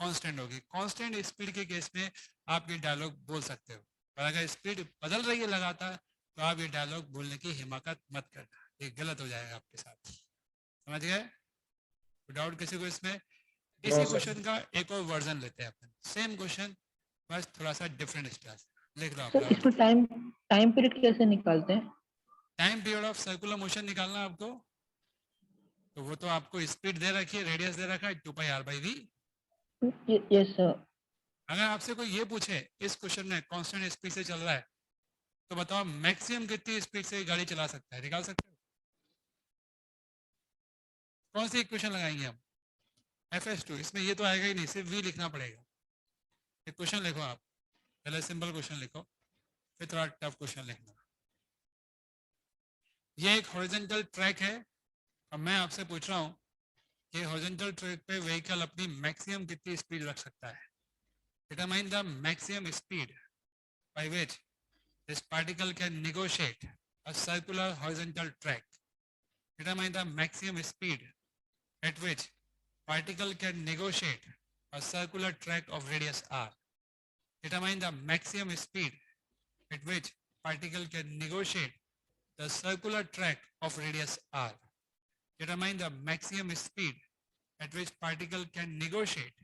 कांस्टेंट होगी। कांस्टेंट स्पीड के केस में आप ये डायलॉग बोल सकते हो, और अगर स्पीड बदल रही है लगातार तो आप ये डायलॉग बोलने की हिमाकत मत करना, ये गलत हो जाएगा आपके साथ। समझ गए, डाउट किसी को इसमें। इसी क्वेश्चन का एक और वर्जन लेते हैं अपन, सेम क्वेश्चन बस थोड़ा सा डिफरेंट स्टाइल। लिख लो आप। सर इसमें टाइम पीरियड कैसे निकालते हैं? Time period of circular motion निकालना है आपको, तो वो तो आपको स्पीड दे रखी है, रेडियस दे रखा है 2πr/v। Yes sir. अगर आपसे कोई ये पूछे इस क्वेश्चन में कांस्टेंट स्पीड से चल रहा है तो बताओ मैक्सिमम कितनी स्पीड से गाड़ी चला सकता है, निकाल सकते हो। कौन सी इक्वेशन लगाएंगे हम, FS2। इसमें ये तो आएगा ही नहीं, सिर्फ v लिखना पड़ेगा। एक क्वेश्चन लिखो आप, पहले सिंपल क्वेश्चन लिखो फिर थोड़ा टफ क्वेश्चन लिखना। ये एक हॉरिजॉन्टल ट्रैक है और मैं आपसे पूछ रहा हूँ कि हॉरिजॉन्टल ट्रैक पे व्हीकल अपनी मैक्सिमम कितनी स्पीड रख सकता है। Determine the maximum speed by which this particle can negotiate a circular horizontal track. Determine the maximum speed at which particle can negotiate a circular track of radius r. Determine the maximum speed at which particle can negotiate the circular track of radius r. Determine the maximum speed at which particle can negotiate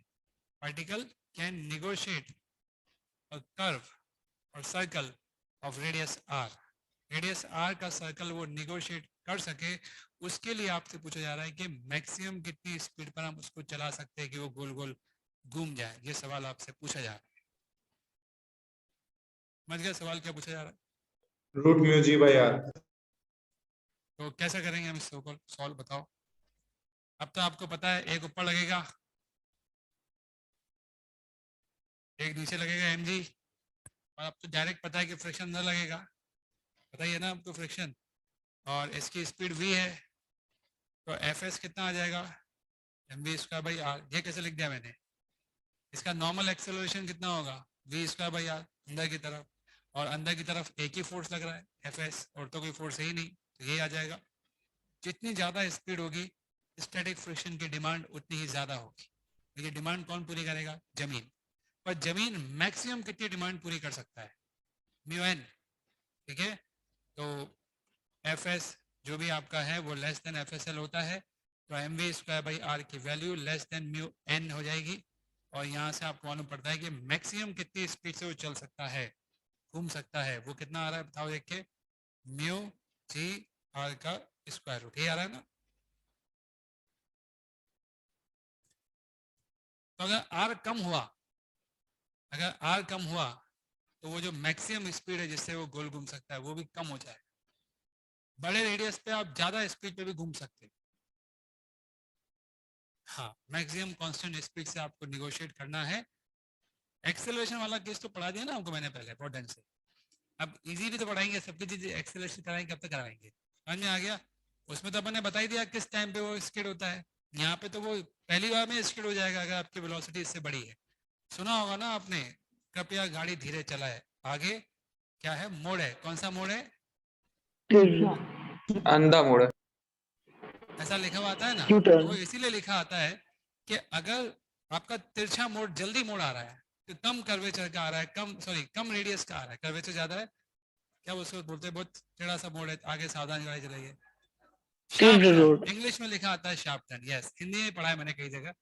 a curve or circle of radius r. Radius r का circle वो negotiate कर सके, उसके लिए आपसे पूछा जा रहा है कि मैक्सिमम कितनी स्पीड पर हम उसको चला सकते हैं कि वो गोल गोल घूम जाए। ये सवाल आपसे पूछा जा रहा है। समझ गया सवाल क्या पूछा जा रहा है, root mu G by R. तो कैसे करेंगे हम इसको सॉल्व बताओ। अब तो आपको पता है एक ऊपर लगेगा एक नीचे लगेगा mg, और अब तो डायरेक्ट पता है कि फ्रिक्शन अंदर लगेगा, पता ही है ना आपको फ्रिक्शन, और इसकी स्पीड v है, तो fs कितना आ जाएगा, mv स्क्वायर बाई आर। ये कैसे लिख दिया मैंने, इसका नॉर्मल एक्सेलरेशन कितना होगा, v स्क्वायर बाई आर अंदर की तरफ, और अंदर की तरफ एक ही फोर्स लग रहा है fs, और तो कोई फोर्स है ही नहीं, तो ये आ जाएगा। जितनी ज़्यादा स्पीड होगी स्टैटिक फ्रिक्शन की डिमांड उतनी ही ज़्यादा होगी। ये डिमांड कौन पूरी करेगा, जमीन। पर जमीन मैक्सिमम कितनी डिमांड पूरी कर सकता है, म्यू एन, ठीक है। तो एफ एस जो भी आपका है वो less than f s l होता है, तो m we square by r की value less than mu n हो जाएगी। और यहाँ से आपको मालूम पड़ता है कि मैक्सिमम कितनी स्पीड से वो चल सकता है, घूम सकता है, वो कितना आ रहा है बताओ देख के, म्यू जी आर का स्क्वायर रूट, ये आ रहा है ना। तो अगर आर कम हुआ, अगर आर कम हुआ तो वो जो मैक्सिमम स्पीड है जिससे वो गोल घूम सकता है वो भी कम हो जाए। बड़े रेडियस पे आप ज्यादा स्पीड पे भी घूम सकते हैं। हाँ, मैक्सिमम कांस्टेंट स्पीड से आपको निगोशिएट करना है। एक्सेलरेशन वाला केस तो पढ़ा दिया ना आपको मैंने पहले बहुत ढंग से। अब इजी भी तो पढ़ाएंगे, सबकी चीज एक्सेलरेशन कराएंगे, कब तक कराएंगे, समझ में आ गया। उसमें तो अपन ने बता ही दिया किस टाइम पे वो स्किड होता है। यहाँ पे तो वो पहली बार में स्किड हो जाएगा अगर आपकी वेलोसिटी इससे बड़ी है। सुना होगा ना आपने, कृपया गाड़ी धीरे चलाए, आगे क्या है, मोड़ है, कौन सा मोड़ है, अंधा मोड़ है। ऐसा लिखा हुआ आता है ना, U-turn। वो इसीलिए लिखा आता है कि अगर आपका तिरछा मोड़ जल्दी मोड़ आ रहा है तो कम कर्वेचर का आ रहा है, कम रेडियस का आ रहा है, कर्वेचर ज्यादा है, क्या उसको बोलते हैं, बहुत टेढ़ा सा मोड़ है, आगे सावधान गाड़ी चलाइए, शार्प टर्न, इंग्लिश में लिखा आता है शार्प टर्न, यस, हिंदी में पढ़ा है मैंने कई जगह।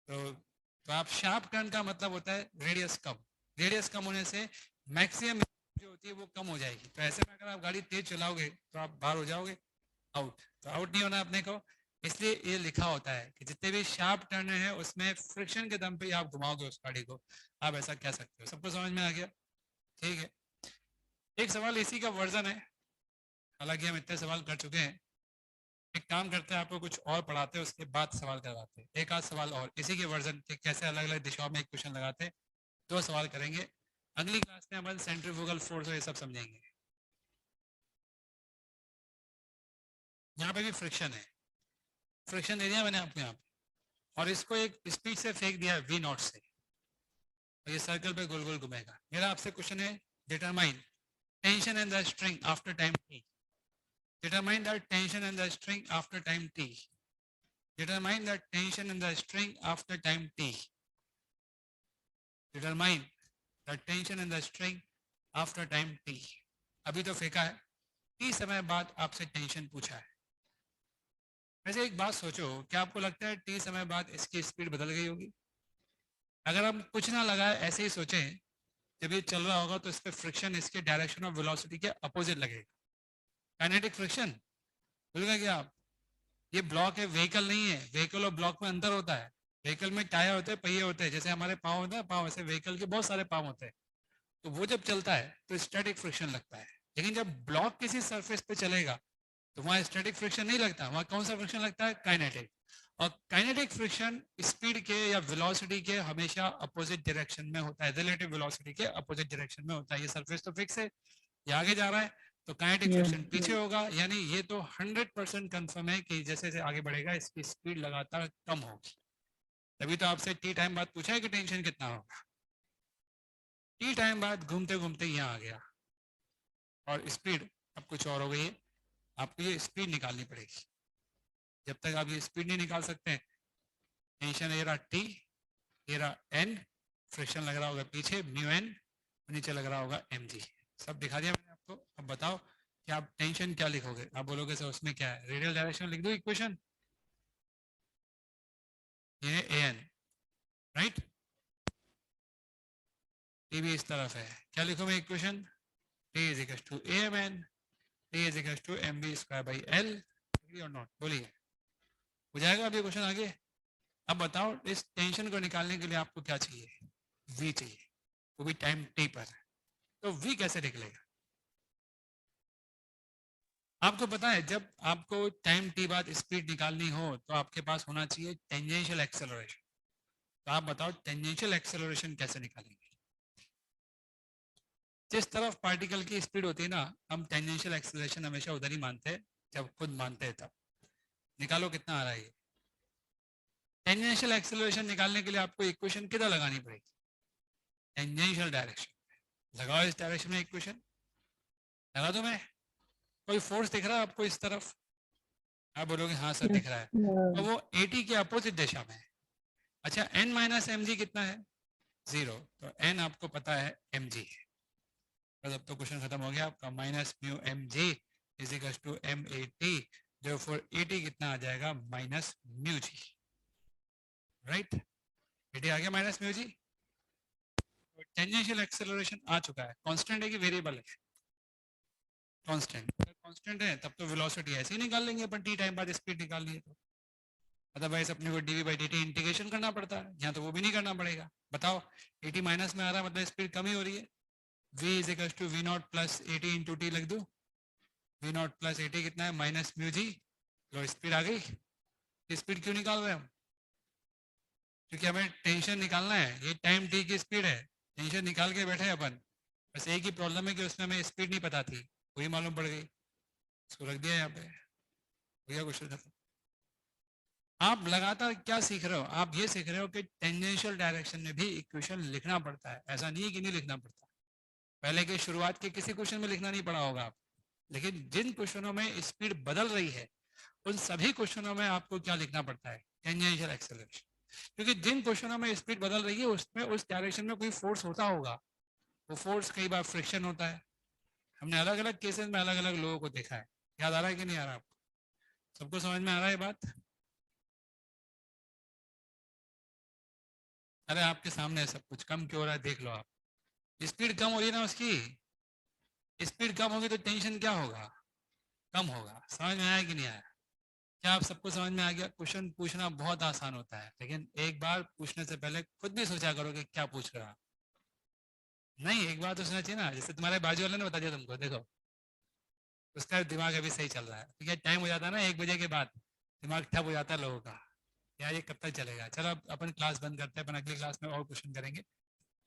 तो आप शार्प टर्न का मतलब होता है रेडियस कम, रेडियस कम होने से मैक्सिमम जो होती है वो कम हो जाएगी। तो ऐसे में अगर आप गाड़ी तेज चलाओगे तो आप बाहर हो जाओगे, आउट। तो आउट नहीं होना अपने को, इसलिए ये लिखा होता है कि जितने भी शार्प टर्न है उसमें फ्रिक्शन के दम पे आप घुमाओगे उस गाड़ी को, आप ऐसा कह सकते हो। सबको समझ में आ गया, ठीक है। एक सवाल इसी का वर्जन है, हालांकि हम इतने सवाल कर चुके हैं, एक काम करते हैं आपको कुछ और पढ़ाते हैं उसके बाद सवाल करवाते हैं, एक आध सवाल और इसी के वर्जन के, कैसे अलग अलग दिशाओं में एक क्वेश्चन लगाते हैं, 2 सवाल करेंगे। अगली क्लास में अपन सेंट्रीफ्यूगल फोर्स और ये सब समझेंगे। यहाँ पे भी फ्रिक्शन है, फ्रिक्शन दे दिया मैंने आपको यहाँ पे, और इसको एक स्पीड से फेंक दिया वी नॉट से, और ये सर्कल पे गोल गोल घूमेगा। मेरा आपसे क्वेश्चन है, determine tension in the string after time T, determine the tension in the string after time t, determine the tension in the string after time t, determine the tension in the string after time t। अभी तो फेंका है, t समय बाद आपसे tension पूछा है। वैसे एक बात सोचो, क्या आपको लगता है t समय बाद इसकी स्पीड बदल गई होगी? अगर हम कुछ ना लगाए ऐसे ही सोचें, जब ये चल रहा होगा तो इस पे फ्रिक्शन इसके डायरेक्शन ऑफ वेलोसिटी के अपोजिट लगेगा, काइनेटिक फ्रिक्शन, भूल गए क्या आप? ये ब्लॉक है, व्हीकल नहीं है, व्हीकल और ब्लॉक में अंतर होता है। व्हीकल में टायर होते हैं, पहिए होते हैं, जैसे हमारे पाँव होते हैं पाँव, ऐसे व्हीकल के बहुत सारे पाँव होते हैं। तो वो जब चलता है तो स्टैटिक फ्रिक्शन लगता है, लेकिन जब ब्लॉक किसी सरफेस पे चलेगा तो वहाँ स्टैटिक फ्रिक्शन नहीं लगता, वहाँ कौन सा फ्रिक्शन लगता है, काइनेटिक। और काइनेटिक फ्रिक्शन स्पीड के या वेलोसिटी के हमेशा अपोजिट डायरेक्शन में होता है, रिलेटिव वेलोसिटी के अपोजिट डायरेक्शन में होता है। ये सरफेस तो फिक्स है, ये आगे जा रहा है, तो काइनेटिक फ्रिक्शन पीछे होगा, यानी ये तो 100% कंफर्म है कि जैसे जैसे आगे बढ़ेगा इसकी स्पीड लगातार कम होगी। तभी तो आपसे टी टाइम बाद पूछा है कि टेंशन कितना होगा। टी टाइम बाद घूमते घूमते यहाँ आ गया और स्पीड अब कुछ और हो गई है, आपको ये स्पीड निकालनी पड़ेगी। जब तक आप ये स्पीड नहीं निकाल सकते, टेंशन ये रहा टी, ये रहा एन, फ्रिक्शन लग रहा होगा पीछे म्यू एन, नीचे लग रहा होगा एम जी, सब दिखा दिया मैंने आपको। अब बताओ कि आप टेंशन क्या लिखोगे? आप बोलोगे सर उसमें क्या है, रेडियल डायरेक्शन लिख दो इक्वेशन, ये ए एन, राइट, टी भी इस तरफ है, क्या लिखो मैं equation, T is equal to A M N, T is equal to M B square by L, और नॉट, बोलिए हो जाएगा अब ये क्वेश्चन आगे। अब बताओ इस टेंशन को निकालने के लिए आपको क्या चाहिए, v चाहिए, वो भी टाइम t पर, तो v कैसे निकलेगा? आपको पता है जब आपको टाइम t बाद स्पीड निकालनी हो तो आपके पास होना चाहिए टेंजेंशियल एक्सेलरेशन। तो आप बताओ टेंजेंशियल एक्सेलरेशन कैसे निकालेंगे? जिस तरफ पार्टिकल की स्पीड होती है ना, हम टेंजेंशियल एक्सेलरेशन हमेशा उधर ही मानते हैं जब खुद मानते हैं तब। निकालो कितना आ रहा है ये। टेंजेंशियल एक्सेलरेशन निकालने के लिए आपको इक्वेशन किधर लगानी पड़ेगी? Tangential direction. लगाओ इस डायरेक्शन में इक्वेशन, लगा दो। मैं कोई फोर्स दिख रहा है आपको इस तरफ? आप बोलोगे हाँ सर दिख रहा है, तो वो 80 के अपोजिट दिशा में है। अच्छा n माइनस एम जी कितना है? 0। तो n आपको पता है mg है, बस अब तो क्वेश्चन खत्म हो गया आपका। Minus mu M G is equal to M A T, जो फॉर 80 कितना आ जाएगा? Minus mu G. राइट, 80 आ गया minus mu G. Tangential acceleration आ चुका है। कांस्टेंट है कि वेरिएबल है? कांस्टेंट। कांस्टेंट है तब तो वेलोसिटी ऐसे ही निकाल लेंगे अपन, टी टाइम बाद स्पीड निकालनी है तो। अदरवाइज अपने को डीवी बाई डी इंटीग्रेशन करना पड़ता है, यहाँ तो वो भी नहीं करना पड़ेगा। बताओ 80 माइनस में आ रहा है मतलब स्पीड कम ही हो रही है। v is equal to V nought plus 80 into T लिख दो। वी नॉट प्लस 80 कितना है? Minus mu G. लो स्पीड आ गई। स्पीड क्यों निकाल रहे हैं हम? क्योंकि हमें टेंशन निकालना है। ये टाइम टी की स्पीड है, टेंशन निकाल के बैठे अपन। बस एक ही प्रॉब्लम है कि उसमें हमें स्पीड नहीं पता थी, वही मालूम पड़ गई, इसको रख दिया यहाँ पे। भैया क्वेश्चन खत्म। आप लगातार क्या सीख रहे हो? आप ये सीख रहे हो कि टेंजेंशियल डायरेक्शन में भी इक्वेशन लिखना पड़ता है। ऐसा नहीं है कि नहीं लिखना पड़ता। पहले के शुरुआत के किसी क्वेश्चन में लिखना नहीं पड़ा होगा आप, लेकिन जिन क्वेश्चनों में स्पीड बदल रही है उन सभी क्वेश्चनों में आपको क्या लिखना पड़ता है? Tangential acceleration. क्योंकि जिन क्वेश्चनों में स्पीड बदल रही है उसमें उस डायरेक्शन में कोई फोर्स होता होगा। वो फोर्स कई बार फ्रिक्शन होता है। हमने अलग अलग केसेस में अलग अलग लोगों को देखा है। याद आ रहा है कि नहीं आ रहा आपको? सबको समझ में आ रहा है बात? अरे आपके सामने है सब कुछ। कम क्यों हो रहा है देख लो आप। स्पीड कम हो रही है ना उसकी। स्पीड कम होगी तो टेंशन क्या होगा? कम होगा। समझ में आया कि नहीं आया? क्या आप सबको समझ में आ गया? क्वेश्चन पूछना बहुत आसान होता है, लेकिन एक बार पूछने से पहले खुद भी सोचा करो कि क्या पूछ रहा। नहीं, एक बार तो सोचना चाहिए ना। जैसे तुम्हारे बाजू वाले ने बता दिया तुमको, देखो उसका दिमाग अभी सही चल रहा है। ठीक है, टाइम हो जाता है ना 1 बजे के बाद, दिमाग ठप हो जाता है लोगों का, यार ये कब तक चलेगा। चलो अब अपन क्लास बंद करते हैं, अपन अगली क्लास में और क्वेश्चन करेंगे।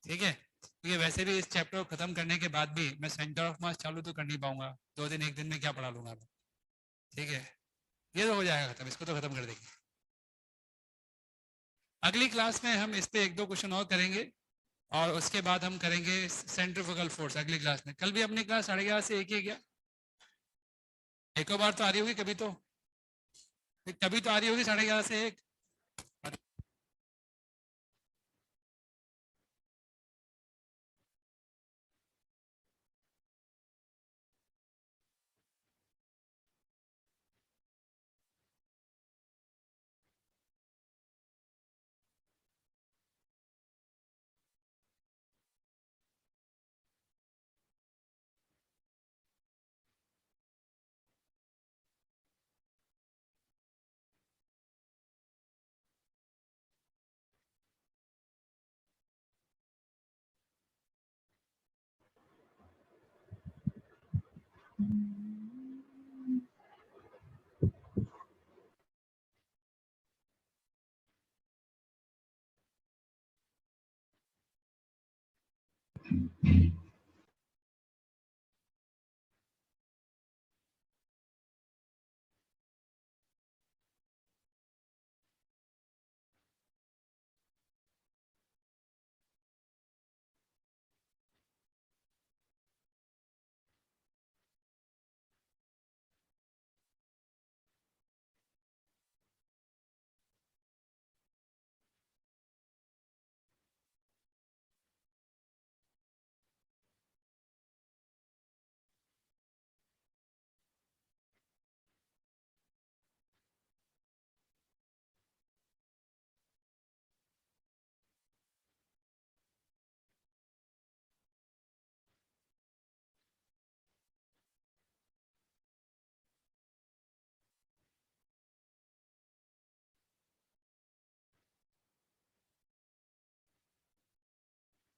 ठीक है, क्योंकि वैसे भी इस चैप्टर को खत्म करने के बाद भी मैं सेंटर ऑफ मास चालू तो कर नहीं पाऊंगा। 2 दिन 1 दिन में क्या पढ़ा लूंगा मैं। ठीक है, ये तो हो जाएगा खत्म, इसको तो खत्म कर देंगे। अगली क्लास में हम इस पे 1-2 क्वेश्चन और करेंगे और उसके बाद हम करेंगे सेंट्रीफ्यूगल फोर्स अगली क्लास में। कल भी अपनी क्लास 11:30 से 1 ही गया। एक बार तो आ रही होगी कभी तो, कभी तो आ रही होगी 11:30 से 1।